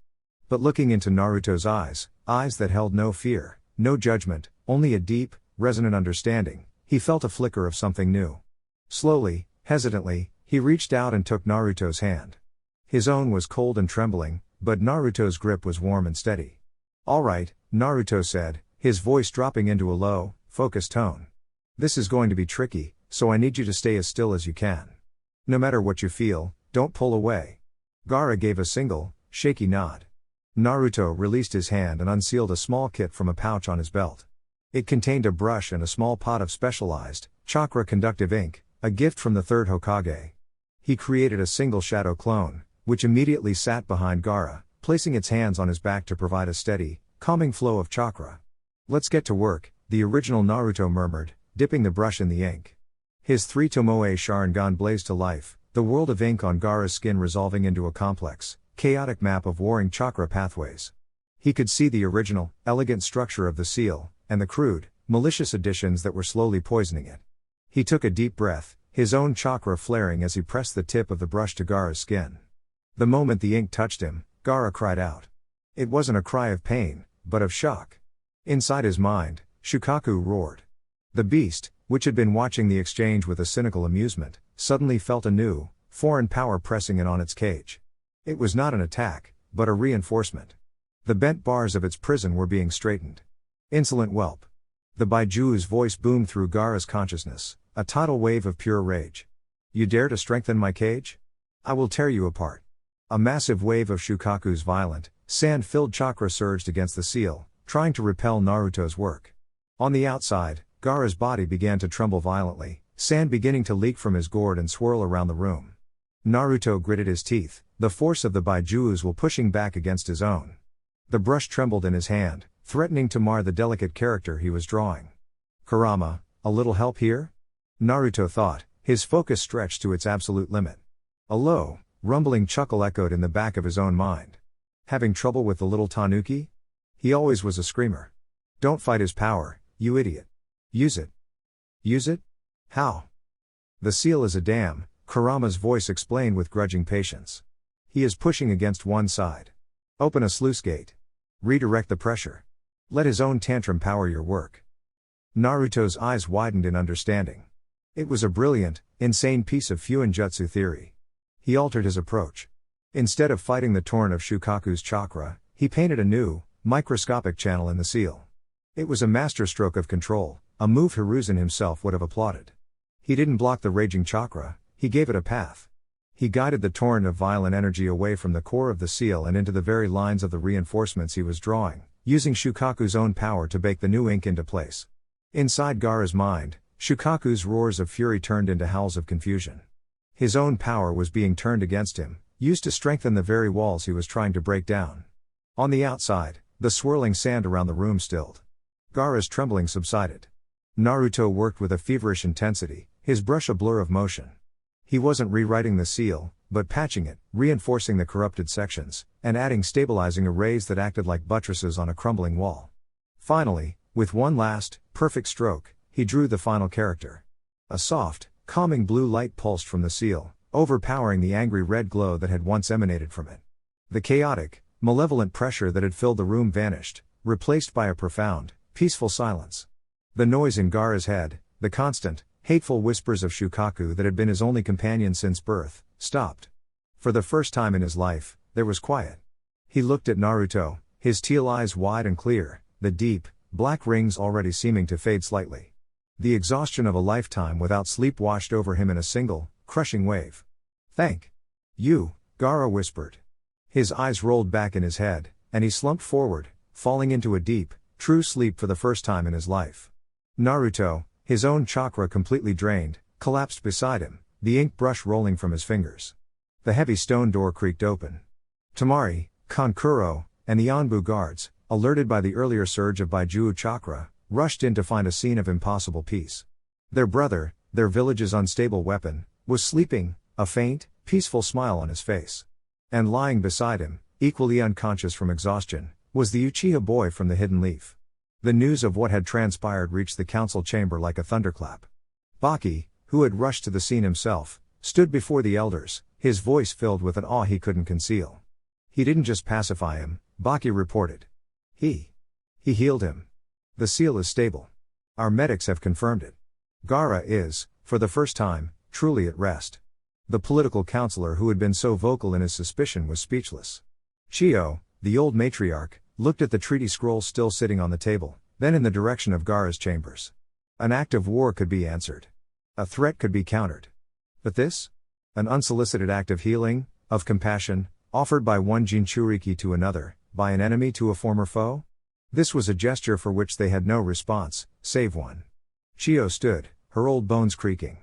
But looking into Naruto's eyes, eyes that held no fear, no judgment, only a deep, resonant understanding, he felt a flicker of something new. Slowly, hesitantly, he reached out and took Naruto's hand. His own was cold and trembling, but Naruto's grip was warm and steady. "All right," Naruto said, his voice dropping into a low, focused tone. "This is going to be tricky, so I need you to stay as still as you can. No matter what you feel, don't pull away." Gaara gave a single, shaky nod. Naruto released his hand and unsealed a small kit from a pouch on his belt. It contained a brush and a small pot of specialized, chakra-conductive ink, a gift from the third Hokage. He created a single shadow clone, which immediately sat behind Gaara, placing its hands on his back to provide a steady, calming flow of chakra. "Let's get to work," the original Naruto murmured, dipping the brush in the ink. His three Tomoe Sharingan blazed to life, the world of ink on Gaara's skin resolving into a complex, chaotic map of warring chakra pathways. He could see the original, elegant structure of the seal, and the crude, malicious additions that were slowly poisoning it. He took a deep breath, his own chakra flaring as he pressed the tip of the brush to Gaara's skin. The moment the ink touched him, Gaara cried out. It wasn't a cry of pain, but of shock. Inside his mind, Shukaku roared. The beast, which had been watching the exchange with a cynical amusement, suddenly felt a new, foreign power pressing in on its cage. It was not an attack, but a reinforcement. The bent bars of its prison were being straightened. "Insolent whelp." The Bijuu's voice boomed through Gaara's consciousness, a tidal wave of pure rage. "You dare to strengthen my cage? I will tear you apart." A massive wave of Shukaku's violent, sand-filled chakra surged against the seal, trying to repel Naruto's work. On the outside, Gaara's body began to tremble violently, sand beginning to leak from his gourd and swirl around the room. Naruto gritted his teeth, the force of the Bijuu's will pushing back against his own. The brush trembled in his hand, threatening to mar the delicate character he was drawing. "Kurama, a little help here?" Naruto thought, his focus stretched to its absolute limit. A low, rumbling chuckle echoed in the back of his own mind. Having trouble with the little tanuki? He always was a screamer. "Don't fight his power, you idiot. Use it." "Use it? How?" "The seal is a dam," Kurama's voice explained with grudging patience. "He is pushing against one side. Open a sluice gate. Redirect the pressure. Let his own tantrum power your work." Naruto's eyes widened in understanding. It was a brilliant, insane piece of Fuinjutsu theory. He altered his approach. Instead of fighting the torrent of Shukaku's chakra, he painted a new, microscopic channel in the seal. It was a masterstroke of control, a move Hiruzen himself would have applauded. He didn't block the raging chakra, he gave it a path. He guided the torrent of violent energy away from the core of the seal and into the very lines of the reinforcements he was drawing, using Shukaku's own power to bake the new ink into place. Inside Gaara's mind, Shukaku's roars of fury turned into howls of confusion. His own power was being turned against him, used to strengthen the very walls he was trying to break down. On the outside, the swirling sand around the room stilled. Gaara's trembling subsided. Naruto worked with a feverish intensity, his brush a blur of motion. He wasn't rewriting the seal, but patching it, reinforcing the corrupted sections, and adding stabilizing arrays that acted like buttresses on a crumbling wall. Finally, with one last, perfect stroke, he drew the final character. A soft, calming blue light pulsed from the seal, overpowering the angry red glow that had once emanated from it. The chaotic, malevolent pressure that had filled the room vanished, replaced by a profound, peaceful silence. The noise in Gaara's head, the constant, hateful whispers of Shukaku that had been his only companion since birth, stopped. For the first time in his life, there was quiet. He looked at Naruto, his teal eyes wide and clear, the deep, black rings already seeming to fade slightly. The exhaustion of a lifetime without sleep washed over him in a single, crushing wave. "Thank you," Gaara whispered. His eyes rolled back in his head, and he slumped forward, falling into a deep, true sleep for the first time in his life. Naruto, his own chakra completely drained, collapsed beside him, the ink brush rolling from his fingers. The heavy stone door creaked open. Temari, Kankuro, and the Anbu guards, alerted by the earlier surge of Bijuu chakra, rushed in to find a scene of impossible peace. Their brother, their village's unstable weapon, was sleeping, a faint, peaceful smile on his face. And lying beside him, equally unconscious from exhaustion, was the Uchiha boy from the Hidden Leaf. The news of what had transpired reached the council chamber like a thunderclap. Baki, who had rushed to the scene himself, stood before the elders, his voice filled with an awe he couldn't conceal. "He didn't just pacify him," Baki reported. He healed him. The seal is stable. Our medics have confirmed it. Gaara is, for the first time, truly at rest." The political counselor who had been so vocal in his suspicion was speechless. Chiyo, the old matriarch, looked at the treaty scroll still sitting on the table, then in the direction of Gaara's chambers. An act of war could be answered. A threat could be countered. But this? An unsolicited act of healing, of compassion, offered by one Jinchuriki to another, by an enemy to a former foe? This was a gesture for which they had no response, save one. Chiyo stood, her old bones creaking.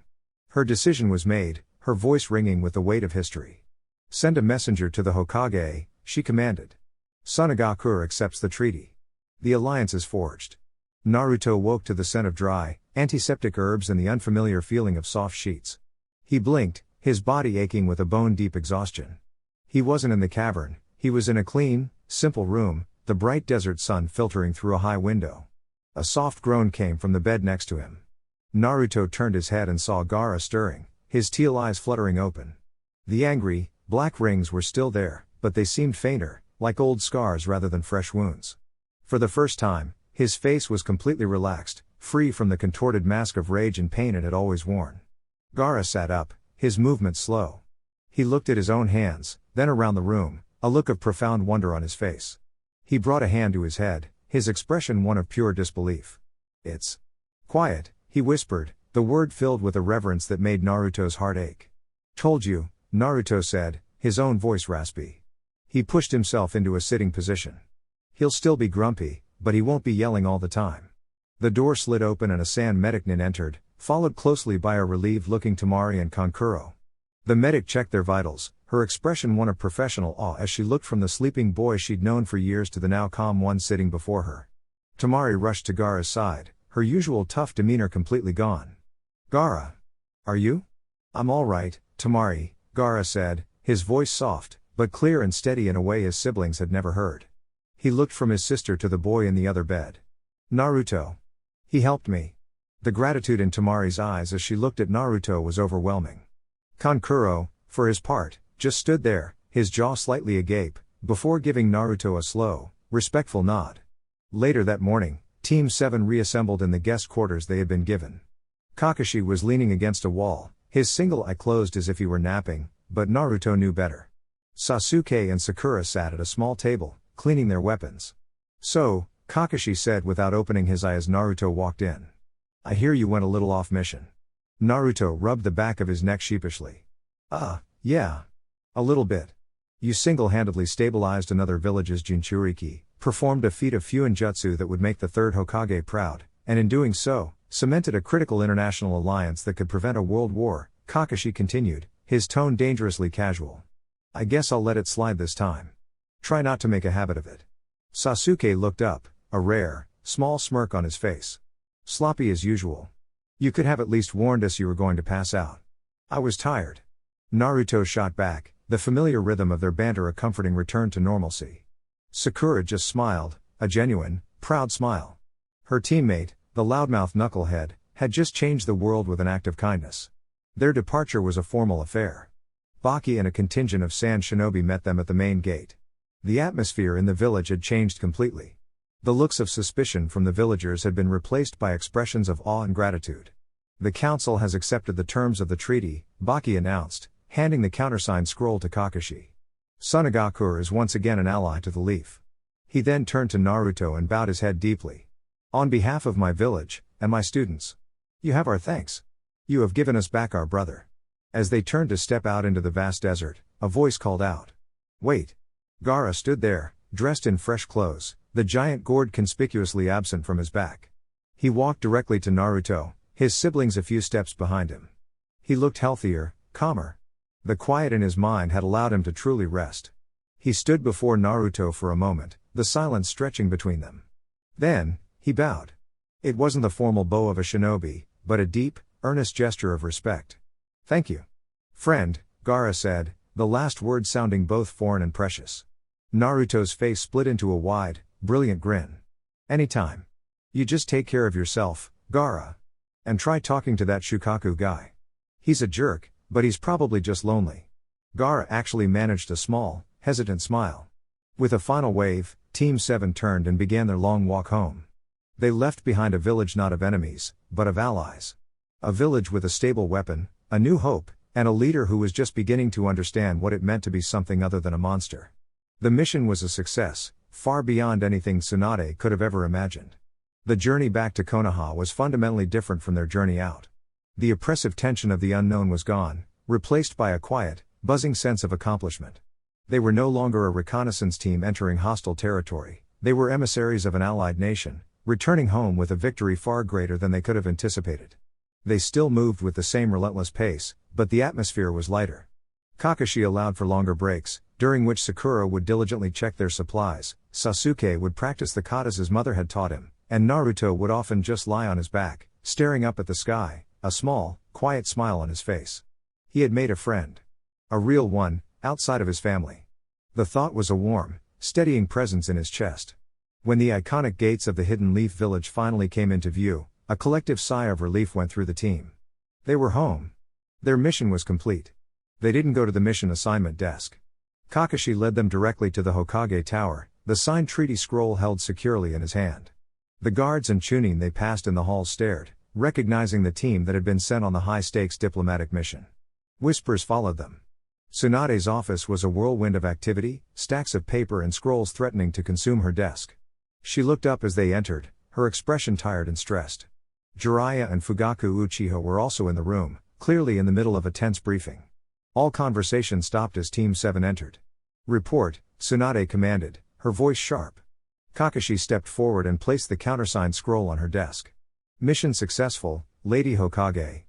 Her decision was made, her voice ringing with the weight of history. "Send a messenger to the Hokage," she commanded. "Sunagakur accepts the treaty. The alliance is forged." Naruto woke to the scent of dry, antiseptic herbs and the unfamiliar feeling of soft sheets. He blinked, his body aching with a bone-deep exhaustion. He wasn't in the cavern, he was in a clean, simple room, the bright desert sun filtering through a high window. A soft groan came from the bed next to him. Naruto turned his head and saw Gaara stirring, his teal eyes fluttering open. The angry, black rings were still there, but they seemed fainter, like old scars rather than fresh wounds. For the first time, his face was completely relaxed, free from the contorted mask of rage and pain it had always worn. Gaara sat up, his movements slow. He looked at his own hands, then around the room, a look of profound wonder on his face. He brought a hand to his head, his expression one of pure disbelief. "It's quiet," he whispered, the word filled with a reverence that made Naruto's heart ache. "Told you," Naruto said, his own voice raspy. He pushed himself into a sitting position. "He'll still be grumpy, but he won't be yelling all the time." The door slid open and a San medic nin entered, followed closely by a relieved-looking Temari and Kankuro. The medic checked their vitals, her expression one of professional awe as she looked from the sleeping boy she'd known for years to the now calm one sitting before her. Temari rushed to Gaara's side, her usual tough demeanor completely gone. "Gaara. Are you?" "I'm all right, Temari," Gaara said, his voice soft, but clear and steady in a way his siblings had never heard. He looked from his sister to the boy in the other bed. "Naruto. He helped me." The gratitude in Temari's eyes as she looked at Naruto was overwhelming. Kankuro, for his part, just stood there, his jaw slightly agape, before giving Naruto a slow, respectful nod. Later that morning, Team 7 reassembled in the guest quarters they had been given. Kakashi was leaning against a wall, his single eye closed as if he were napping, but Naruto knew better. Sasuke and Sakura sat at a small table, cleaning their weapons. "So," Kakashi said without opening his eye as Naruto walked in. "I hear you went a little off mission." Naruto rubbed the back of his neck sheepishly. Yeah. A little bit. You single-handedly stabilized another village's Jinchuriki, performed a feat of Fuinjutsu that would make the third Hokage proud, and in doing so, cemented a critical international alliance that could prevent a world war," Kakashi continued, his tone dangerously casual. "I guess I'll let it slide this time. Try not to make a habit of it." Sasuke looked up, a rare, small smirk on his face. "Sloppy as usual. You could have at least warned us you were going to pass out." "I was tired." Naruto shot back, the familiar rhythm of their banter a comforting return to normalcy. Sakura just smiled, a genuine, proud smile. Her teammate, the loudmouth knucklehead, had just changed the world with an act of kindness. Their departure was a formal affair. Baki and a contingent of sand shinobi met them at the main gate. The atmosphere in the village had changed completely. The looks of suspicion from the villagers had been replaced by expressions of awe and gratitude. "The council has accepted the terms of the treaty," Baki announced, handing the countersigned scroll to Kakashi. "Sunagakur is once again an ally to the Leaf. He then turned to Naruto and bowed his head deeply. "On behalf of my village, and my students, you have our thanks. You have given us back our brother." As they turned to step out into the vast desert, a voice called out, "Wait." Gaara stood there, dressed in fresh clothes, the giant gourd conspicuously absent from his back. He walked directly to Naruto, his siblings a few steps behind him. He looked healthier, calmer. The quiet in his mind had allowed him to truly rest. He stood before Naruto for a moment, the silence stretching between them. Then, he bowed. It wasn't the formal bow of a shinobi, but a deep, earnest gesture of respect. "Thank you, friend," Gaara said, the last word sounding both foreign and precious. Naruto's face split into a wide, brilliant grin. "Anytime. You just take care of yourself, Gaara. And try talking to that Shukaku guy. He's a jerk, but he's probably just lonely." Gaara actually managed a small, hesitant smile. With a final wave, Team 7 turned and began their long walk home. They left behind a village not of enemies, but of allies. A village with a stable weapon, a new hope, and a leader who was just beginning to understand what it meant to be something other than a monster. The mission was a success, far beyond anything Tsunade could have ever imagined. The journey back to Konoha was fundamentally different from their journey out. The oppressive tension of the unknown was gone, replaced by a quiet, buzzing sense of accomplishment. They were no longer a reconnaissance team entering hostile territory, they were emissaries of an allied nation, returning home with a victory far greater than they could have anticipated. They still moved with the same relentless pace, but the atmosphere was lighter. Kakashi allowed for longer breaks, during which Sakura would diligently check their supplies, Sasuke would practice the katas his mother had taught him, and Naruto would often just lie on his back, staring up at the sky, a small, quiet smile on his face. He had made a friend. A real one, outside of his family. The thought was a warm, steadying presence in his chest. When the iconic gates of the Hidden Leaf Village finally came into view, a collective sigh of relief went through the team. They were home. Their mission was complete. They didn't go to the mission assignment desk. Kakashi led them directly to the Hokage Tower, the signed treaty scroll held securely in his hand. The guards and Chunin they passed in the hall stared, recognizing the team that had been sent on the high-stakes diplomatic mission. Whispers followed them. Tsunade's office was a whirlwind of activity, stacks of paper and scrolls threatening to consume her desk. She looked up as they entered, her expression tired and stressed. Jiraiya and Fugaku Uchiha were also in the room, clearly in the middle of a tense briefing. All conversation stopped as Team 7 entered. "Report," Tsunade commanded, her voice sharp. Kakashi stepped forward and placed the countersigned scroll on her desk. "Mission successful, Lady Hokage.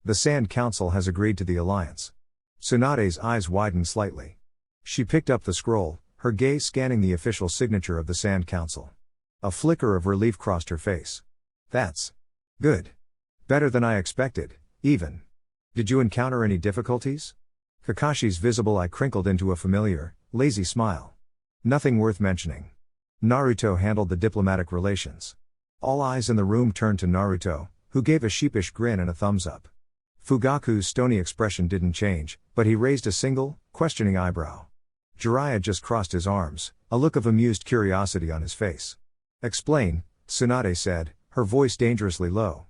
The Sand Council has agreed to the alliance." Tsunade's eyes widened slightly. She picked up the scroll, her gaze scanning the official signature of the Sand Council. A flicker of relief crossed her face. "That's good. Better than I expected, even. Did you encounter any difficulties?" Kakashi's visible eye crinkled into a familiar, lazy smile. "Nothing worth mentioning." Naruto handled the diplomatic relations. All eyes in the room turned to Naruto, who gave a sheepish grin and a thumbs up. Fugaku's stony expression didn't change, but he raised a single, questioning eyebrow. Jiraiya just crossed his arms, a look of amused curiosity on his face. "Explain," Tsunade said, her voice dangerously low.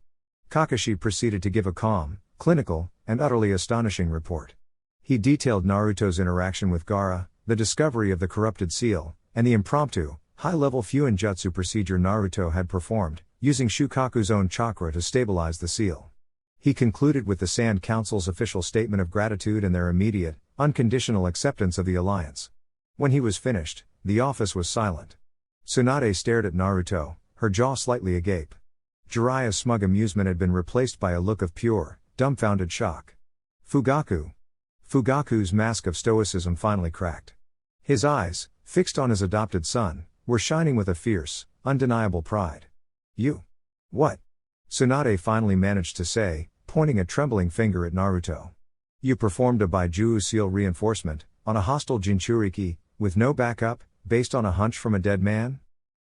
Kakashi proceeded to give a calm, clinical, and utterly astonishing report. He detailed Naruto's interaction with Gaara, the discovery of the corrupted seal, and the impromptu, high-level Fuinjutsu procedure Naruto had performed, using Shukaku's own chakra to stabilize the seal. He concluded with the Sand Council's official statement of gratitude and their immediate, unconditional acceptance of the alliance. When he was finished, the office was silent. Tsunade stared at Naruto, her jaw slightly agape. Jiraiya's smug amusement had been replaced by a look of pure, dumbfounded shock. Fugaku's mask of stoicism finally cracked. His eyes, fixed on his adopted son, were shining with a fierce, undeniable pride. "You? What?" Tsunade finally managed to say, pointing a trembling finger at Naruto. "You performed a Bijuu seal reinforcement, on a hostile Jinchuriki, with no backup, based on a hunch from a dead man?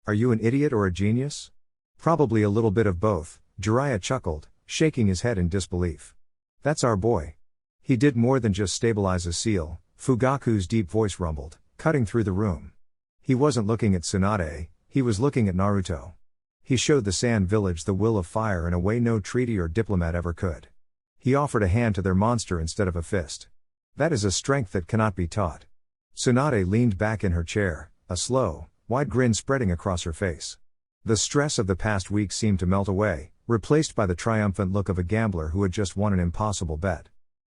Are you an idiot or a genius?" "Probably a little bit of both," Jiraiya chuckled, shaking his head in disbelief. "That's our boy. He did more than just stabilize a seal," Fugaku's deep voice rumbled, cutting through the room. He wasn't looking at Tsunade, he was looking at Naruto. He showed the Sand Village the will of fire in a way no treaty or diplomat ever could. He offered a hand to their monster instead of a fist. That is a strength that cannot be taught. Tsunade leaned back in her chair, a slow, wide grin spreading across her face. The stress of the past week seemed to melt away, replaced by the triumphant look of a gambler who had just won an impossible bet.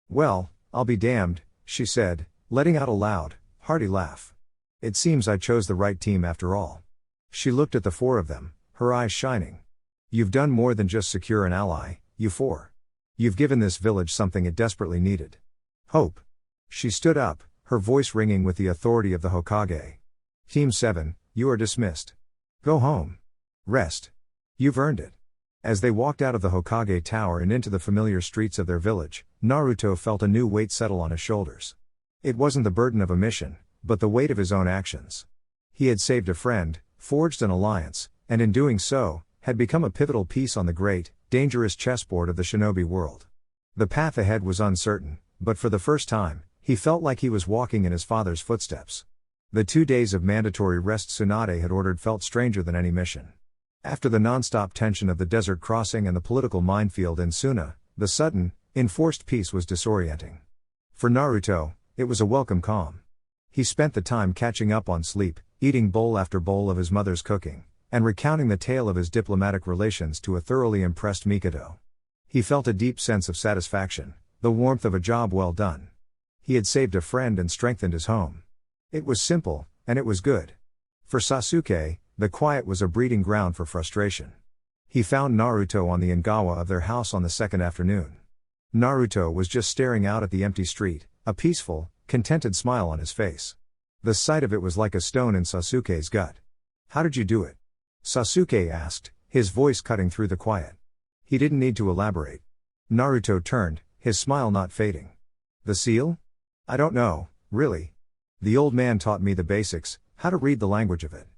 "Well, I'll be damned," she said, letting out a loud, hearty laugh. "It seems I chose the right team after all." She looked at the four of them, her eyes shining. "You've done more than just secure an ally, you four. You've given this village something it desperately needed. Hope." She stood up, her voice ringing with the authority of the Hokage. "Team 7, you are dismissed. Go home. Rest. You've earned it." As they walked out of the Hokage Tower and into the familiar streets of their village, Naruto felt a new weight settle on his shoulders. It wasn't the burden of a mission, but the weight of his own actions. He had saved a friend, forged an alliance, and in doing so, had become a pivotal piece on the great, dangerous chessboard of the shinobi world. The path ahead was uncertain, but for the first time, he felt like he was walking in his father's footsteps. The 2 days of mandatory rest Tsunade had ordered felt stranger than any mission. After the non-stop tension of the desert crossing and the political minefield in Suna, the sudden, enforced peace was disorienting. For Naruto, it was a welcome calm. He spent the time catching up on sleep, eating bowl after bowl of his mother's cooking, and recounting the tale of his diplomatic relations to a thoroughly impressed Mikado. He felt a deep sense of satisfaction, the warmth of a job well done. He had saved a friend and strengthened his home. It was simple, and it was good. For Sasuke, the quiet was a breeding ground for frustration. He found Naruto on the Ingawa of their house on the second afternoon. Naruto was just staring out at the empty street, a peaceful, contented smile on his face. The sight of it was like a stone in Sasuke's gut. "How did you do it?" Sasuke asked, his voice cutting through the quiet. He didn't need to elaborate. Naruto turned, his smile not fading. "The seal? I don't know, really. The old man taught me the basics, how to read the language of it.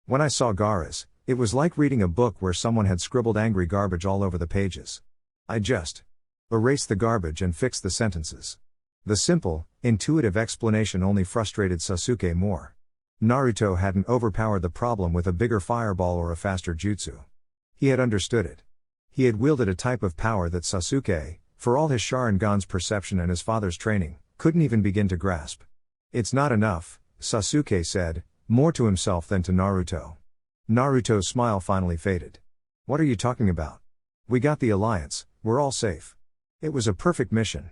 When I saw Gaara's, it was like reading a book where someone had scribbled angry garbage all over the pages. I just erased the garbage and fixed the sentences." The simple, intuitive explanation only frustrated Sasuke more. Naruto hadn't overpowered the problem with a bigger fireball or a faster jutsu. He had understood it. He had wielded a type of power that Sasuke, for all his Sharingan's perception and his father's training, couldn't even begin to grasp. "It's not enough," Sasuke said, more to himself than to Naruto. Naruto's smile finally faded. "What are you talking about? We got the alliance, we're all safe. It was a perfect mission."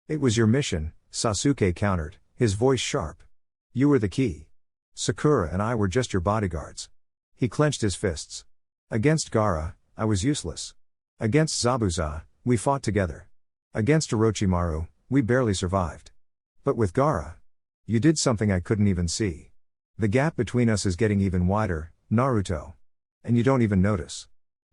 "It was your mission," Sasuke countered, his voice sharp. "You were the key. Sakura and I were just your bodyguards." He clenched his fists. "Against Gaara, I was useless. Against Zabuza, we fought together. Against Orochimaru, we barely survived. But with Gaara, you did something I couldn't even see. The gap between us is getting even wider, Naruto. And you don't even notice."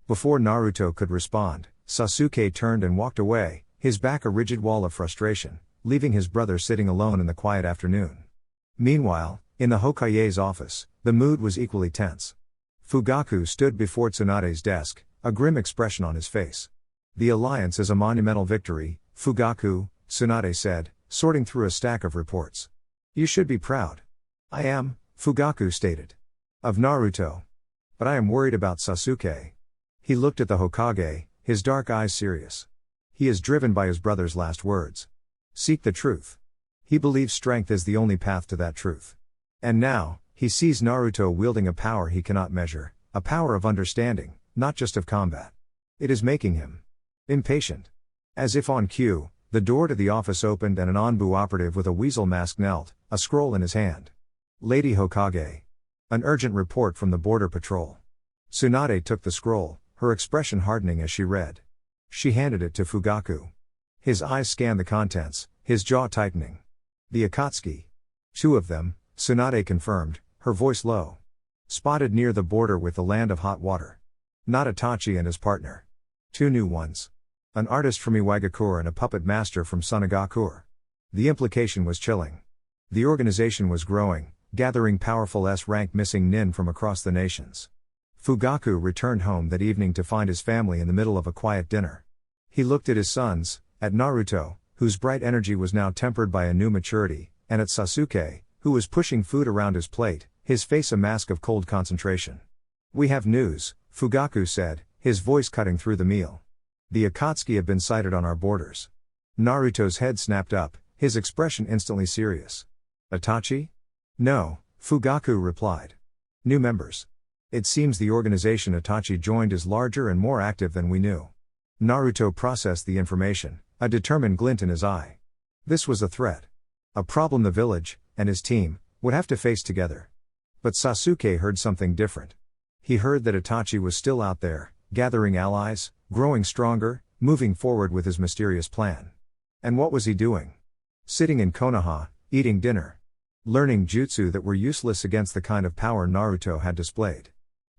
Before Naruto could respond, Sasuke turned and walked away, his back a rigid wall of frustration, leaving his brother sitting alone in the quiet afternoon. Meanwhile, in the Hokage's office, the mood was equally tense. Fugaku stood before Tsunade's desk, a grim expression on his face. "The alliance is a monumental victory, Fugaku," Tsunade said, sorting through a stack of reports. "You should be proud." "I am," Fugaku stated. "Of Naruto. But I am worried about Sasuke." He looked at the Hokage, his dark eyes serious. He is driven by his brother's last words. Seek the truth. He believes strength is the only path to that truth. And now, he sees Naruto wielding a power he cannot measure, a power of understanding, not just of combat. It is making him impatient. As if on cue, the door to the office opened and an Anbu operative with a weasel mask knelt, a scroll in his hand. "Lady Hokage. An urgent report from the border patrol." Tsunade took the scroll, her expression hardening as she read. She handed it to Fugaku. His eyes scanned the contents, his jaw tightening. "The Akatsuki. 2 of them," Tsunade confirmed, her voice low. "Spotted near the border with the land of hot water. Not Itachi and his partner. 2 new ones. An artist from Iwagakure and a puppet master from Sunagakure." The implication was chilling. The organization was growing, gathering powerful S-rank missing nin from across the nations. Fugaku returned home that evening to find his family in the middle of a quiet dinner. He looked at his sons, at Naruto, whose bright energy was now tempered by a new maturity, and at Sasuke, who was pushing food around his plate, his face a mask of cold concentration. "We have news," Fugaku said, his voice cutting through the meal. "The Akatsuki have been sighted on our borders." Naruto's head snapped up, his expression instantly serious. "Itachi?" "No," Fugaku replied. New members. It seems the organization Itachi joined is larger and more active than we knew. Naruto processed the information, a determined glint in his eye. This was a threat. A problem the village, and his team, would have to face together. But Sasuke heard something different. He heard that Itachi was still out there, gathering allies, growing stronger, moving forward with his mysterious plan. And what was he doing? Sitting in Konoha, eating dinner. Learning jutsu that were useless against the kind of power Naruto had displayed.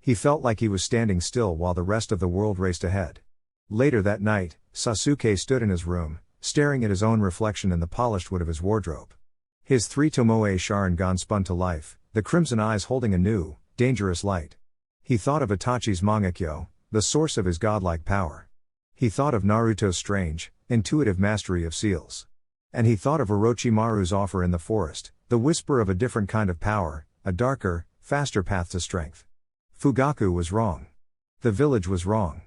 He felt like he was standing still while the rest of the world raced ahead. Later that night, Sasuke stood in his room, staring at his own reflection in the polished wood of his wardrobe. His 3 Tomoe Sharingan spun to life, the crimson eyes holding a new, dangerous light. He thought of Itachi's Mangekyo, the source of his godlike power. He thought of Naruto's strange, intuitive mastery of seals. And he thought of Orochimaru's offer in the forest, the whisper of a different kind of power, a darker, faster path to strength. Fugaku was wrong. The village was wrong.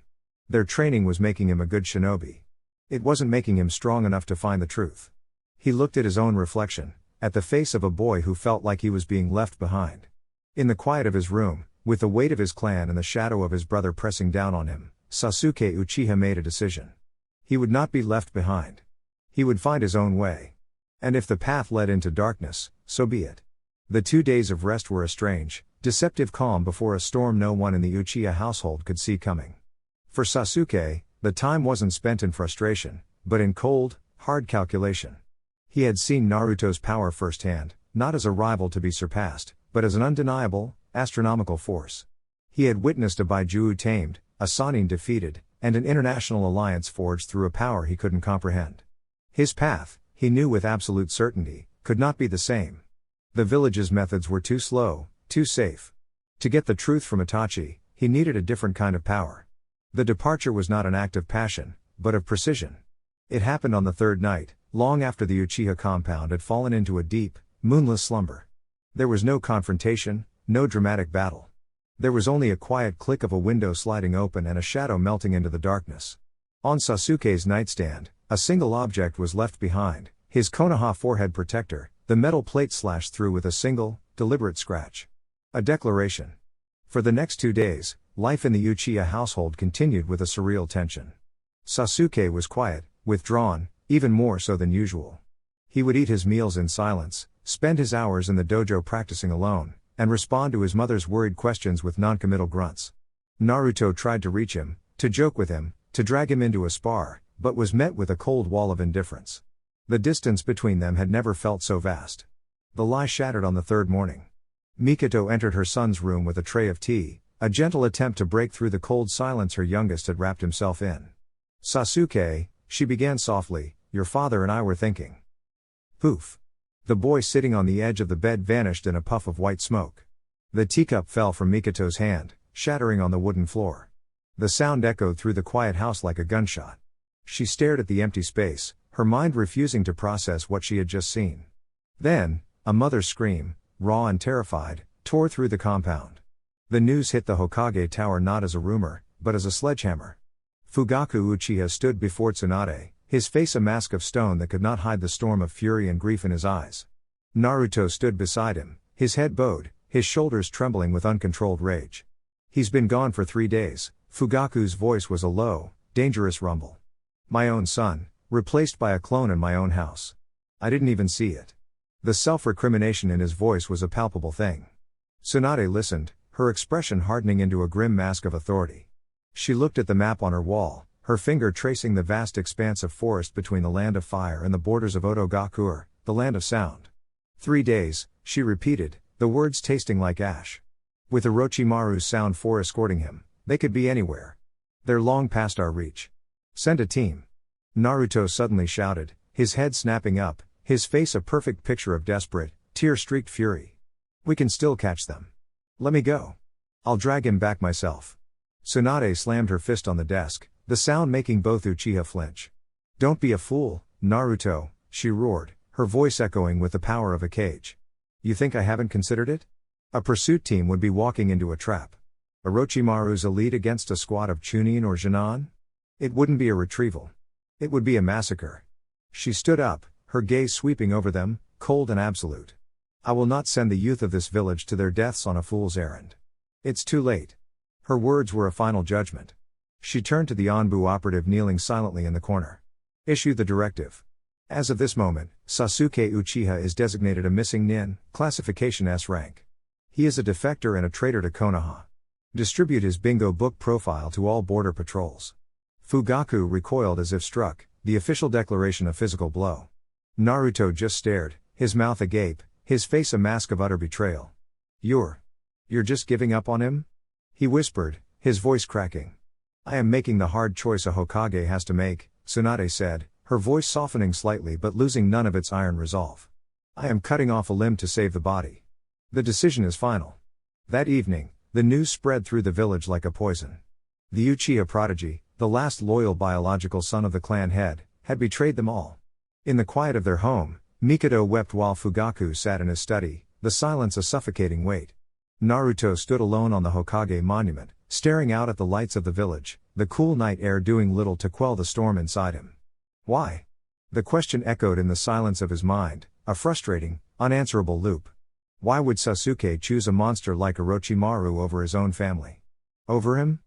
Their training was making him a good shinobi. It wasn't making him strong enough to find the truth. He looked at his own reflection, at the face of a boy who felt like he was being left behind. In the quiet of his room, with the weight of his clan and the shadow of his brother pressing down on him, Sasuke Uchiha made a decision. He would not be left behind. He would find his own way. And if the path led into darkness, so be it. The 2 days of rest were a strange, deceptive calm before a storm no one in the Uchiha household could see coming. For Sasuke, the time wasn't spent in frustration, but in cold, hard calculation. He had seen Naruto's power firsthand, not as a rival to be surpassed, but as an undeniable, astronomical force. He had witnessed a Bijuu tamed, a Sannin defeated, and an international alliance forged through a power he couldn't comprehend. His path, he knew with absolute certainty, could not be the same. The village's methods were too slow, too safe. To get the truth from Itachi, he needed a different kind of power. The departure was not an act of passion, but of precision. It happened on the 3rd night, long after the Uchiha compound had fallen into a deep, moonless slumber. There was no confrontation, no dramatic battle. There was only a quiet click of a window sliding open and a shadow melting into the darkness. On Sasuke's nightstand, a single object was left behind, his Konoha forehead protector, the metal plate slashed through with a single, deliberate scratch. A declaration. For the next 2 days, life in the Uchiha household continued with a surreal tension. Sasuke was quiet, withdrawn, even more so than usual. He would eat his meals in silence, spend his hours in the dojo practicing alone, and respond to his mother's worried questions with noncommittal grunts. Naruto tried to reach him, to joke with him, to drag him into a spar, but was met with a cold wall of indifference. The distance between them had never felt so vast. The lie shattered on the 3rd morning. Mikoto entered her son's room with a tray of tea, a gentle attempt to break through the cold silence her youngest had wrapped himself in. Sasuke, she began softly, your father and I were thinking. Poof. The boy sitting on the edge of the bed vanished in a puff of white smoke. The teacup fell from Mikoto's hand, shattering on the wooden floor. The sound echoed through the quiet house like a gunshot. She stared at the empty space, her mind refusing to process what she had just seen. Then, a mother's scream, raw and terrified, tore through the compound. The news hit the Hokage tower not as a rumor, but as a sledgehammer. Fugaku Uchiha stood before Tsunade, his face a mask of stone that could not hide the storm of fury and grief in his eyes. Naruto stood beside him, his head bowed, his shoulders trembling with uncontrolled rage. He's been gone for 3 days, Fugaku's voice was a low, dangerous rumble. My own son, replaced by a clone in my own house. I didn't even see it. The self-recrimination in his voice was a palpable thing. Tsunade listened, her expression hardening into a grim mask of authority. She looked at the map on her wall, her finger tracing the vast expanse of forest between the land of fire and the borders of Otogakur, the land of sound. 3 days, she repeated, the words tasting like ash. With Orochimaru's sound for escorting him, they could be anywhere. They're long past our reach. Send a team. Naruto suddenly shouted, his head snapping up, his face a perfect picture of desperate, tear-streaked fury. We can still catch them. Let me go. I'll drag him back myself. Tsunade slammed her fist on the desk, the sound making both Uchiha flinch. Don't be a fool, Naruto, she roared, her voice echoing with the power of a cage. You think I haven't considered it? A pursuit team would be walking into a trap. Orochimaru's elite against a squad of Chunin or Jinan? It wouldn't be a retrieval. It would be a massacre. She stood up, her gaze sweeping over them, cold and absolute. I will not send the youth of this village to their deaths on a fool's errand. It's too late. Her words were a final judgment. She turned to the Anbu operative kneeling silently in the corner. Issue the directive. As of this moment, Sasuke Uchiha is designated a missing nin, classification S rank. He is a defector and a traitor to Konoha. Distribute his bingo book profile to all border patrols. Fugaku recoiled as if struck, the official declaration a physical blow. Naruto just stared, his mouth agape, his face a mask of utter betrayal. You're just giving up on him? He whispered, his voice cracking. I am making the hard choice a Hokage has to make, Tsunade said, her voice softening slightly but losing none of its iron resolve. I am cutting off a limb to save the body. The decision is final. That evening, the news spread through the village like a poison. The Uchiha prodigy, the last loyal biological son of the clan head, had betrayed them all. In the quiet of their home, Mikado wept while Fugaku sat in his study, the silence a suffocating weight. Naruto stood alone on the Hokage monument, staring out at the lights of the village, the cool night air doing little to quell the storm inside him. Why? The question echoed in the silence of his mind, a frustrating, unanswerable loop. Why would Sasuke choose a monster like Orochimaru over his own family? Over him?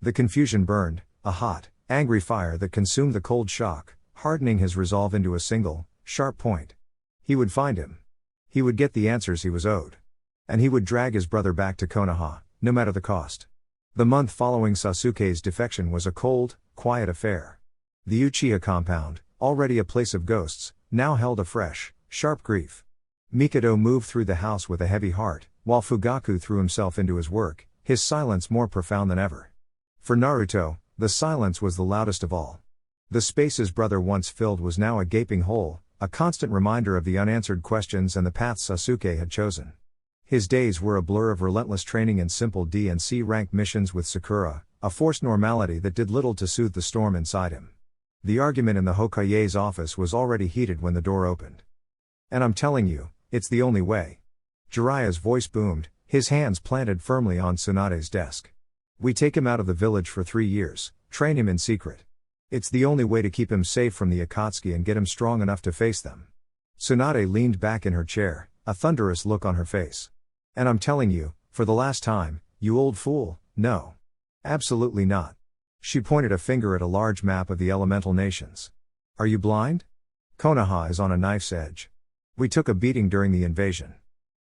The confusion burned, a hot, angry fire that consumed the cold shock, hardening his resolve into a single, sharp point. He would find him. He would get the answers he was owed. And he would drag his brother back to Konoha, no matter the cost. The month following Sasuke's defection was a cold, quiet affair. The Uchiha compound, already a place of ghosts, now held a fresh, sharp grief. Mikado moved through the house with a heavy heart, while Fugaku threw himself into his work, his silence more profound than ever. For Naruto, the silence was the loudest of all. The space his brother once filled was now a gaping hole, a constant reminder of the unanswered questions and the path Sasuke had chosen. His days were a blur of relentless training in simple D and C rank missions with Sakura, a forced normality that did little to soothe the storm inside him. The argument in the Hokage's office was already heated when the door opened. And I'm telling you, it's the only way. Jiraiya's voice boomed, his hands planted firmly on Tsunade's desk. We take him out of the village for 3 years, train him in secret. It's the only way to keep him safe from the Akatsuki and get him strong enough to face them. Tsunade leaned back in her chair, a thunderous look on her face. And I'm telling you, for the last time, you old fool, no. Absolutely not. She pointed a finger at a large map of the elemental nations. Are you blind? Konoha is on a knife's edge. We took a beating during the invasion.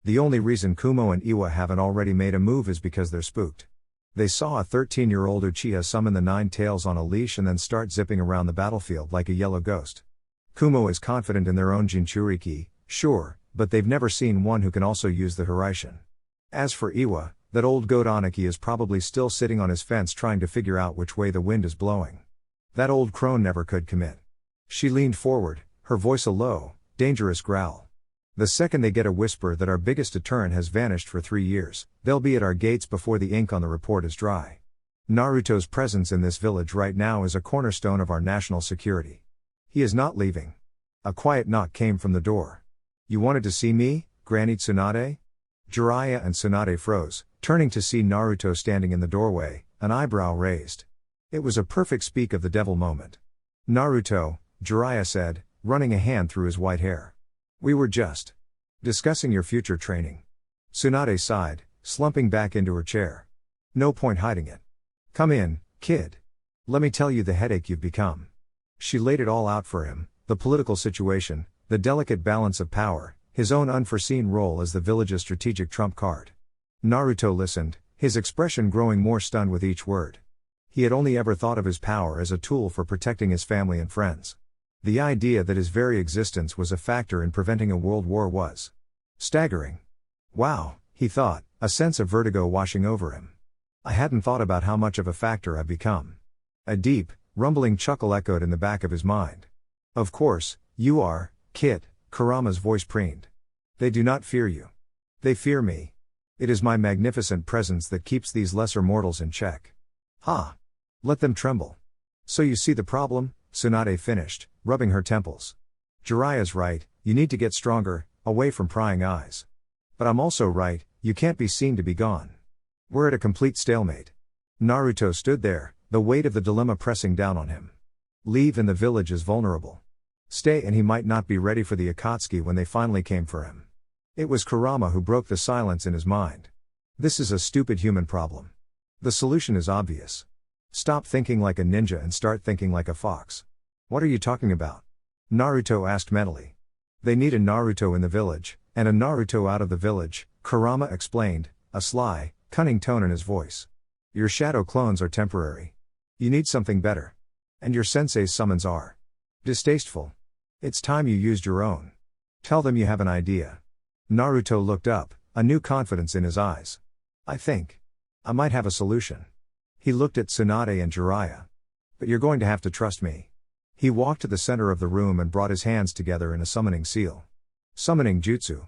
The only reason Kumo and Iwa haven't already made a move is because they're spooked. They saw a 13-year-old Uchiha summon the 9 tails on a leash and then start zipping around the battlefield like a yellow ghost. Kumo is confident in their own Jinchuriki, sure, but they've never seen one who can also use the Hiraishin. As for Iwa, that old goat Aniki is probably still sitting on his fence trying to figure out which way the wind is blowing. That old crone never could commit. She leaned forward, her voice a low, dangerous growl. The second they get a whisper that our biggest deterrent has vanished for 3 years, they'll be at our gates before the ink on the report is dry. Naruto's presence in this village right now is a cornerstone of our national security. He is not leaving. A quiet knock came from the door. You wanted to see me, Granny Tsunade? Jiraiya and Tsunade froze, turning to see Naruto standing in the doorway, an eyebrow raised. It was a perfect speak of the devil moment. Naruto, Jiraiya said, running a hand through his white hair. We were just discussing your future training. Tsunade sighed, slumping back into her chair. No point hiding it. Come in, kid. Let me tell you the headache you've become. She laid it all out for him, the political situation, the delicate balance of power, his own unforeseen role as the village's strategic trump card. Naruto listened, his expression growing more stunned with each word. He had only ever thought of his power as a tool for protecting his family and friends. The idea that his very existence was a factor in preventing a world war was staggering. Wow, he thought, a sense of vertigo washing over him. I hadn't thought about how much of a factor I've become. A deep, rumbling chuckle echoed in the back of his mind. Of course, you are, kid, Kurama's voice preened. They do not fear you. They fear me. It is my magnificent presence that keeps these lesser mortals in check. Ha! Let them tremble. So you see the problem? Tsunade finished, rubbing her temples. Jiraiya's right, you need to get stronger, away from prying eyes. But I'm also right, you can't be seen to be gone. We're at a complete stalemate. Naruto stood there, the weight of the dilemma pressing down on him. Leave and the village is vulnerable. Stay and he might not be ready for the Akatsuki when they finally came for him. It was Kurama who broke the silence in his mind. This is a stupid human problem. The solution is obvious. Stop thinking like a ninja and start thinking like a fox. What are you talking about? Naruto asked mentally. They need a Naruto in the village, and a Naruto out of the village, Kurama explained, a sly, cunning tone in his voice. Your shadow clones are temporary. You need something better. And your sensei's summons are distasteful. It's time you used your own. Tell them you have an idea. Naruto looked up, a new confidence in his eyes. I think I might have a solution. He looked at Tsunade and Jiraiya. But you're going to have to trust me. He walked to the center of the room and brought his hands together in a summoning seal. Summoning jutsu.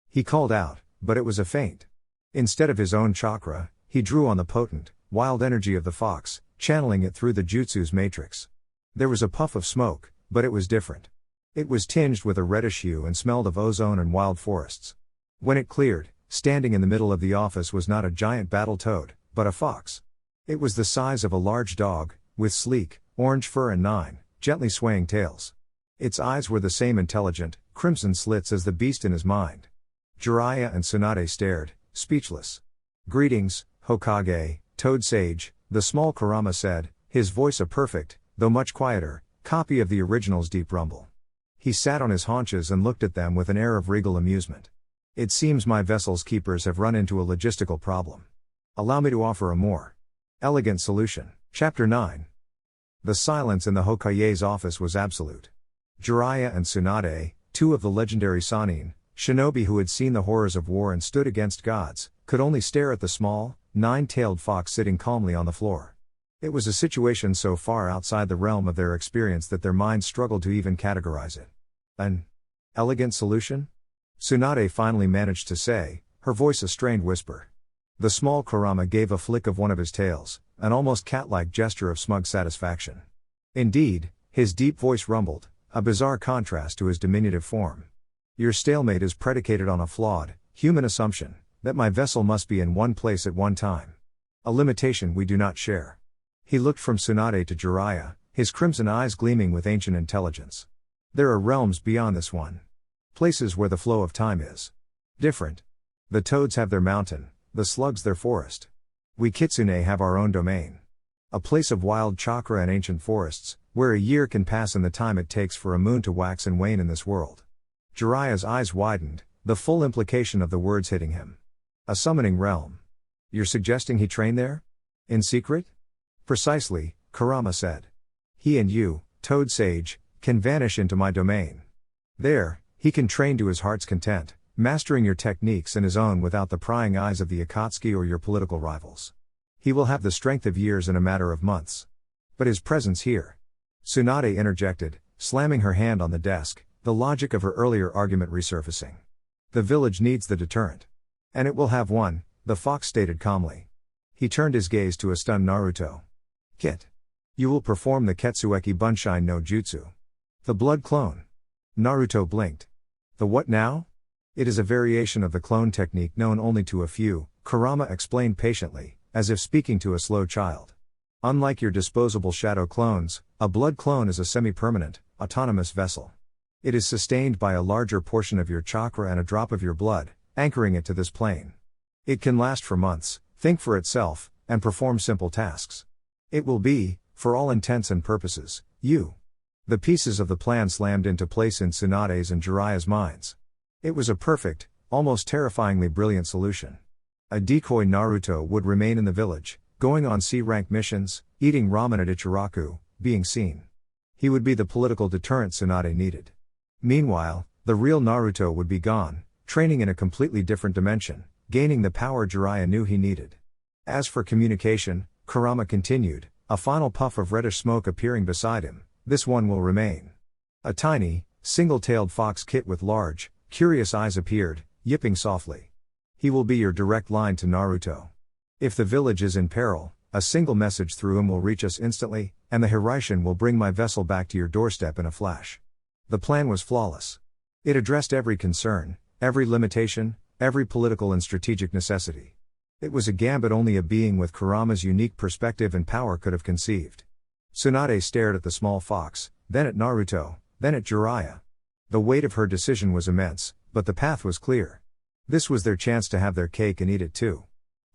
He called out, but it was a feint. Instead of his own chakra, he drew on the potent, wild energy of the fox, channeling it through the jutsu's matrix. There was a puff of smoke, but it was different. It was tinged with a reddish hue and smelled of ozone and wild forests. When it cleared, standing in the middle of the office was not a giant battle toad, but a fox. It was the size of a large dog, with sleek, orange fur and 9, gently swaying tails. Its eyes were the same intelligent, crimson slits as the beast in his mind. Jiraiya and Tsunade stared, speechless. Greetings, Hokage, Toad Sage, the small Kurama said, his voice a perfect, though much quieter, copy of the original's deep rumble. He sat on his haunches and looked at them with an air of regal amusement. It seems my vessel's keepers have run into a logistical problem. Allow me to offer a more elegant solution. Chapter 9. The silence in the Hokage's office was absolute. Jiraiya and Tsunade, two of the legendary Sannin, shinobi who had seen the horrors of war and stood against gods, could only stare at the small, 9-tailed fox sitting calmly on the floor. It was a situation so far outside the realm of their experience that their minds struggled to even categorize it. An elegant solution? Tsunade finally managed to say, her voice a strained whisper. The small Kurama gave a flick of one of his tails, an almost cat-like gesture of smug satisfaction. Indeed, his deep voice rumbled, a bizarre contrast to his diminutive form. Your stalemate is predicated on a flawed, human assumption, that my vessel must be in one place at one time. A limitation we do not share. He looked from Tsunade to Jiraiya, his crimson eyes gleaming with ancient intelligence. There are realms beyond this one. Places where the flow of time is different. The toads have their mountain, the slugs their forest. We Kitsune have our own domain. A place of wild chakra and ancient forests, where a year can pass in the time it takes for a moon to wax and wane in this world. Jiraiya's eyes widened, the full implication of the words hitting him. A summoning realm. You're suggesting he trained there? In secret? Precisely, Kurama said. He and you, Toad Sage, can vanish into my domain. There, he can train to his heart's content, mastering your techniques and his own without the prying eyes of the Akatsuki or your political rivals. He will have the strength of years in a matter of months. But his presence here. Tsunade interjected, slamming her hand on the desk, the logic of her earlier argument resurfacing. The village needs the deterrent. And it will have one, the fox stated calmly. He turned his gaze to a stunned Naruto. Kit. You will perform the Ketsueki Bunshin no Jutsu. The blood clone. Naruto blinked. The what now? It is a variation of the clone technique known only to a few, Kurama explained patiently, as if speaking to a slow child. Unlike your disposable shadow clones, a blood clone is a semi-permanent, autonomous vessel. It is sustained by a larger portion of your chakra and a drop of your blood, anchoring it to this plane. It can last for months, think for itself, and perform simple tasks. It will be, for all intents and purposes, you. The pieces of the plan slammed into place in Tsunade's and Jiraiya's minds. It was a perfect, almost terrifyingly brilliant solution. A decoy Naruto would remain in the village, going on C-rank missions, eating ramen at Ichiraku, being seen. He would be the political deterrent Tsunade needed. Meanwhile, the real Naruto would be gone, training in a completely different dimension, gaining the power Jiraiya knew he needed. As for communication, Kurama continued, a final puff of reddish smoke appearing beside him, this one will remain. A tiny, single-tailed fox kit with large, curious eyes appeared, yipping softly. He will be your direct line to Naruto. If the village is in peril, a single message through him will reach us instantly, and the Hiraishin will bring my vessel back to your doorstep in a flash. The plan was flawless. It addressed every concern, every limitation, every political and strategic necessity. It was a gambit only a being with Kurama's unique perspective and power could have conceived. Tsunade stared at the small fox, then at Naruto, then at Jiraiya. The weight of her decision was immense, but the path was clear. This was their chance to have their cake and eat it too.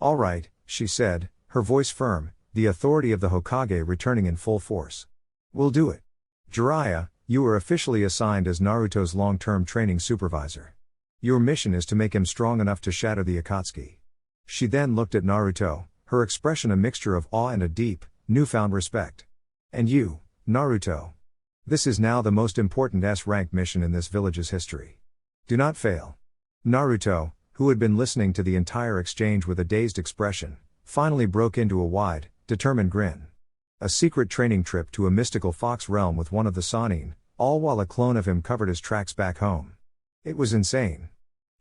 "All right," she said, her voice firm, the authority of the Hokage returning in full force. "We'll do it. Jiraiya, you are officially assigned as Naruto's long-term training supervisor. Your mission is to make him strong enough to shatter the Akatsuki." She then looked at Naruto, her expression a mixture of awe and a deep, newfound respect. "And you, Naruto. This is now the most important S-rank mission in this village's history. Do not fail." Naruto, who had been listening to the entire exchange with a dazed expression, finally broke into a wide, determined grin. A secret training trip to a mystical fox realm with one of the Sannin, all while a clone of him covered his tracks back home. It was insane.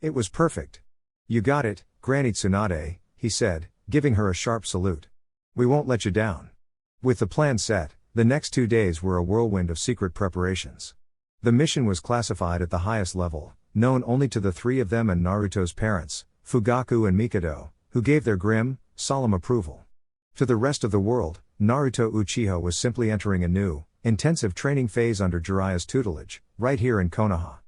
It was perfect. "You got it, Granny Tsunade," he said, giving her a sharp salute. "We won't let you down." With the plan set, the next 2 days were a whirlwind of secret preparations. The mission was classified at the highest level, known only to the three of them and Naruto's parents, Fugaku and Mikado, who gave their grim, solemn approval. To the rest of the world, Naruto Uchiha was simply entering a new, intensive training phase under Jiraiya's tutelage, right here in Konoha.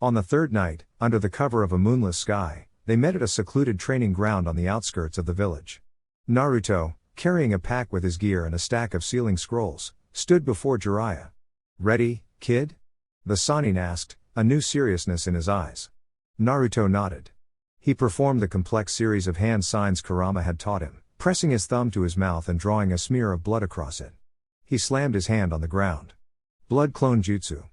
On the third night, under the cover of a moonless sky, they met at a secluded training ground on the outskirts of the village. Naruto, carrying a pack with his gear and a stack of sealing scrolls, stood before Jiraiya. "Ready, kid?" the Sannin asked, a new seriousness in his eyes. Naruto nodded. He performed the complex series of hand signs Kurama had taught him, pressing his thumb to his mouth and drawing a smear of blood across it. He slammed his hand on the ground. Blood clone jutsu.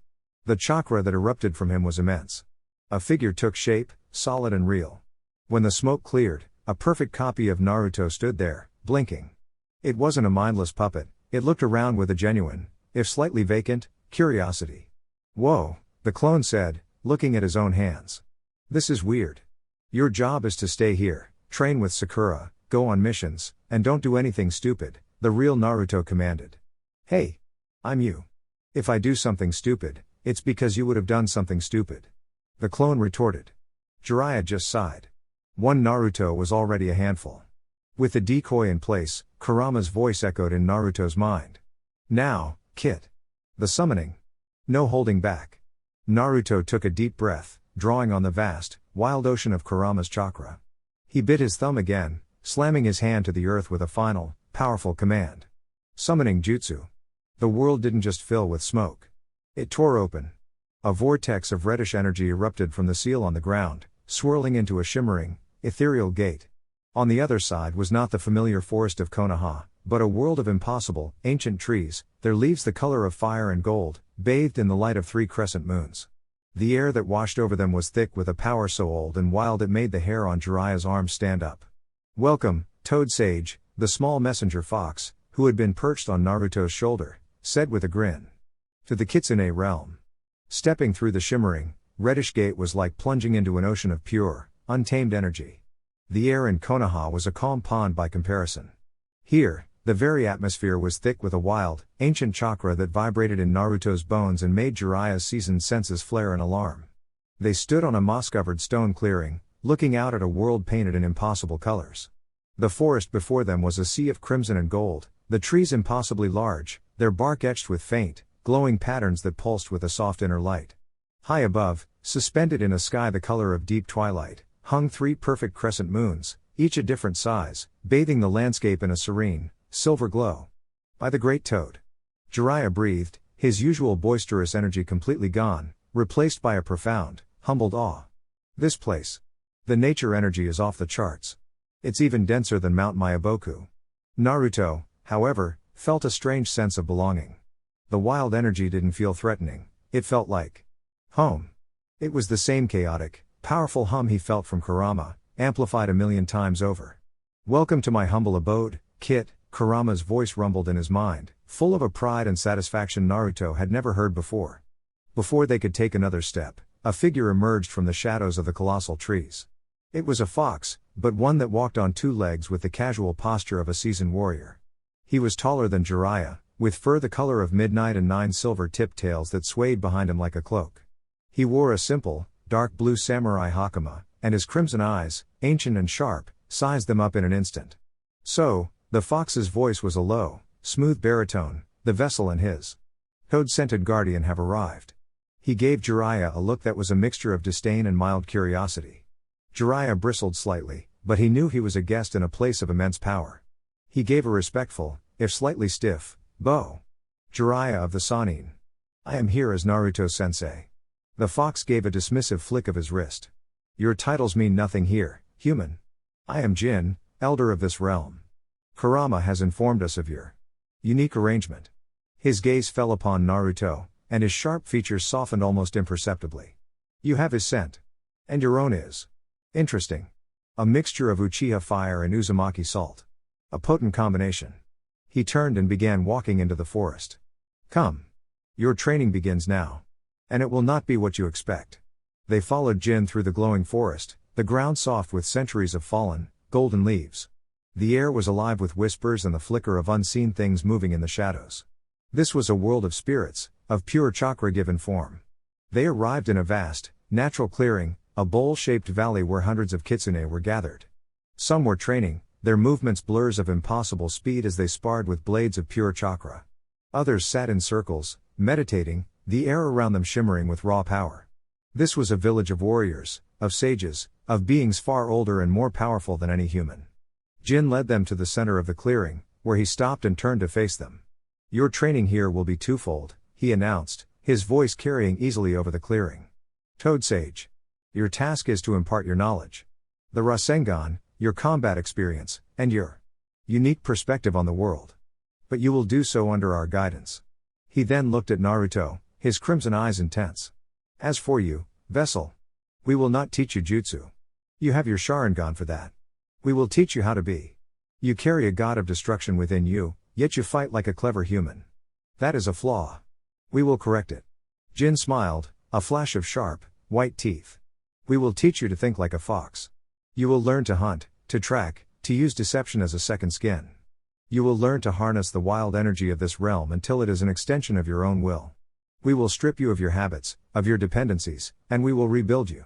The chakra that erupted from him was immense. A figure took shape, solid and real. When the smoke cleared, a perfect copy of Naruto stood there, blinking. It wasn't a mindless puppet, it looked around with a genuine, if slightly vacant, curiosity. "Whoa," the clone said, looking at his own hands. "This is weird. Your job is to stay here, train with Sakura, go on missions, and don't do anything stupid," the real Naruto commanded. "Hey. I'm you. If I do something stupid, it's because you would have done something stupid," the clone retorted. Jiraiya just sighed. One Naruto was already a handful. With the decoy in place, Kurama's voice echoed in Naruto's mind. "Now, Kit. The summoning. No holding back." Naruto took a deep breath, drawing on the vast, wild ocean of Kurama's chakra. He bit his thumb again, slamming his hand to the earth with a final, powerful command. Summoning jutsu. The world didn't just fill with smoke. It tore open. A vortex of reddish energy erupted from the seal on the ground, swirling into a shimmering, ethereal gate. On the other side was not the familiar forest of Konoha, but a world of impossible, ancient trees, their leaves the color of fire and gold, bathed in the light of 3 crescent moons. The air that washed over them was thick with a power so old and wild it made the hair on Jiraiya's arms stand up. "Welcome, Toad Sage," the small messenger fox, who had been perched on Naruto's shoulder, said with a grin. "To the Kitsune realm." Stepping through the shimmering, reddish gate was like plunging into an ocean of pure, untamed energy. The air in Konoha was a calm pond by comparison. Here, the very atmosphere was thick with a wild, ancient chakra that vibrated in Naruto's bones and made Jiraiya's seasoned senses flare in alarm. They stood on a moss-covered stone clearing, looking out at a world painted in impossible colors. The forest before them was a sea of crimson and gold, the trees impossibly large, their bark etched with faint, glowing patterns that pulsed with a soft inner light. High above, suspended in a sky the color of deep twilight, hung 3 perfect crescent moons, each a different size, bathing the landscape in a serene, silver glow. "By the great toad." Jiraiya breathed, his usual boisterous energy completely gone, replaced by a profound, humbled awe. "This place. The nature energy is off the charts. It's even denser than Mount Myaboku." Naruto, however, felt a strange sense of belonging. The wild energy didn't feel threatening, it felt like home. It was the same chaotic, powerful hum he felt from Kurama, amplified a million times over. "Welcome to my humble abode, Kit," Kurama's voice rumbled in his mind, full of a pride and satisfaction Naruto had never heard before. Before they could take another step, a figure emerged from the shadows of the colossal trees. It was a fox, but one that walked on 2 legs with the casual posture of a seasoned warrior. He was taller than Jiraiya, with fur the color of midnight and 9 silver-tipped tails that swayed behind him like a cloak. He wore a simple, dark blue samurai hakama, and his crimson eyes, ancient and sharp, sized them up in an instant. "So," the fox's voice was a low, smooth baritone, "the vessel and his toad-scented guardian have arrived." He gave Jiraiya a look that was a mixture of disdain and mild curiosity. Jiraiya bristled slightly, but he knew he was a guest in a place of immense power. He gave a respectful, if slightly stiff, bow. Jiraiya of the Sannin. I am here as Naruto-sensei. The fox gave a dismissive flick of his wrist. Your titles mean nothing here, human. I am Jin, elder of this realm. Kurama has informed us of your unique arrangement. His gaze fell upon Naruto, and his sharp features softened almost imperceptibly. You have his scent. And your own is interesting. A mixture of Uchiha fire and Uzumaki salt. A potent combination. He turned and began walking into the forest. Come. Your training begins now. And it will not be what you expect. They followed Jin through the glowing forest, the ground soft with centuries of fallen, golden leaves. The air was alive with whispers and the flicker of unseen things moving in the shadows. This was a world of spirits, of pure chakra given form. They arrived in a vast, natural clearing, a bowl-shaped valley where hundreds of Kitsune were gathered. Some were training, their movements blurs of impossible speed as they sparred with blades of pure chakra. Others sat in circles, meditating, the air around them shimmering with raw power. This was a village of warriors, of sages, of beings far older and more powerful than any human. Jin led them to the center of the clearing, where he stopped and turned to face them. Your training here will be twofold, he announced, his voice carrying easily over the clearing. Toad Sage. Your task is to impart your knowledge. The Rasengan, your combat experience, and your unique perspective on the world. But you will do so under our guidance. He then looked at Naruto, his crimson eyes intense. As for you, vessel. We will not teach you jutsu. You have your Sharingan for that. We will teach you how to be. You carry a god of destruction within you, yet you fight like a clever human. That is a flaw. We will correct it. Jin smiled, a flash of sharp, white teeth. We will teach you to think like a fox. You will learn to hunt, to track, to use deception as a second skin. You will learn to harness the wild energy of this realm until it is an extension of your own will. We will strip you of your habits, of your dependencies, and we will rebuild you.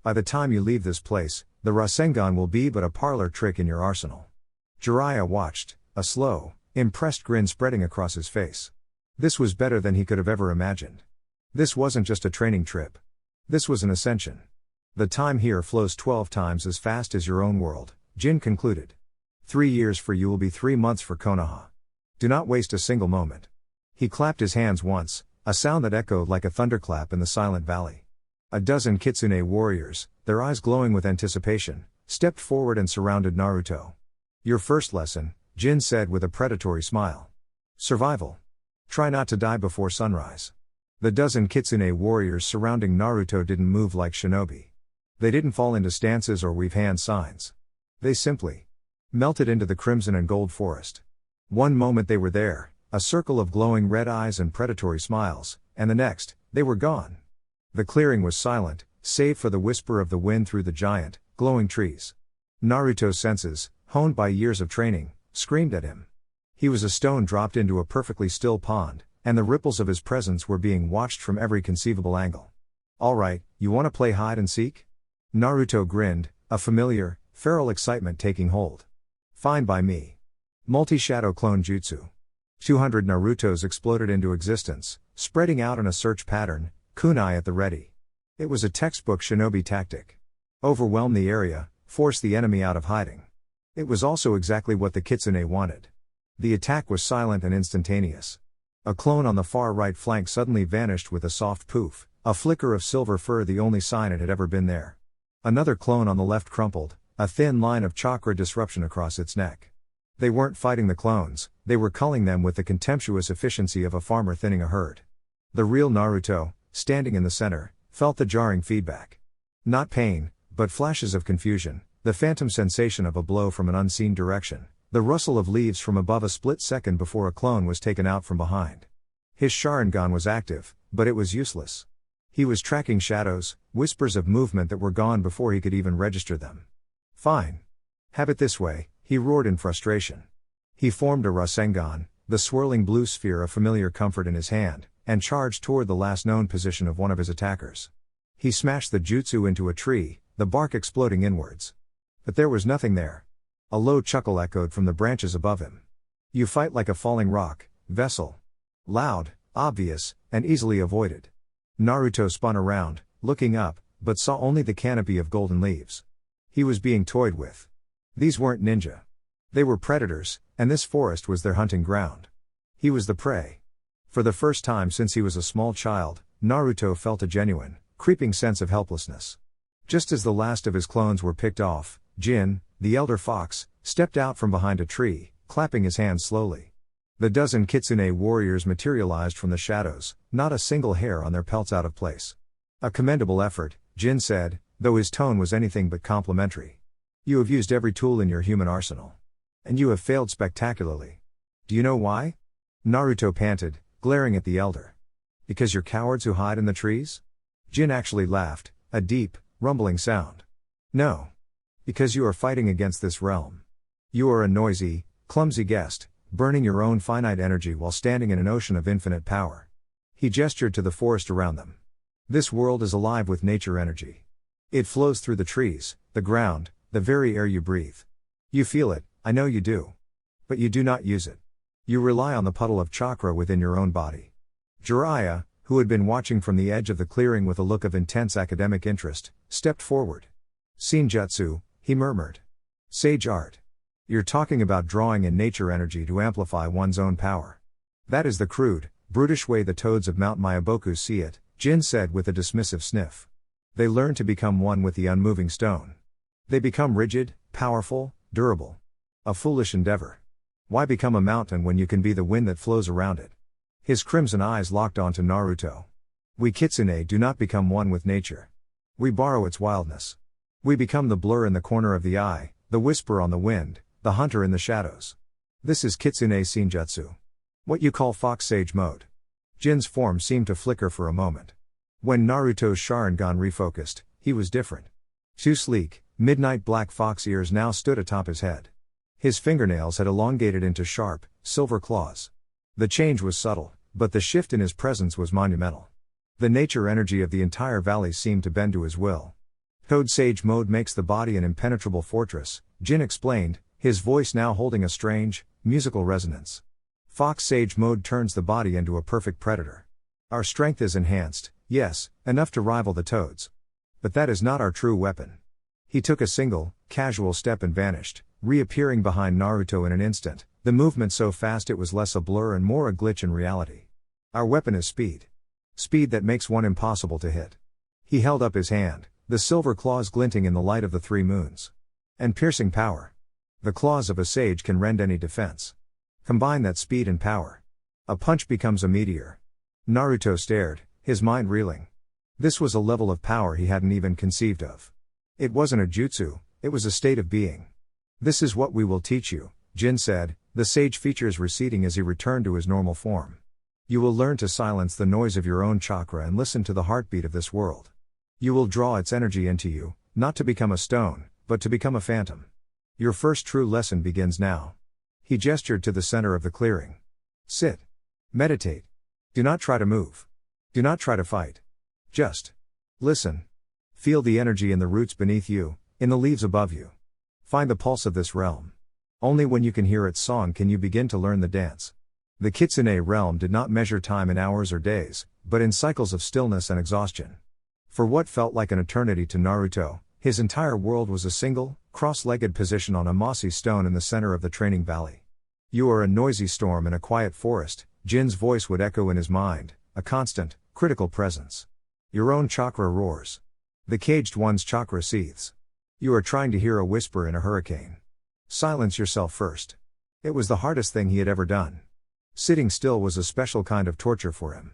By the time you leave this place, the Rasengan will be but a parlor trick in your arsenal. Jiraiya watched, a slow, impressed grin spreading across his face. This was better than he could have ever imagined. This wasn't just a training trip. This was an ascension. The time here flows 12 times as fast as your own world, Jin concluded. 3 years for you will be 3 months for Konoha. Do not waste a single moment. He clapped his hands once, a sound that echoed like a thunderclap in the silent valley. A dozen Kitsune warriors, their eyes glowing with anticipation, stepped forward and surrounded Naruto. Your first lesson, Jin said with a predatory smile. Survival. Try not to die before sunrise. The dozen Kitsune warriors surrounding Naruto didn't move like shinobi. They didn't fall into stances or weave hand signs. They simply melted into the crimson and gold forest. One moment they were there, a circle of glowing red eyes and predatory smiles, and the next, they were gone. The clearing was silent, save for the whisper of the wind through the giant, glowing trees. Naruto's senses, honed by years of training, screamed at him. He was a stone dropped into a perfectly still pond, and the ripples of his presence were being watched from every conceivable angle. All right, you want to play hide and seek? Naruto grinned, a familiar, feral excitement taking hold. Fine by me. Multi-shadow clone jutsu. 200 Narutos exploded into existence, spreading out in a search pattern, kunai at the ready. It was a textbook shinobi tactic. Overwhelm the area, force the enemy out of hiding. It was also exactly what the Kitsune wanted. The attack was silent and instantaneous. A clone on the far right flank suddenly vanished with a soft poof, a flicker of silver fur the only sign it had ever been there. Another clone on the left crumpled, a thin line of chakra disruption across its neck. They weren't fighting the clones, they were culling them with the contemptuous efficiency of a farmer thinning a herd. The real Naruto, standing in the center, felt the jarring feedback. Not pain, but flashes of confusion, the phantom sensation of a blow from an unseen direction, the rustle of leaves from above a split second before a clone was taken out from behind. His Sharingan was active, but it was useless. He was tracking shadows, whispers of movement that were gone before he could even register them. Fine. Have it this way, he roared in frustration. He formed a Rasengan, the swirling blue sphere of familiar comfort in his hand, and charged toward the last known position of one of his attackers. He smashed the jutsu into a tree, the bark exploding inwards. But there was nothing there. A low chuckle echoed from the branches above him. You fight like a falling rock, vessel. Loud, obvious, and easily avoided. Naruto spun around, looking up, but saw only the canopy of golden leaves. He was being toyed with. These weren't ninja. They were predators, and this forest was their hunting ground. He was the prey. For the first time since he was a small child, Naruto felt a genuine, creeping sense of helplessness. Just as the last of his clones were picked off, Jin, the elder fox, stepped out from behind a tree, clapping his hands slowly. The dozen Kitsune warriors materialized from the shadows, not a single hair on their pelts out of place. A commendable effort, Jin said, though his tone was anything but complimentary. You have used every tool in your human arsenal. And you have failed spectacularly. Do you know why? Naruto panted, glaring at the elder. Because you're cowards who hide in the trees? Jin actually laughed, a deep, rumbling sound. No. Because you are fighting against this realm. You are a noisy, clumsy guest, burning your own finite energy while standing in an ocean of infinite power. He gestured to the forest around them. This world is alive with nature energy. It flows through the trees, the ground, the very air you breathe. You feel it, I know you do. But you do not use it. You rely on the puddle of chakra within your own body. Jiraiya, who had been watching from the edge of the clearing with a look of intense academic interest, stepped forward. Senjutsu, he murmured. Sage art. You're talking about drawing in nature energy to amplify one's own power. That is the crude, brutish way the toads of Mount Myaboku see it, Jin said with a dismissive sniff. They learn to become one with the unmoving stone. They become rigid, powerful, durable. A foolish endeavor. Why become a mountain when you can be the wind that flows around it? His crimson eyes locked onto Naruto. We Kitsune do not become one with nature. We borrow its wildness. We become the blur in the corner of the eye, the whisper on the wind, the hunter in the shadows. This is Kitsune Senjutsu. What you call fox sage mode. Jin's form seemed to flicker for a moment. When Naruto's Sharingan refocused, he was different. Two sleek, midnight black fox ears now stood atop his head. His fingernails had elongated into sharp, silver claws. The change was subtle, but the shift in his presence was monumental. The nature energy of the entire valley seemed to bend to his will. Toad Sage mode makes the body an impenetrable fortress, Jin explained, his voice now holding a strange, musical resonance. Fox Sage mode turns the body into a perfect predator. Our strength is enhanced, yes, enough to rival the toads. But that is not our true weapon. He took a single, casual step and vanished, reappearing behind Naruto in an instant, the movement so fast it was less a blur and more a glitch in reality. Our weapon is speed. Speed that makes one impossible to hit. He held up his hand, the silver claws glinting in the light of the three moons. And piercing power. The claws of a sage can rend any defense. Combine that speed and power. A punch becomes a meteor. Naruto stared, his mind reeling. This was a level of power he hadn't even conceived of. It wasn't a jutsu, it was a state of being. This is what we will teach you, Jin said, the sage features receding as he returned to his normal form. You will learn to silence the noise of your own chakra and listen to the heartbeat of this world. You will draw its energy into you, not to become a stone, but to become a phantom. Your first true lesson begins now. He gestured to the center of the clearing. Sit. Meditate. Do not try to move. Do not try to fight. Just listen. Feel the energy in the roots beneath you, in the leaves above you. Find the pulse of this realm. Only when you can hear its song can you begin to learn the dance. The Kitsune realm did not measure time in hours or days, but in cycles of stillness and exhaustion. For what felt like an eternity to Naruto, his entire world was a single, cross-legged position on a mossy stone in the center of the training valley. You are a noisy storm in a quiet forest, Jin's voice would echo in his mind, a constant, critical presence. Your own chakra roars. The caged one's chakra seethes. You are trying to hear a whisper in a hurricane. Silence yourself first. It was the hardest thing he had ever done. Sitting still was a special kind of torture for him.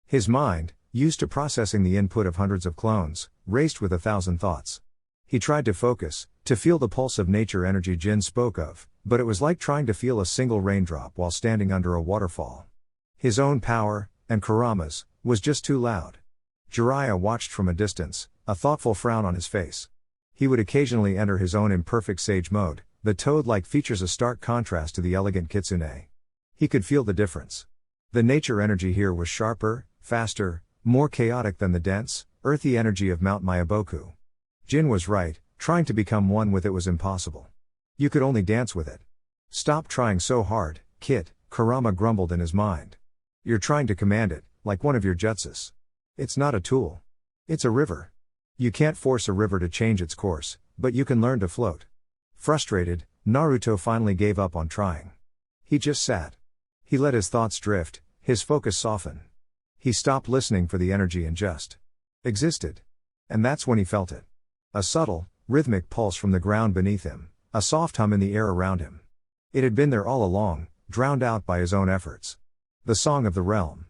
His mind, used to processing the input of hundreds of clones, raced with 1,000 thoughts. He tried to focus, to feel the pulse of nature energy Jin spoke of, but it was like trying to feel a single raindrop while standing under a waterfall. His own power, and Kurama's, was just too loud. Jiraiya watched from a distance, a thoughtful frown on his face. He would occasionally enter his own imperfect sage mode, the toad-like features a stark contrast to the elegant Kitsune. He could feel the difference. The nature energy here was sharper, faster, more chaotic than the dense, earthy energy of Mount Myaboku. Jin was right, trying to become one with it was impossible. You could only dance with it. Stop trying so hard, Kit, Kurama grumbled in his mind. You're trying to command it, like one of your jutsus. It's not a tool. It's a river. You can't force a river to change its course, but you can learn to float. Frustrated, Naruto finally gave up on trying. He just sat. He let his thoughts drift, his focus soften. He stopped listening for the energy and just existed. And that's when he felt it. A subtle, rhythmic pulse from the ground beneath him, a soft hum in the air around him. It had been there all along, drowned out by his own efforts. The song of the realm.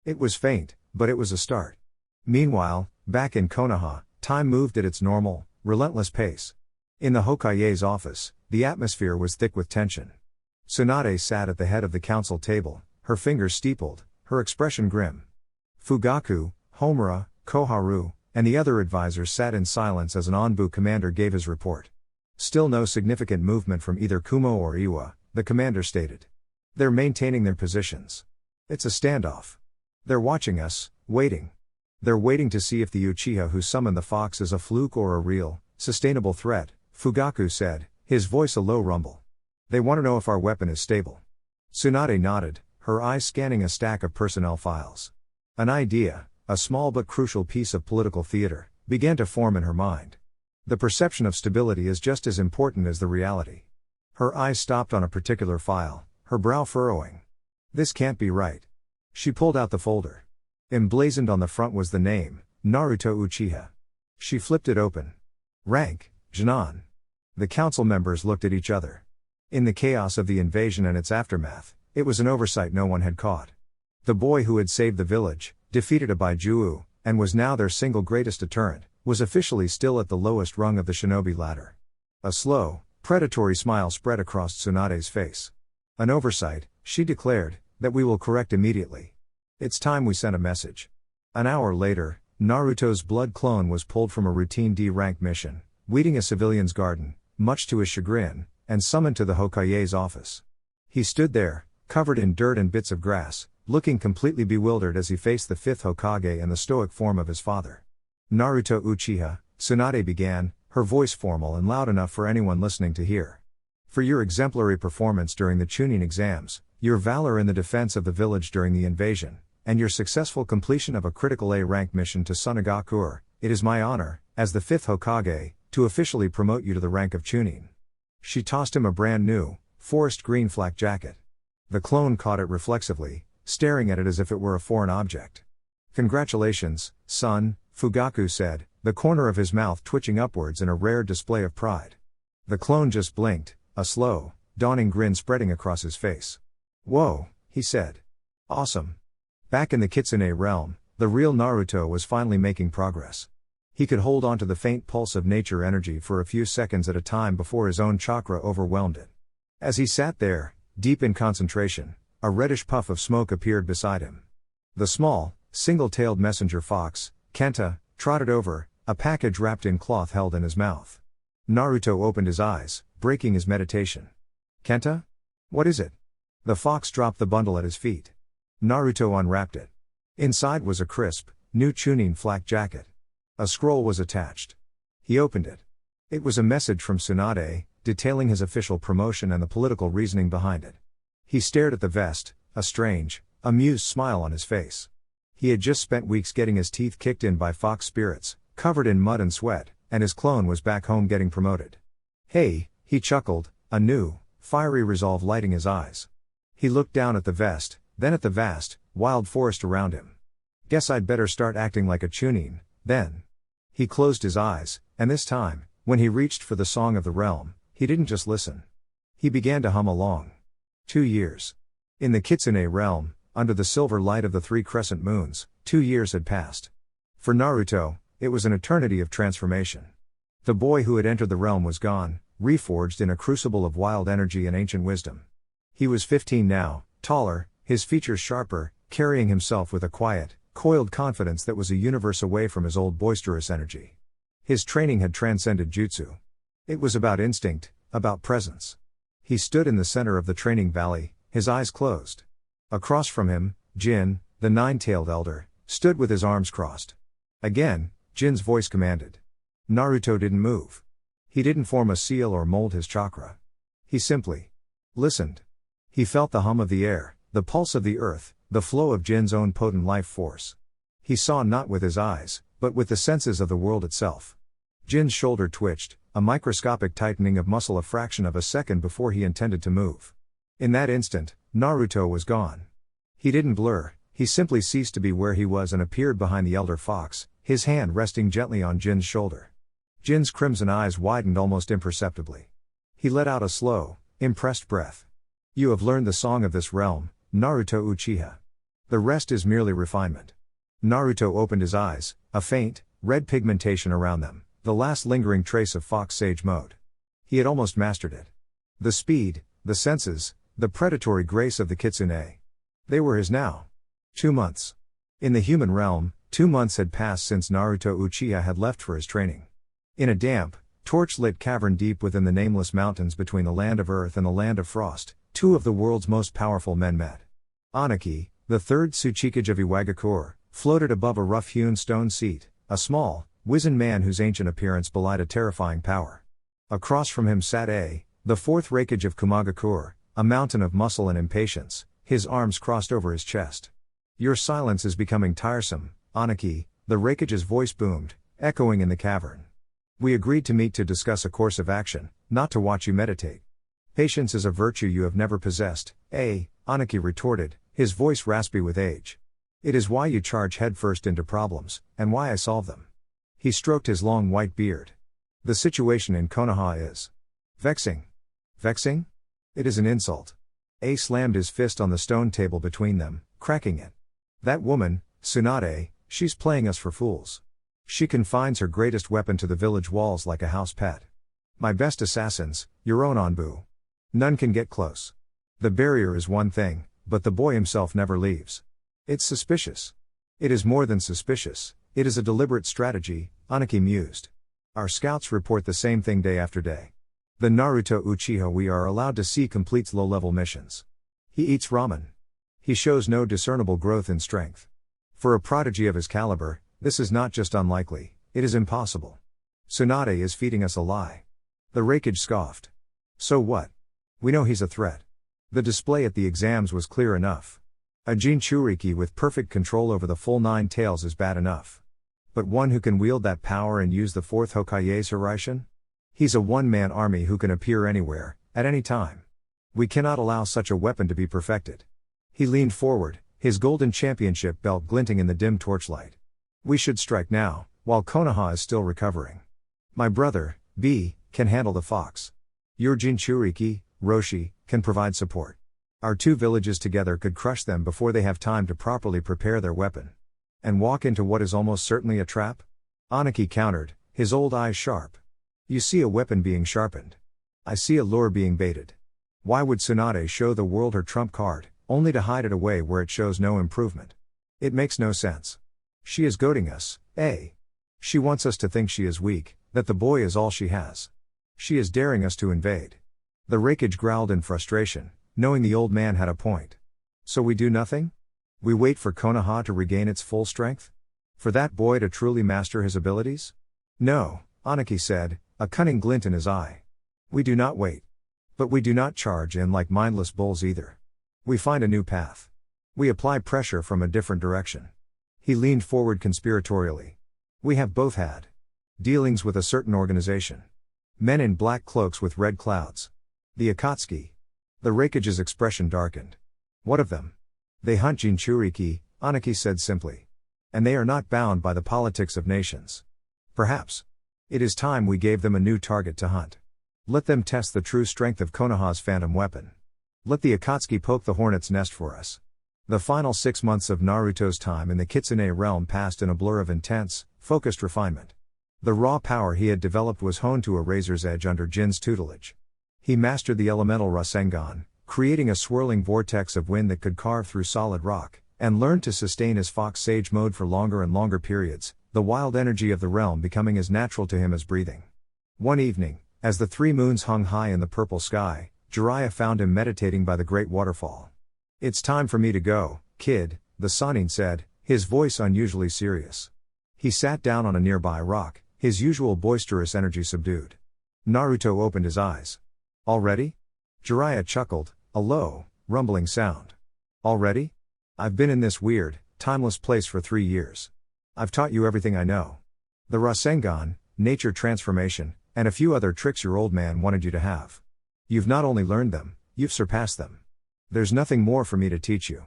It was faint, but it was a start. Meanwhile, back in Konoha, time moved at its normal, relentless pace. In the Hokage's office, the atmosphere was thick with tension. Tsunade sat at the head of the council table, her fingers steepled, her expression grim. Fugaku, Homura, Koharu, and the other advisors sat in silence as an Onbu commander gave his report. Still no significant movement from either Kumo or Iwa, the commander stated. They're maintaining their positions. It's a standoff. They're watching us, waiting. They're waiting to see if the Uchiha who summoned the fox is a fluke or a real, sustainable threat, Fugaku said, his voice a low rumble. They want to know if our weapon is stable. Tsunade nodded, her eyes scanning a stack of personnel files. An idea, a small but crucial piece of political theater, began to form in her mind. The perception of stability is just as important as the reality. Her eyes stopped on a particular file, her brow furrowing. This can't be right. She pulled out the folder. Emblazoned on the front was the name, Naruto Uchiha. She flipped it open. Rank, Junon. The council members looked at each other. In the chaos of the invasion and its aftermath, it was an oversight no one had caught. The boy who had saved the village, defeated a Bijuu, and was now their single greatest deterrent, was officially still at the lowest rung of the shinobi ladder. A slow, predatory smile spread across Tsunade's face. An oversight, she declared, that we will correct immediately. It's time we sent a message. An hour later, Naruto's blood clone was pulled from a routine D-rank mission, weeding a civilian's garden, much to his chagrin, and summoned to the Hokage's office. He stood there, covered in dirt and bits of grass, looking completely bewildered as he faced the fifth Hokage and the stoic form of his father. Naruto Uchiha, Tsunade began, her voice formal and loud enough for anyone listening to hear. For your exemplary performance during the Chunin exams, your valor in the defense of the village during the invasion, and your successful completion of a critical A-rank mission to Sunagakure, it is my honor, as the fifth Hokage, to officially promote you to the rank of Chunin. She tossed him a brand new, forest green flak jacket. The clone caught it reflexively, staring at it as if it were a foreign object. Congratulations, son, Fugaku said, the corner of his mouth twitching upwards in a rare display of pride. The clone just blinked, a slow, dawning grin spreading across his face. Whoa, he said. Awesome. Back in the Kitsune realm, the real Naruto was finally making progress. He could hold on to the faint pulse of nature energy for a few seconds at a time before his own chakra overwhelmed it. As he sat there, deep in concentration, a reddish puff of smoke appeared beside him. The small, single-tailed messenger fox, Kenta, trotted over, a package wrapped in cloth held in his mouth. Naruto opened his eyes, breaking his meditation. Kenta? What is it? The fox dropped the bundle at his feet. Naruto unwrapped it. Inside was a crisp, new Chunin flak jacket. A scroll was attached. He opened it. It was a message from Tsunade, detailing his official promotion and the political reasoning behind it. He stared at the vest, a strange, amused smile on his face. He had just spent weeks getting his teeth kicked in by fox spirits, covered in mud and sweat, and his clone was back home getting promoted. Hey, he chuckled, a new, fiery resolve lighting his eyes. He looked down at the vest, then at the vast, wild forest around him. Guess I'd better start acting like a Chunin, then. He closed his eyes, and this time, when he reached for the Song of the Realm, he didn't just listen. He began to hum along. 2 years. In the Kitsune realm, under the silver light of the 3 crescent moons, 2 years had passed. For Naruto, it was an eternity of transformation. The boy who had entered the realm was gone, reforged in a crucible of wild energy and ancient wisdom. He was 15 now, taller, his features sharper, carrying himself with a quiet, coiled confidence that was a universe away from his old boisterous energy. His training had transcended jutsu. It was about instinct, about presence. He stood in the center of the training valley, his eyes closed. Across from him, Jin, the 9-tailed elder, stood with his arms crossed. Again, Jin's voice commanded. Naruto didn't move. He didn't form a seal or mold his chakra. He simply listened. He felt the hum of the air, the pulse of the earth, the flow of Jin's own potent life force. He saw not with his eyes, but with the senses of the world itself. Jin's shoulder twitched, a microscopic tightening of muscle a fraction of a second before he intended to move. In that instant, Naruto was gone. He didn't blur, he simply ceased to be where he was and appeared behind the elder fox, his hand resting gently on Jin's shoulder. Jin's crimson eyes widened almost imperceptibly. He let out a slow, impressed breath. You have learned the song of this realm, Naruto Uchiha. The rest is merely refinement. Naruto opened his eyes, a faint, red pigmentation around them, the last lingering trace of Fox Sage mode. He had almost mastered it. The speed, the senses, the predatory grace of the Kitsune. They were his now. 2 months. In the human realm, 2 months had passed since Naruto Uchiha had left for his training. In a damp, torch-lit cavern deep within the nameless mountains between the land of earth and the land of frost, 2 of the world's most powerful men met. Aniki, the third Tsuchikage of Iwagakure, floated above a rough-hewn stone seat, a small, wizened man whose ancient appearance belied a terrifying power. Across from him sat the fourth Raikage of Kumagakure, a mountain of muscle and impatience, his arms crossed over his chest. Your silence is becoming tiresome, Aniki, the Raikage's voice boomed, echoing in the cavern. We agreed to meet to discuss a course of action, not to watch you meditate. Patience is a virtue you have never possessed, Aniki retorted, his voice raspy with age. It is why you charge headfirst into problems, and why I solve them. He stroked his long white beard. The situation in Konoha is vexing. Vexing? It is an insult. Slammed his fist on the stone table between them, cracking it. That woman, Tsunade, she's playing us for fools. She confines her greatest weapon to the village walls like a house pet. My best assassins, your own Anbu. None can get close. The barrier is one thing, but the boy himself never leaves. It's suspicious. It is more than suspicious, it is a deliberate strategy, Aniki mused. Our scouts report the same thing day after day. The Naruto Uchiha we are allowed to see completes low-level missions. He eats ramen. He shows no discernible growth in strength. For a prodigy of his caliber, this is not just unlikely, it is impossible. Tsunade is feeding us a lie. The Raikage scoffed. So what? We know he's a threat. The display at the exams was clear enough. A Jinchuriki with perfect control over the full 9 tails is bad enough. But one who can wield that power and use the 4th Hokage's Hiraishin? He's a one-man army who can appear anywhere, at any time. We cannot allow such a weapon to be perfected. He leaned forward, his golden championship belt glinting in the dim torchlight. We should strike now, while Konoha is still recovering. My brother, B, can handle the fox. Your Jinchuriki, Roshi, can provide support. Our 2 villages together could crush them before they have time to properly prepare their weapon. And walk into what is almost certainly a trap? Aniki countered, his old eyes sharp. You see a weapon being sharpened. I see a lure being baited. Why would Tsunade show the world her trump card, only to hide it away where it shows no improvement? It makes no sense. She is goading us, She wants us to think she is weak, that the boy is all she has. She is daring us to invade. The Raikage growled in frustration, knowing the old man had a point. So we do nothing? We wait for Konoha to regain its full strength? For that boy to truly master his abilities? No, Aniki said, a cunning glint in his eye. We do not wait. But we do not charge in like mindless bulls either. We find a new path. We apply pressure from a different direction. He leaned forward conspiratorially. We have both had dealings with a certain organization. Men in black cloaks with red clouds. The Akatsuki. The Raikage's expression darkened. What of them? They hunt Jinchuriki, Aniki said simply. And they are not bound by the politics of nations. Perhaps. It is time we gave them a new target to hunt. Let them test the true strength of Konoha's phantom weapon. Let the Akatsuki poke the hornet's nest for us. The final 6 months of Naruto's time in the Kitsune realm passed in a blur of intense, focused refinement. The raw power he had developed was honed to a razor's edge under Jin's tutelage. He mastered the elemental Rasengan, creating a swirling vortex of wind that could carve through solid rock, and learned to sustain his fox sage mode for longer and longer periods, the wild energy of the realm becoming as natural to him as breathing. One evening, as the 3 moons hung high in the purple sky, Jiraiya found him meditating by the great waterfall. It's time for me to go, kid, the Sannin said, his voice unusually serious. He sat down on a nearby rock, his usual boisterous energy subdued. Naruto opened his eyes. Already? Jiraiya chuckled, a low, rumbling sound. Already? I've been in this weird, timeless place for 3 years. I've taught you everything I know. The Rasengan, nature transformation, and a few other tricks your old man wanted you to have. You've not only learned them, you've surpassed them. There's nothing more for me to teach you.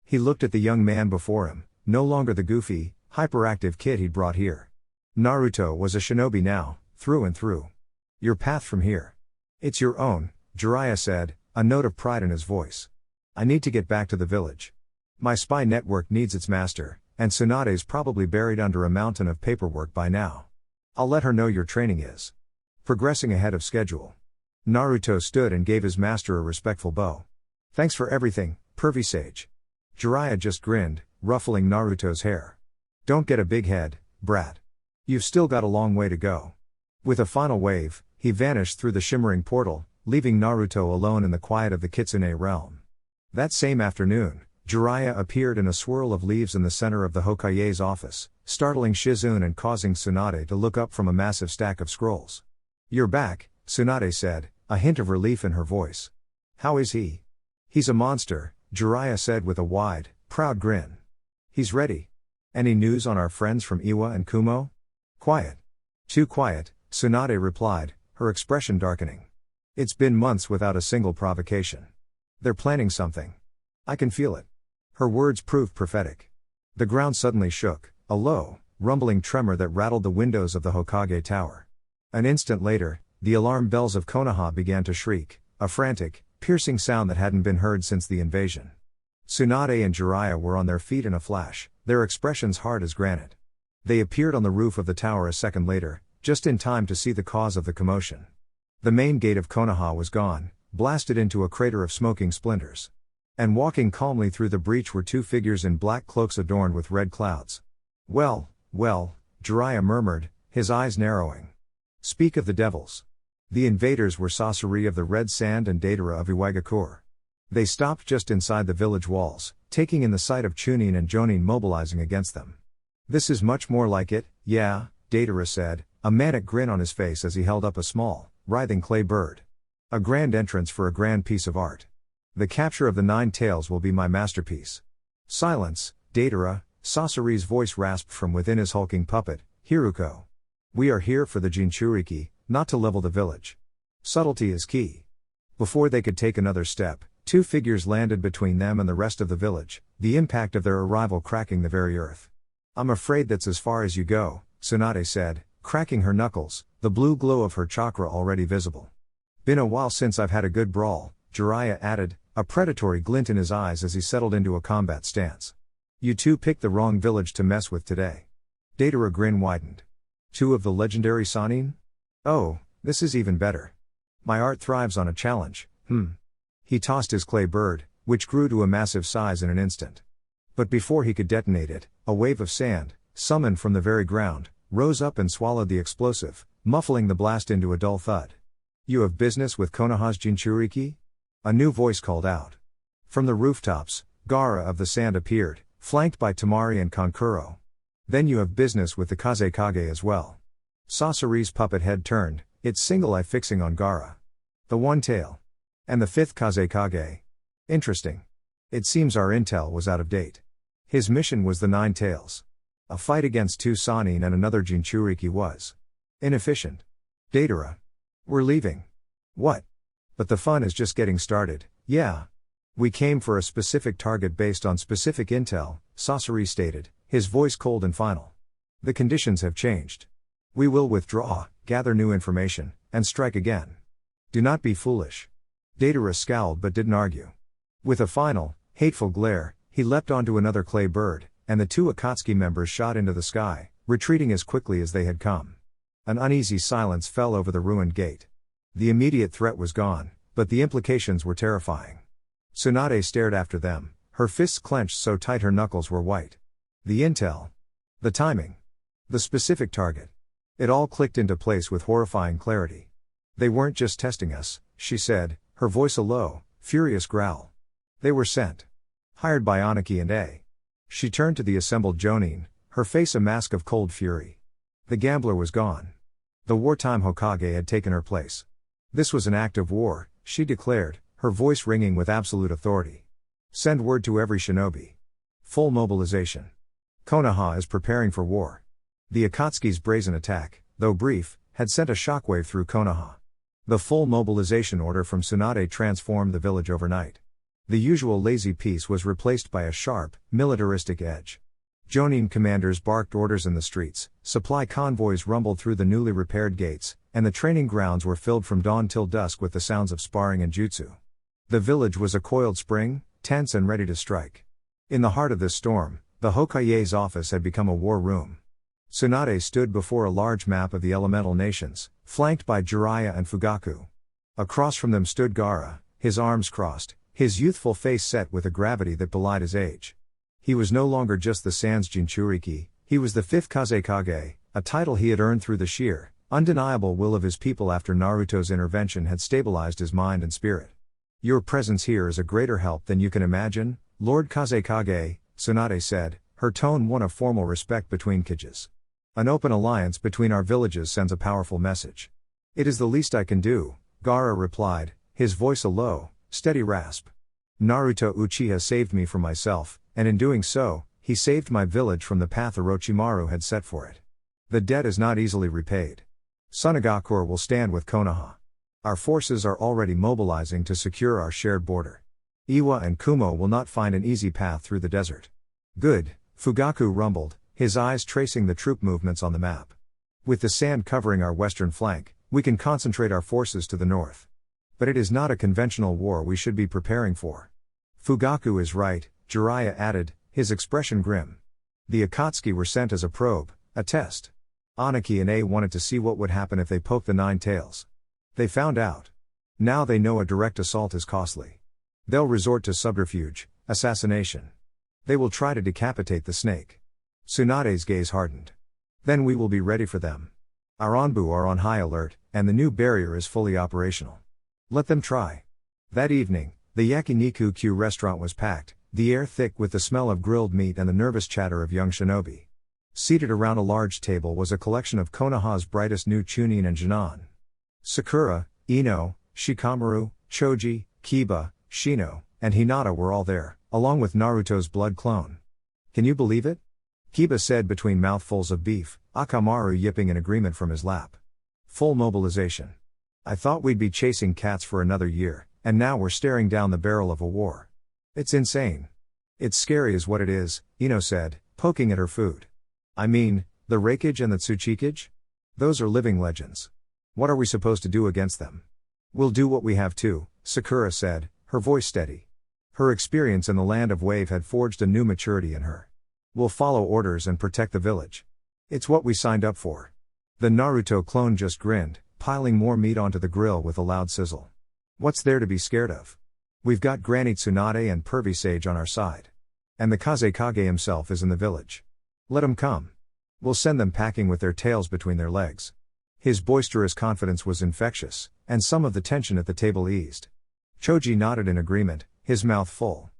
He looked at the young man before him, no longer the goofy, hyperactive kid he'd brought here. Naruto was a shinobi now, through and through. Your path from here. It's your own, Jiraiya said, a note of pride in his voice. I need to get back to the village. My spy network needs its master, and Tsunade's probably buried under a mountain of paperwork by now. I'll let her know your training is progressing ahead of schedule. Naruto stood and gave his master a respectful bow. Thanks for everything, pervy sage. Jiraiya just grinned, ruffling Naruto's hair. Don't get a big head, brat. You've still got a long way to go. With a final wave, he vanished through the shimmering portal, leaving Naruto alone in the quiet of the Kitsune realm. That same afternoon, Jiraiya appeared in a swirl of leaves in the center of the Hokage's office, startling Shizune and causing Tsunade to look up from a massive stack of scrolls. You're back, Tsunade said, a hint of relief in her voice. How is he? He's a monster, Jiraiya said with a wide, proud grin. He's ready. Any news on our friends from Iwa and Kumo? Quiet. Too quiet, Tsunade replied, her expression darkening. It's been months without a single provocation. They're planning something. I can feel it. Her words proved prophetic. The ground suddenly shook, a low, rumbling tremor that rattled the windows of the Hokage tower. An instant later, the alarm bells of Konoha began to shriek, a frantic, piercing sound that hadn't been heard since the invasion. Tsunade and Jiraiya were on their feet in a flash, their expressions hard as granite. They appeared on the roof of the tower a second later, just in time to see the cause of the commotion. The main gate of Konoha was gone, blasted into a crater of smoking splinters. And walking calmly through the breach were two figures in black cloaks adorned with red clouds. Well, Jiraiya murmured, his eyes narrowing. Speak of the devils. The invaders were Sasori of the Red Sand and Deidara of Iwagakure. They stopped just inside the village walls, taking in the sight of Chunin and Jonin mobilizing against them. This is much more like it, yeah, Deidara said, a manic grin on his face as he held up a small, writhing clay bird. A grand entrance for a grand piece of art. The capture of the 9 tails will be my masterpiece. Silence, Deidara, Sasori's voice rasped from within his hulking puppet, Hiruko. We are here for the Jinchuriki, not to level the village. Subtlety is key. Before they could take another step, 2 figures landed between them and the rest of the village, the impact of their arrival cracking the very earth. I'm afraid that's as far as you go, Tsunade said, cracking her knuckles, the blue glow of her chakra already visible. Been a while since I've had a good brawl, Jiraiya added, a predatory glint in his eyes as he settled into a combat stance. You two picked the wrong village to mess with today. Deidara grin widened. 2 of the legendary Sannin? Oh, this is even better. My art thrives on a challenge, He tossed his clay bird, which grew to a massive size in an instant. But before he could detonate it, a wave of sand, summoned from the very ground, rose up and swallowed the explosive, muffling the blast into a dull thud. You have business with Konoha's Jinchuriki? A new voice called out. From the rooftops, Gaara of the Sand appeared, flanked by Tamari and Kankuro. Then you have business with the Kazekage as well. Sasori's puppet head turned, its single eye fixing on Gaara. The one tail. And the 5th Kazekage. Interesting. It seems our intel was out of date. His mission was the 9 tails. A fight against 2 Sannin and another Jinchuriki was inefficient. Deidara. We're leaving. What? But the fun is just getting started, yeah. We came for a specific target based on specific intel, Sasori stated, his voice cold and final. The conditions have changed. We will withdraw, gather new information, and strike again. Do not be foolish. Deidara scowled but didn't argue. With a final, hateful glare, he leapt onto another clay bird, and the 2 Akatsuki members shot into the sky, retreating as quickly as they had come. An uneasy silence fell over the ruined gate. The immediate threat was gone, but the implications were terrifying. Tsunade stared after them, her fists clenched so tight her knuckles were white. The intel. The timing. The specific target. It all clicked into place with horrifying clarity. They weren't just testing us, she said, her voice a low, furious growl. They were sent. Hired by Aniki and A. She turned to the assembled Jonin, her face a mask of cold fury. The gambler was gone. The wartime Hokage had taken her place. This was an act of war, she declared, her voice ringing with absolute authority. Send word to every shinobi. Full mobilization. Konoha is preparing for war. The Akatsuki's brazen attack, though brief, had sent a shockwave through Konoha. The full mobilization order from Tsunade transformed the village overnight. The usual lazy peace was replaced by a sharp, militaristic edge. Jonin commanders barked orders in the streets, supply convoys rumbled through the newly repaired gates, and the training grounds were filled from dawn till dusk with the sounds of sparring and jutsu. The village was a coiled spring, tense and ready to strike. In the heart of this storm, the Hokage's office had become a war room. Tsunade stood before a large map of the elemental nations, flanked by Jiraiya and Fugaku. Across from them stood Gaara, his arms crossed, his youthful face set with a gravity that belied his age. He was no longer just the Sans Jinchuriki, he was the fifth Kazekage, a title he had earned through the sheer, undeniable will of his people after Naruto's intervention had stabilized his mind and spirit. Your presence here is a greater help than you can imagine, Lord Kazekage, Tsunade said, her tone one of formal respect between Kages. An open alliance between our villages sends a powerful message. It is the least I can do, Gaara replied, his voice a low, steady rasp. Naruto Uchiha saved me from myself, and in doing so, he saved my village from the path Orochimaru had set for it. The debt is not easily repaid. Sunagakure will stand with Konoha. Our forces are already mobilizing to secure our shared border. Iwa and Kumo will not find an easy path through the desert. Good, Fugaku rumbled, his eyes tracing the troop movements on the map. With the sand covering our western flank, we can concentrate our forces to the north. But it is not a conventional war we should be preparing for. Fugaku is right, Jiraiya added, his expression grim. The Akatsuki were sent as a probe, a test. Aniki and A wanted to see what would happen if they poked the nine tails. They found out. Now they know a direct assault is costly. They'll resort to subterfuge, assassination. They will try to decapitate the snake. Tsunade's gaze hardened. Then we will be ready for them. Our Anbu are on high alert, and the new barrier is fully operational. Let them try. That evening, the Yakiniku Q restaurant was packed, the air thick with the smell of grilled meat and the nervous chatter of young shinobi. Seated around a large table was a collection of Konoha's brightest new chunin and jinan. Sakura, Ino, Shikamaru, Choji, Kiba, Shino, and Hinata were all there, along with Naruto's blood clone. Can you believe it? Kiba said between mouthfuls of beef, Akamaru yipping in agreement from his lap. Full mobilization. I thought we'd be chasing cats for another year, and now we're staring down the barrel of a war. It's insane. It's scary is what it is, Ino said, poking at her food. I mean, the Raikage and the Tsuchikage? Those are living legends. What are we supposed to do against them? We'll do what we have to, Sakura said, her voice steady. Her experience in the land of wave had forged a new maturity in her. We'll follow orders and protect the village. It's what we signed up for. The Naruto clone just grinned, piling more meat onto the grill with a loud sizzle. What's there to be scared of? We've got Granny Tsunade and Pervy Sage on our side. And the Kazekage himself is in the village. Let 'em come. We'll send them packing with their tails between their legs. His boisterous confidence was infectious, and some of the tension at the table eased. Choji nodded in agreement, his mouth full.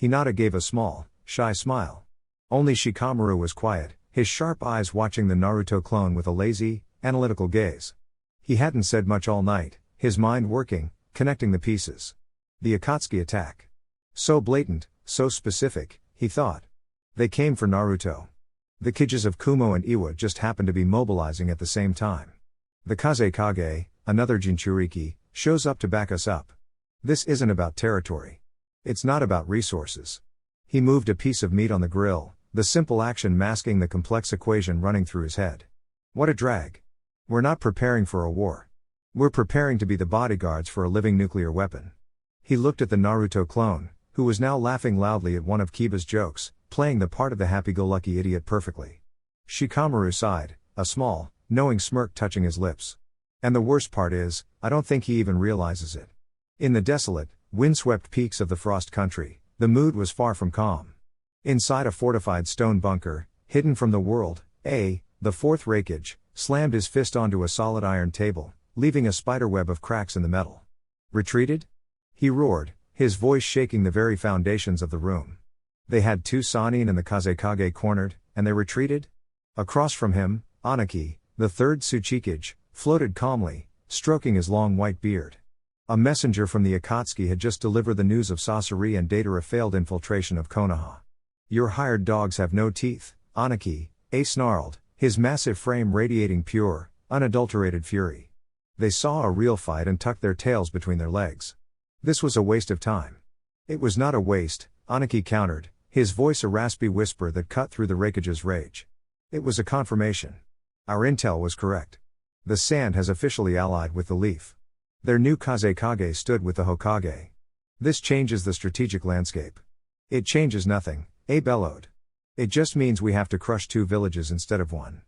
Hinata gave a small, shy smile. Only Shikamaru was quiet, his sharp eyes watching the Naruto clone with a lazy, analytical gaze. He hadn't said much all night, his mind working, connecting the pieces. The Akatsuki attack. So blatant, so specific, he thought. They came for Naruto. The Kages of Kumo and Iwa just happened to be mobilizing at the same time. The Kazekage, another Jinchuriki, shows up to back us up. This isn't about territory. It's not about resources. He moved a piece of meat on the grill, the simple action masking the complex equation running through his head. What a drag. We're not preparing for a war. We're preparing to be the bodyguards for a living nuclear weapon. He looked at the Naruto clone, who was now laughing loudly at one of Kiba's jokes, playing the part of the happy-go-lucky idiot perfectly. Shikamaru sighed, a small, knowing smirk touching his lips. And the worst part is, I don't think he even realizes it. In the desolate, windswept peaks of the Frost Country, the mood was far from calm. Inside a fortified stone bunker, hidden from the world, the fourth Raikage, slammed his fist onto a solid iron table, leaving a spiderweb of cracks in the metal. Retreated? He roared, his voice shaking the very foundations of the room. They had two Sannin and the Kazekage cornered, and they retreated? Across from him, Aniki, the third Tsuchikage, floated calmly, stroking his long white beard. A messenger from the Akatsuki had just delivered the news of Sasori and Datara failed infiltration of Konoha. Your hired dogs have no teeth, Aniki, snarled, his massive frame radiating pure, unadulterated fury. They saw a real fight and tucked their tails between their legs. This was a waste of time. It was not a waste, Aniki countered, his voice a raspy whisper that cut through the Raikage's rage. It was a confirmation. Our intel was correct. The sand has officially allied with the leaf. Their new Kazekage stood with the Hokage. This changes the strategic landscape. It changes nothing, A bellowed. It just means we have to crush 2 villages instead of 1.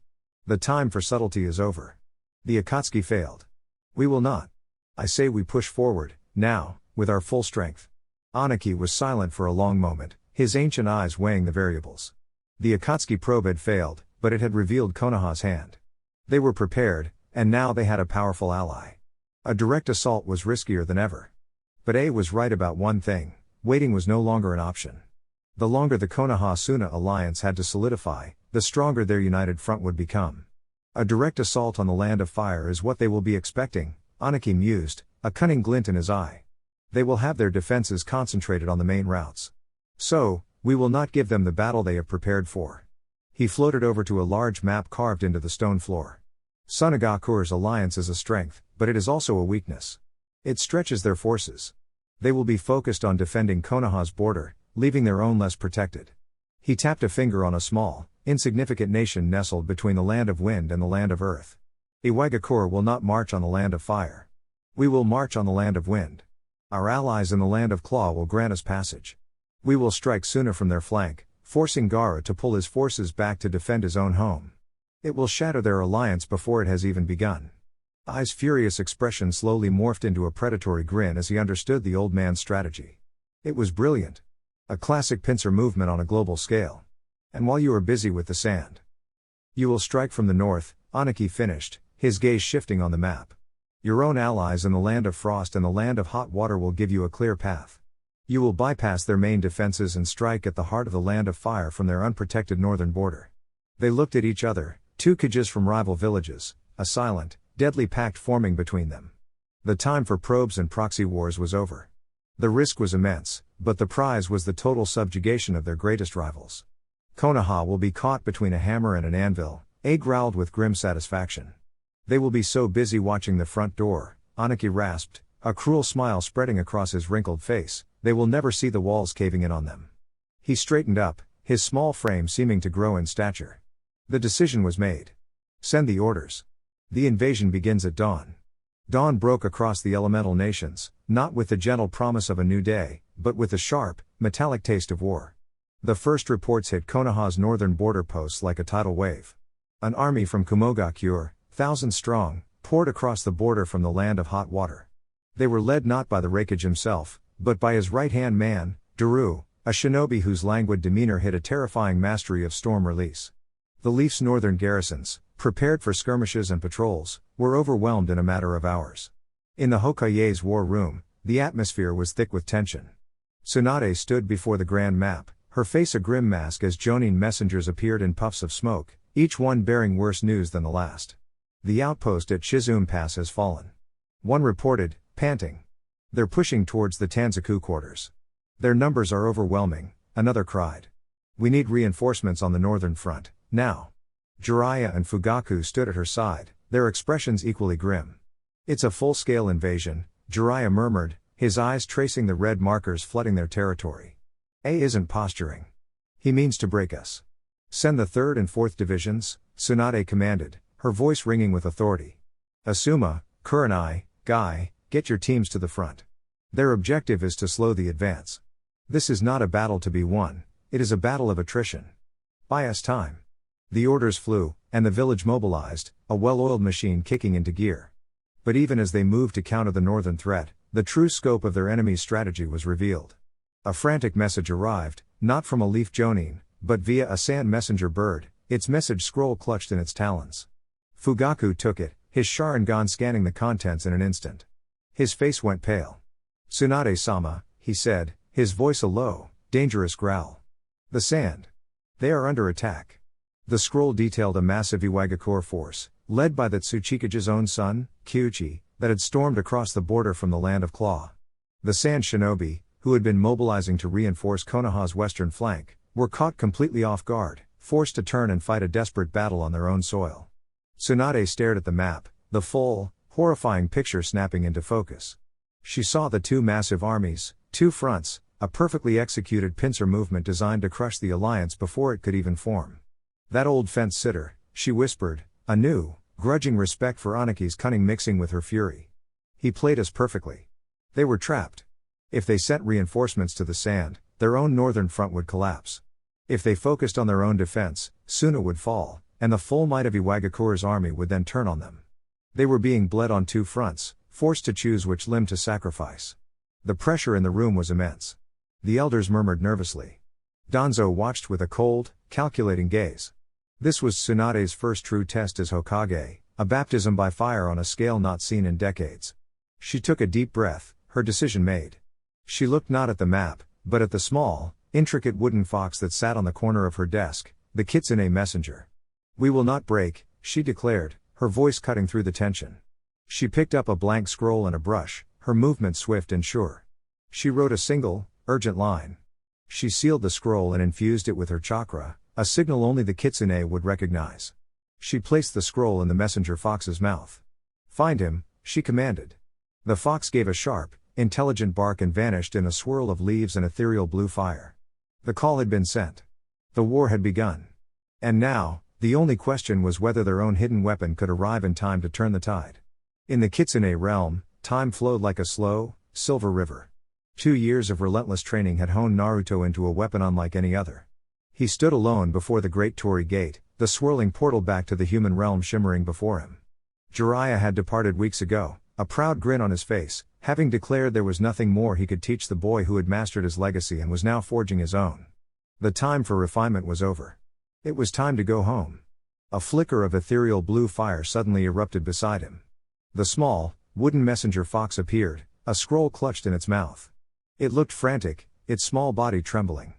The time for subtlety is over. The Akatsuki failed. We will not. I say we push forward, now, with our full strength. Aniki was silent for a long moment, his ancient eyes weighing the variables. The Akatsuki probe had failed, but it had revealed Konoha's hand. They were prepared, and now they had a powerful ally. A direct assault was riskier than ever. But A was right about one thing, waiting was no longer an option. The longer the Konoha-Suna alliance had to solidify, the stronger their united front would become. A direct assault on the land of fire is what they will be expecting, Aniki mused, a cunning glint in his eye. They will have their defenses concentrated on the main routes. So, we will not give them the battle they have prepared for. He floated over to a large map carved into the stone floor. Sunagakure's alliance is a strength, but it is also a weakness. It stretches their forces. They will be focused on defending Konoha's border, leaving their own less protected. He tapped a finger on a small, insignificant nation nestled between the land of wind and the land of earth. Iwagakure will not march on the land of fire. We will march on the land of wind. Our allies in the land of claw will grant us passage. We will strike Suna from their flank, forcing Gaara to pull his forces back to defend his own home. It will shatter their alliance before it has even begun. Ai's furious expression slowly morphed into a predatory grin as he understood the old man's strategy. It was brilliant. A classic pincer movement on a global scale. And while you are busy with the sand, you will strike from the north, Aniki finished, his gaze shifting on the map. Your own allies in the land of frost and the land of hot water will give you a clear path. You will bypass their main defenses and strike at the heart of the land of fire from their unprotected northern border. They looked at each other, 2 Kages from rival villages, a silent, deadly pact forming between them. The time for probes and proxy wars was over. The risk was immense, but the prize was the total subjugation of their greatest rivals. Konoha will be caught between a hammer and an anvil, A growled with grim satisfaction. They will be so busy watching the front door, Aniki rasped, a cruel smile spreading across his wrinkled face, they will never see the walls caving in on them. He straightened up, his small frame seeming to grow in stature. The decision was made. Send the orders. The invasion begins at dawn. Dawn broke across the elemental nations, not with the gentle promise of a new day, but with the sharp, metallic taste of war. The first reports hit Konoha's northern border posts like a tidal wave. An army from Kumogakure, 1,000 strong, poured across the border from the land of hot water. They were led not by the Raikage himself, but by his right-hand man, Daru, a shinobi whose languid demeanor hid a terrifying mastery of storm release. The Leaf's northern garrisons, prepared for skirmishes and patrols, were overwhelmed in a matter of hours. In the Hokage's war room, the atmosphere was thick with tension. Tsunade stood before the grand map, her face a grim mask as Jonin messengers appeared in puffs of smoke, each one bearing worse news than the last. The outpost at Shizume Pass has fallen. One reported, panting. They're pushing towards the Tanzaku quarters. Their numbers are overwhelming, another cried. We need reinforcements on the northern front, now. Jiraiya and Fugaku stood at her side, their expressions equally grim. It's a full-scale invasion, Jiraiya murmured, his eyes tracing the red markers flooding their territory. A isn't posturing. He means to break us. Send the 3rd and 4th divisions, Tsunade commanded, her voice ringing with authority. Asuma, Kurenai, Guy, get your teams to the front. Their objective is to slow the advance. This is not a battle to be won, it is a battle of attrition. Buy us time. The orders flew, and the village mobilized, a well-oiled machine kicking into gear. But even as they moved to counter the northern threat, the true scope of their enemy's strategy was revealed. A frantic message arrived, not from a leaf jonin, but via a sand messenger bird, its message scroll clutched in its talons. Fugaku took it, his Sharingan scanning the contents in an instant. His face went pale. Tsunade-sama, he said, his voice a low, dangerous growl. The sand. They are under attack. The scroll detailed a massive Iwagakure force, led by the Tsuchikage's own son, Kyūbi, that had stormed across the border from the land of Claw. The Sand Shinobi, who had been mobilizing to reinforce Konoha's western flank, were caught completely off guard, forced to turn and fight a desperate battle on their own soil. Tsunade stared at the map, the full, horrifying picture snapping into focus. She saw the two massive armies, two fronts, a perfectly executed pincer movement designed to crush the alliance before it could even form. That old fence-sitter, she whispered, a new, grudging respect for Anaki's cunning mixing with her fury. He played us perfectly. They were trapped. If they sent reinforcements to the sand, their own northern front would collapse. If they focused on their own defense, Suna would fall, and the full might of Iwagakura's army would then turn on them. They were being bled on two fronts, forced to choose which limb to sacrifice. The pressure in the room was immense. The elders murmured nervously. Danzo watched with a cold, calculating gaze. This was Tsunade's first true test as Hokage, a baptism by fire on a scale not seen in decades. She took a deep breath, her decision made. She looked not at the map, but at the small, intricate wooden fox that sat on the corner of her desk, the Kitsune messenger. We will not break, she declared, her voice cutting through the tension. She picked up a blank scroll and a brush, her movement swift and sure. She wrote a single, urgent line. She sealed the scroll and infused it with her chakra, a signal only the Kitsune would recognize. She placed the scroll in the messenger fox's mouth. Find him, she commanded. The fox gave a sharp, intelligent bark and vanished in a swirl of leaves and ethereal blue fire. The call had been sent. The war had begun. And now, the only question was whether their own hidden weapon could arrive in time to turn the tide. In the Kitsune realm, time flowed like a slow, silver river. 2 years of relentless training had honed Naruto into a weapon unlike any other. He stood alone before the great Torii Gate, the swirling portal back to the human realm shimmering before him. Jiraiya had departed weeks ago, a proud grin on his face, having declared there was nothing more he could teach the boy who had mastered his legacy and was now forging his own. The time for refinement was over. It was time to go home. A flicker of ethereal blue fire suddenly erupted beside him. The small, wooden messenger fox appeared, a scroll clutched in its mouth. It looked frantic, its small body trembling.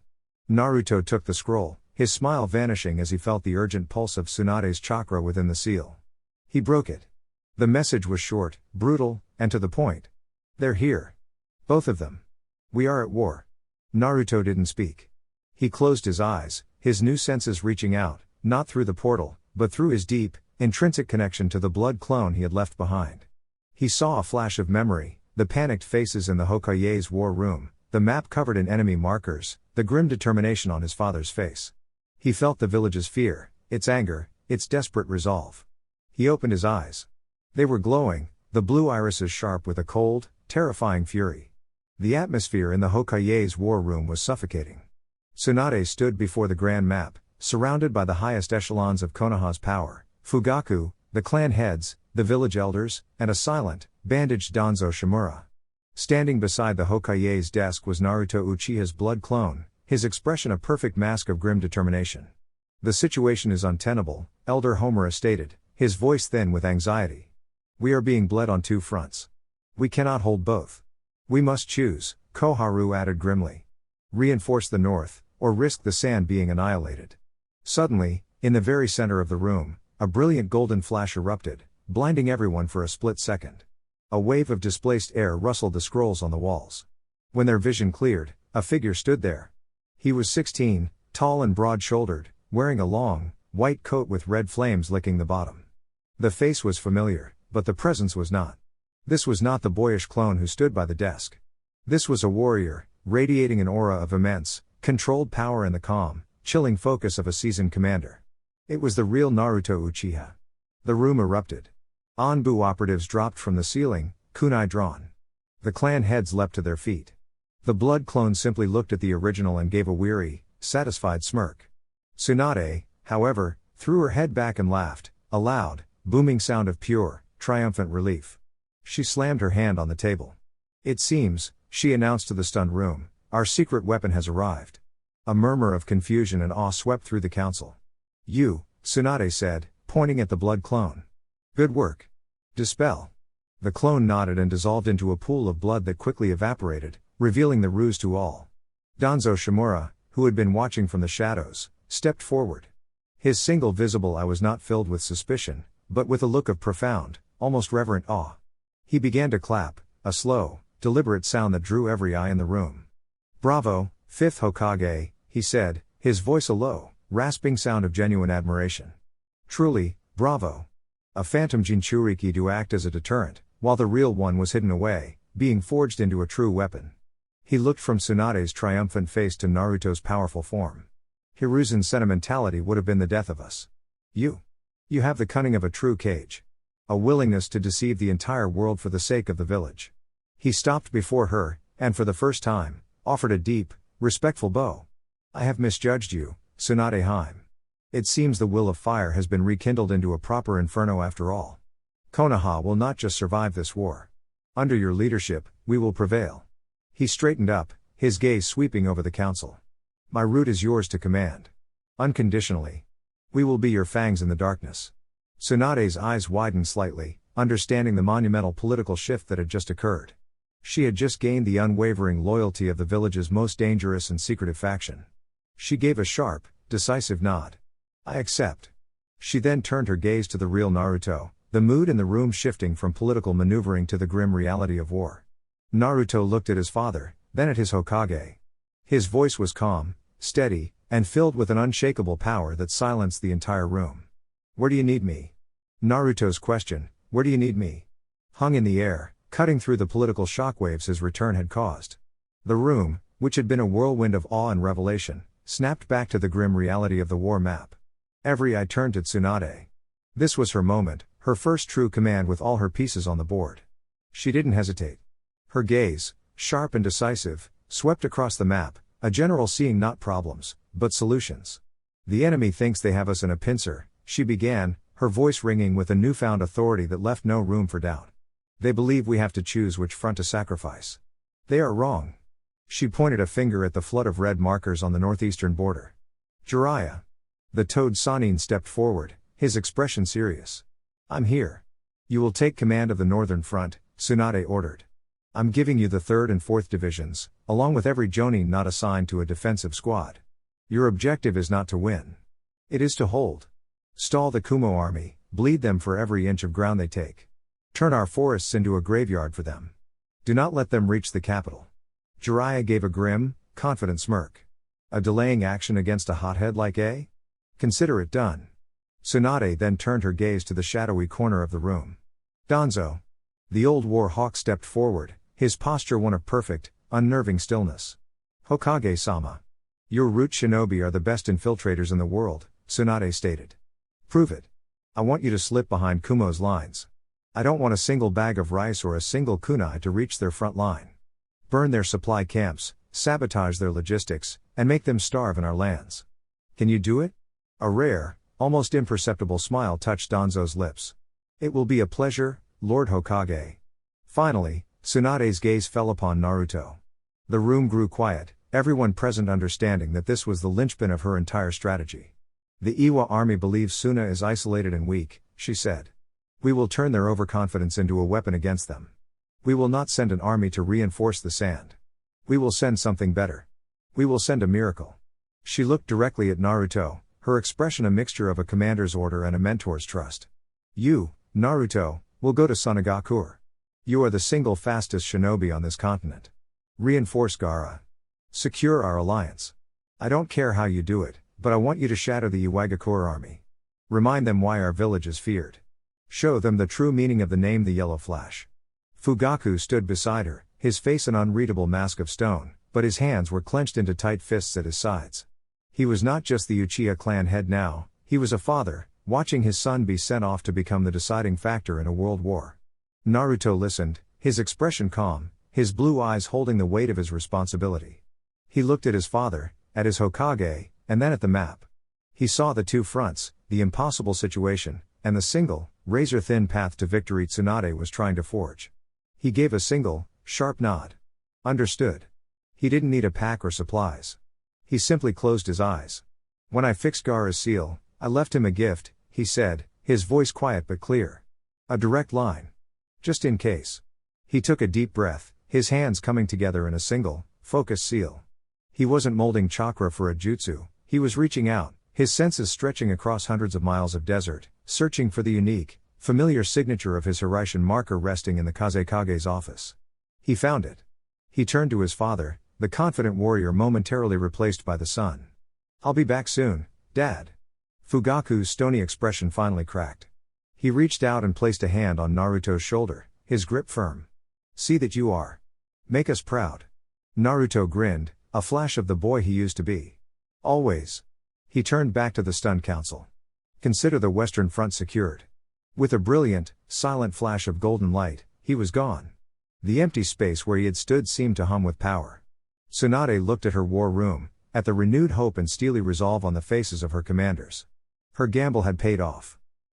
Naruto took the scroll, his smile vanishing as he felt the urgent pulse of Tsunade's chakra within the seal. He broke it. The message was short, brutal, and to the point. They're here. Both of them. We are at war. Naruto didn't speak. He closed his eyes, his new senses reaching out, not through the portal, but through his deep, intrinsic connection to the blood clone he had left behind. He saw a flash of memory, the panicked faces in the Hokage's war room, the map covered in enemy markers, the grim determination on his father's face. He felt the village's fear, its anger, its desperate resolve. He opened his eyes. They were glowing, the blue irises sharp with a cold, terrifying fury. The atmosphere in the Hokage's war room was suffocating. Tsunade stood before the grand map, surrounded by the highest echelons of Konoha's power, Fugaku, the clan heads, the village elders, and a silent, bandaged Danzo Shimura. Standing beside the Hokage's desk was Naruto Uchiha's blood clone, his expression a perfect mask of grim determination. The situation is untenable, Elder Homura stated, his voice thin with anxiety. We are being bled on two fronts. We cannot hold both. We must choose, Koharu added grimly. Reinforce the north, or risk the sand being annihilated. Suddenly, in the very center of the room, a brilliant golden flash erupted, blinding everyone for a split second. A wave of displaced air rustled the scrolls on the walls. When their vision cleared, a figure stood there. He was 16, tall and broad-shouldered, wearing a long, white coat with red flames licking the bottom. The face was familiar, but the presence was not. This was not the boyish clone who stood by the desk. This was a warrior, radiating an aura of immense, controlled power and the calm, chilling focus of a seasoned commander. It was the real Naruto Uchiha. The room erupted. Anbu operatives dropped from the ceiling, kunai drawn. The clan heads leapt to their feet. The blood clone simply looked at the original and gave a weary, satisfied smirk. Tsunade, however, threw her head back and laughed, a loud, booming sound of pure, triumphant relief. She slammed her hand on the table. It seems, she announced to the stunned room, our secret weapon has arrived. A murmur of confusion and awe swept through the council. You, Tsunade said, pointing at the blood clone. Good work. Dispel. The clone nodded and dissolved into a pool of blood that quickly evaporated, revealing the ruse to all. Danzo Shimura, who had been watching from the shadows, stepped forward. His single visible eye was not filled with suspicion, but with a look of profound, almost reverent awe. He began to clap, a slow, deliberate sound that drew every eye in the room. Bravo, 5th Hokage, he said, his voice a low, rasping sound of genuine admiration. Truly, bravo. A phantom Jinchuriki to act as a deterrent, while the real one was hidden away, being forged into a true weapon. He looked from Tsunade's triumphant face to Naruto's powerful form. Hiruzen's sentimentality would have been the death of us. You have the cunning of a true cage. A willingness to deceive the entire world for the sake of the village. He stopped before her, and for the first time, offered a deep, respectful bow. I have misjudged you, Tsunade Heim. It seems the will of fire has been rekindled into a proper inferno after all. Konoha will not just survive this war. Under your leadership, we will prevail. He straightened up, his gaze sweeping over the council. My route is yours to command. Unconditionally. We will be your fangs in the darkness. Tsunade's eyes widened slightly, understanding the monumental political shift that had just occurred. She had just gained the unwavering loyalty of the village's most dangerous and secretive faction. She gave a sharp, decisive nod. I accept. She then turned her gaze to the real Naruto, the mood in the room shifting from political maneuvering to the grim reality of war. Naruto looked at his father, then at his Hokage. His voice was calm, steady, and filled with an unshakable power that silenced the entire room. Where do you need me? Naruto's question, where do you need me? Hung in the air, cutting through the political shockwaves his return had caused. The room, which had been a whirlwind of awe and revelation, snapped back to the grim reality of the war map. Every eye turned to Tsunade. This was her moment, her first true command with all her pieces on the board. She didn't hesitate. Her gaze, sharp and decisive, swept across the map, a general seeing not problems, but solutions. The enemy thinks they have us in a pincer, she began, her voice ringing with a newfound authority that left no room for doubt. They believe we have to choose which front to sacrifice. They are wrong. She pointed a finger at the flood of red markers on the northeastern border. Jiraiya. The toad Sannin stepped forward, his expression serious. I'm here. You will take command of the northern front, Tsunade ordered. I'm giving you the 3rd and 4th divisions, along with every jonin not assigned to a defensive squad. Your objective is not to win. It is to hold. Stall the Kumo army, bleed them for every inch of ground they take. Turn our forests into a graveyard for them. Do not let them reach the capital. Jiraiya gave a grim, confident smirk. A delaying action against a hothead like A? Consider it done. Tsunade then turned her gaze to the shadowy corner of the room. Danzo. The old war hawk stepped forward, his posture one of perfect, unnerving stillness. Hokage-sama. Your root shinobi are the best infiltrators in the world, Tsunade stated. Prove it. I want you to slip behind Kumo's lines. I don't want a single bag of rice or a single kunai to reach their front line. Burn their supply camps, sabotage their logistics, and make them starve in our lands. Can you do it? A rare, almost imperceptible smile touched Danzo's lips. It will be a pleasure, Lord Hokage. Finally, Tsunade's gaze fell upon Naruto. The room grew quiet, everyone present understanding that this was the linchpin of her entire strategy. The Iwa army believes Suna is isolated and weak, she said. We will turn their overconfidence into a weapon against them. We will not send an army to reinforce the sand. We will send something better. We will send a miracle. She looked directly at Naruto, her expression a mixture of a commander's order and a mentor's trust. You, Naruto, will go to Sunagakur. You are the single fastest shinobi on this continent. Reinforce Gaara. Secure our alliance. I don't care how you do it, but I want you to shatter the Iwagakure army. Remind them why our village is feared. Show them the true meaning of the name the Yellow Flash. Fugaku stood beside her, his face an unreadable mask of stone, but his hands were clenched into tight fists at his sides. He was not just the Uchiha clan head now, he was a father, watching his son be sent off to become the deciding factor in a world war. Naruto listened, his expression calm, his blue eyes holding the weight of his responsibility. He looked at his father, at his Hokage, and then at the map. He saw the two fronts, the impossible situation, and the single, razor-thin path to victory Tsunade was trying to forge. He gave a single, sharp nod. Understood. He didn't need a pack or supplies. He simply closed his eyes. When I fixed Gaara's seal, I left him a gift, he said, his voice quiet but clear. A direct line. Just in case. He took a deep breath, his hands coming together in a single, focused seal. He wasn't molding chakra for a jutsu, he was reaching out, his senses stretching across hundreds of miles of desert, searching for the unique, familiar signature of his Hiraishin marker resting in the Kazekage's office. He found it. He turned to his father, the confident warrior momentarily replaced by the son. I'll be back soon, Dad. Fugaku's stony expression finally cracked. He reached out and placed a hand on Naruto's shoulder, his grip firm. See that you are. Make us proud. Naruto grinned, a flash of the boy he used to be. Always. He turned back to the stunned council. Consider the western front secured. With a brilliant, silent flash of golden light, he was gone. The empty space where he had stood seemed to hum with power. Tsunade looked at her war room, at the renewed hope and steely resolve on the faces of her commanders. Her gamble had paid off.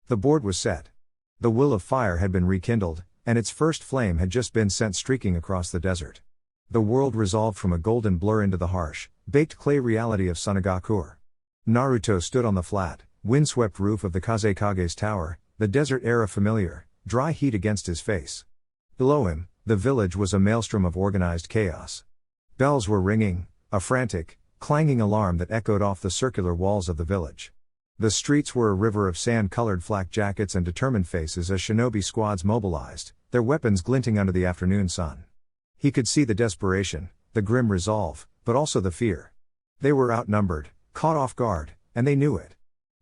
The board was set. The will of fire had been rekindled, and its first flame had just been sent streaking across the desert. The world resolved from a golden blur into the harsh, baked clay reality of Sunagakuer. Naruto stood on the flat, windswept roof of the Kazekage's tower, the desert era familiar, dry heat against his face. Below him, the village was a maelstrom of organized chaos. Bells were ringing, a frantic, clanging alarm that echoed off the circular walls of the village. The streets were a river of sand-colored flak jackets and determined faces as shinobi squads mobilized, their weapons glinting under the afternoon sun. He could see the desperation, the grim resolve, but also the fear. They were outnumbered, caught off guard, and they knew it.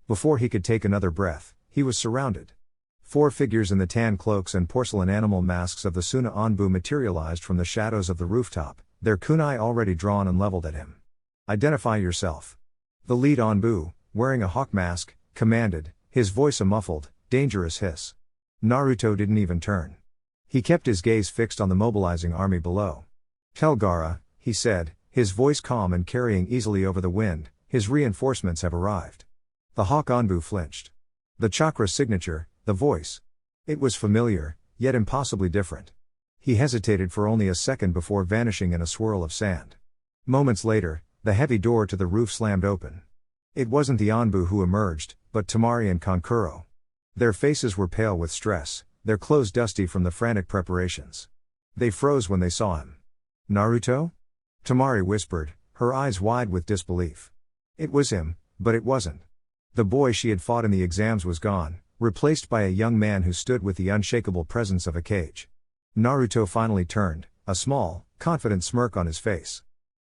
Before he could take another breath, he was surrounded. 4 figures in the tan cloaks and porcelain animal masks of the Suna Anbu materialized from the shadows of the rooftop, their kunai already drawn and leveled at him. Identify yourself. The lead Anbu, wearing a hawk mask, commanded, his voice a muffled, dangerous hiss. Naruto didn't even turn. He kept his gaze fixed on the mobilizing army below. Tell Gaara, he said, his voice calm and carrying easily over the wind, his reinforcements have arrived. The hawk Anbu flinched. The chakra signature, the voice. It was familiar, yet impossibly different. He hesitated for only a second before vanishing in a swirl of sand. Moments later, the heavy door to the roof slammed open. It wasn't the Anbu who emerged, but Temari and Kankuro. Their faces were pale with stress, their clothes dusty from the frantic preparations. They froze when they saw him. Naruto? Temari whispered, her eyes wide with disbelief. It was him, but it wasn't. The boy she had fought in the exams was gone, replaced by a young man who stood with the unshakable presence of a cage. Naruto finally turned, a small, confident smirk on his face.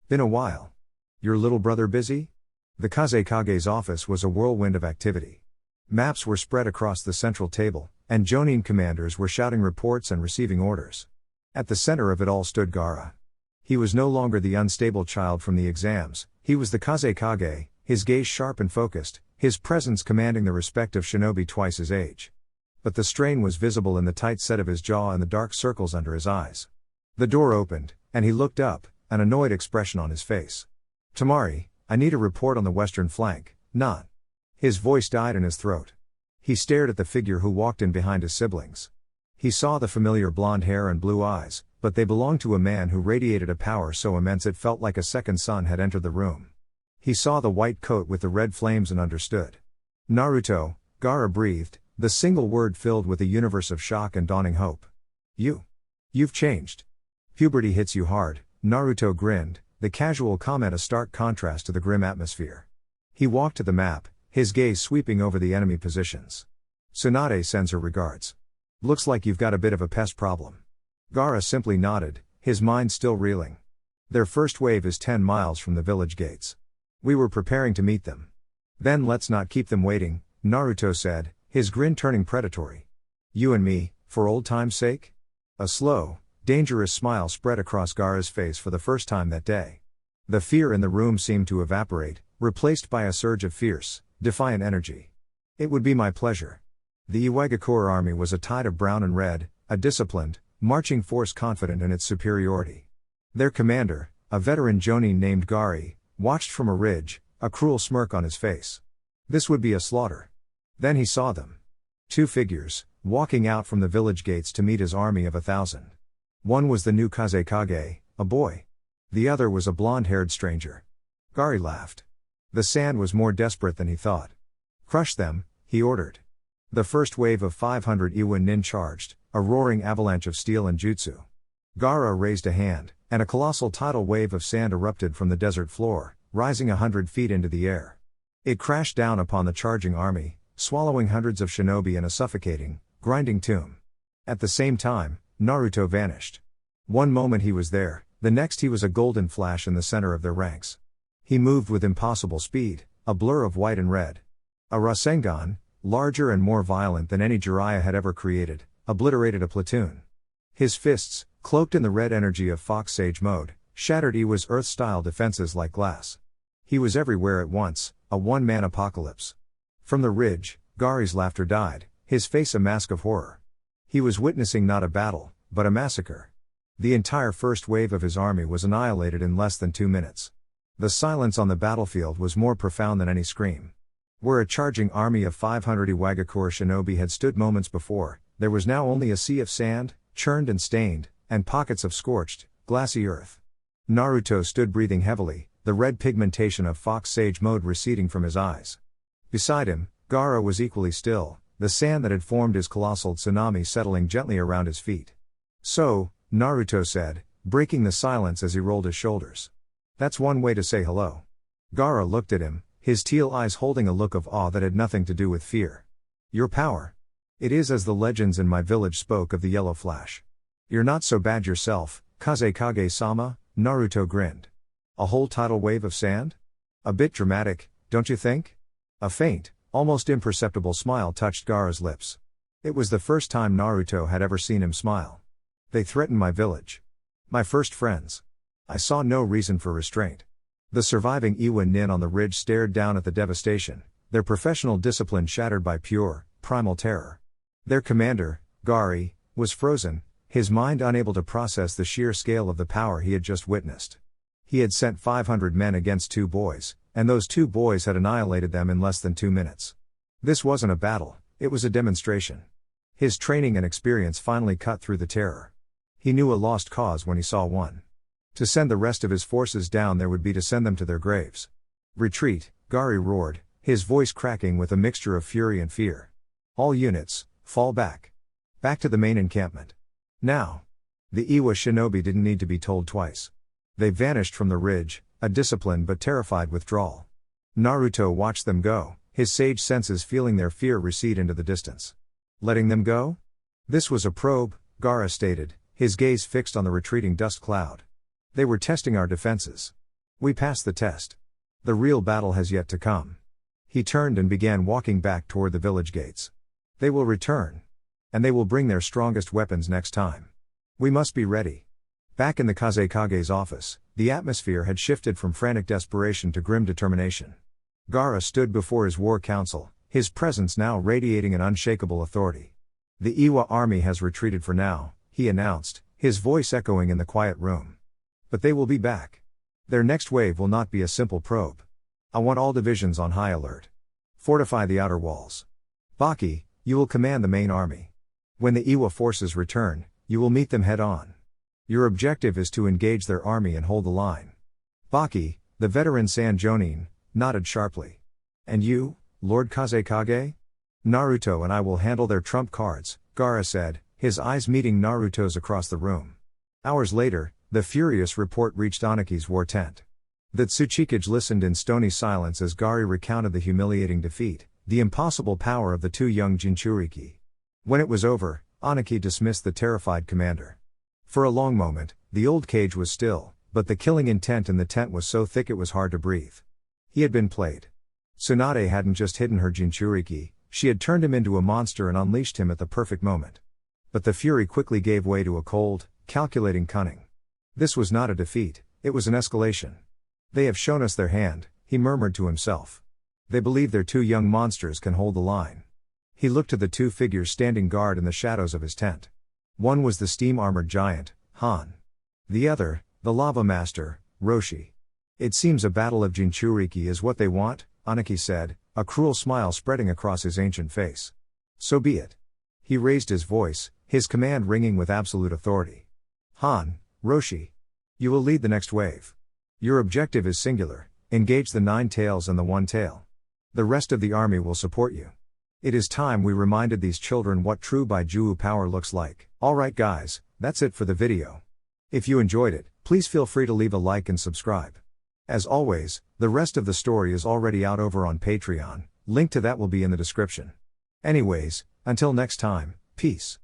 Been a while. Your little brother busy? The Kazekage's office was a whirlwind of activity. Maps were spread across the central table, and Jonin commanders were shouting reports and receiving orders. At the center of it all stood Gaara. He was no longer the unstable child from the exams, he was the Kazekage, his gaze sharp and focused, his presence commanding the respect of shinobi twice his age. But the strain was visible in the tight set of his jaw and the dark circles under his eyes. The door opened, and he looked up, an annoyed expression on his face. Temari, I need a report on the western flank, not. His voice died in his throat. He stared at the figure who walked in behind his siblings. He saw the familiar blonde hair and blue eyes, but they belonged to a man who radiated a power so immense it felt like a second sun had entered the room. He saw the white coat with the red flames and understood. Naruto, Gaara breathed, the single word filled with a universe of shock and dawning hope. You've changed. Puberty hits you hard, Naruto grinned, the casual comment a stark contrast to the grim atmosphere. He walked to the map, his gaze sweeping over the enemy positions. Tsunade sends her regards. Looks like you've got a bit of a pest problem. Gaara simply nodded, his mind still reeling. Their first wave is 10 miles from the village gates. We were preparing to meet them. Then let's not keep them waiting, Naruto said, his grin turning predatory. You and me, for old time's sake? A slow, dangerous smile spread across Gaara's face for the first time that day. The fear in the room seemed to evaporate, replaced by a surge of fierce, defiant energy. It would be my pleasure. The Iwagakure army was a tide of brown and red, a disciplined, marching force confident in its superiority. Their commander, a veteran Jonin named Gari, watched from a ridge, a cruel smirk on his face. This would be a slaughter. Then he saw them. 2 figures, walking out from the village gates to meet his army of 1,000. One was the new Kazekage, a boy. The other was a blonde-haired stranger. Gari laughed. The sand was more desperate than he thought. Crush them, he ordered. The first wave of 500 Iwa nin charged, a roaring avalanche of steel and jutsu. Gaara raised a hand, and a colossal tidal wave of sand erupted from the desert floor, rising 100 feet into the air. It crashed down upon the charging army, swallowing hundreds of shinobi in a suffocating, grinding tomb. At the same time, Naruto vanished. One moment he was there, the next he was a golden flash in the center of their ranks. He moved with impossible speed, a blur of white and red. A Rasengan, larger and more violent than any Jiraiya had ever created, obliterated a platoon. His fists, cloaked in the red energy of Fox Sage mode, shattered Iwa's Earth-style defenses like glass. He was everywhere at once, a one-man apocalypse. From the ridge, Gaara's laughter died, his face a mask of horror. He was witnessing not a battle, but a massacre. The entire first wave of his army was annihilated in less than 2 minutes. The silence on the battlefield was more profound than any scream. Where a charging army of 500 Iwagakure shinobi had stood moments before, there was now only a sea of sand, churned and stained, and pockets of scorched, glassy earth. Naruto stood breathing heavily, the red pigmentation of Fox Sage mode receding from his eyes. Beside him, Gaara was equally still, the sand that had formed his colossal tsunami settling gently around his feet. "So," Naruto said, breaking the silence as he rolled his shoulders. "That's one way to say hello." Gaara looked at him, his teal eyes holding a look of awe that had nothing to do with fear. "Your power. It is as the legends in my village spoke of the yellow flash. You're not so bad yourself, Kazekage-sama," Naruto grinned. "A whole tidal wave of sand? A bit dramatic, don't you think?" A faint, almost imperceptible smile touched Gaara's lips. It was the first time Naruto had ever seen him smile. "They threatened my village. My first friends. I saw no reason for restraint." The surviving Iwa nin on the ridge stared down at the devastation, their professional discipline shattered by pure, primal terror. Their commander, Gaara, was frozen, his mind unable to process the sheer scale of the power he had just witnessed. He had sent 500 men against 2 boys, and those 2 boys had annihilated them in less than 2 minutes. This wasn't a battle, it was a demonstration. His training and experience finally cut through the terror. He knew a lost cause when he saw one. To send the rest of his forces down there would be to send them to their graves. "Retreat," Gaara roared, his voice cracking with a mixture of fury and fear. "All units, fall back. Back to the main encampment. Now." The Iwa shinobi didn't need to be told twice. They vanished from the ridge, a disciplined but terrified withdrawal. Naruto watched them go, his sage senses feeling their fear recede into the distance. "Letting them go? This was a probe," Gaara stated, his gaze fixed on the retreating dust cloud. "They were testing our defenses. We passed the test. The real battle has yet to come." He turned and began walking back toward the village gates. "They will return. And they will bring their strongest weapons next time. We must be ready." Back in the Kazekage's office, the atmosphere had shifted from frantic desperation to grim determination. Gaara stood before his war council, his presence now radiating an unshakable authority. "The Iwa army has retreated for now," he announced, his voice echoing in the quiet room. "But they will be back. Their next wave will not be a simple probe. I want all divisions on high alert. Fortify the outer walls. Baki, you will command the main army. When the Iwa forces return, you will meet them head-on. Your objective is to engage their army and hold the line." Baki, the veteran Sanjonin, nodded sharply. "And you, Lord Kazekage? Naruto and I will handle their trump cards," Gaara said, his eyes meeting Naruto's across the room. Hours later, the furious report reached Anaki's war tent. The Tsuchikage listened in stony silence as Gaara recounted the humiliating defeat, the impossible power of the 2 young Jinchuriki. When it was over, Anaki dismissed the terrified commander. For a long moment, the old cage was still, but the killing intent in the tent was so thick it was hard to breathe. He had been played. Tsunade hadn't just hidden her Jinchuriki, she had turned him into a monster and unleashed him at the perfect moment. But the fury quickly gave way to a cold, calculating cunning. This was not a defeat, it was an escalation. "They have shown us their hand," he murmured to himself. "They believe their 2 young monsters can hold the line." He looked to the 2 figures standing guard in the shadows of his tent. One was the steam-armored giant, Han. The other, the lava master, Roshi. "It seems a battle of Jinchuriki is what they want," Anaki said, a cruel smile spreading across his ancient face. "So be it." He raised his voice, his command ringing with absolute authority. "Han, Roshi. You will lead the next wave. Your objective is singular, engage the 9 tails and the 1 tail. The rest of the army will support you. It is time we reminded these children what true Bijuu power looks like." Alright guys, that's it for the video. If you enjoyed it, please feel free to leave a like and subscribe. As always, the rest of the story is already out over on Patreon, link to that will be in the description. Anyways, until next time, peace.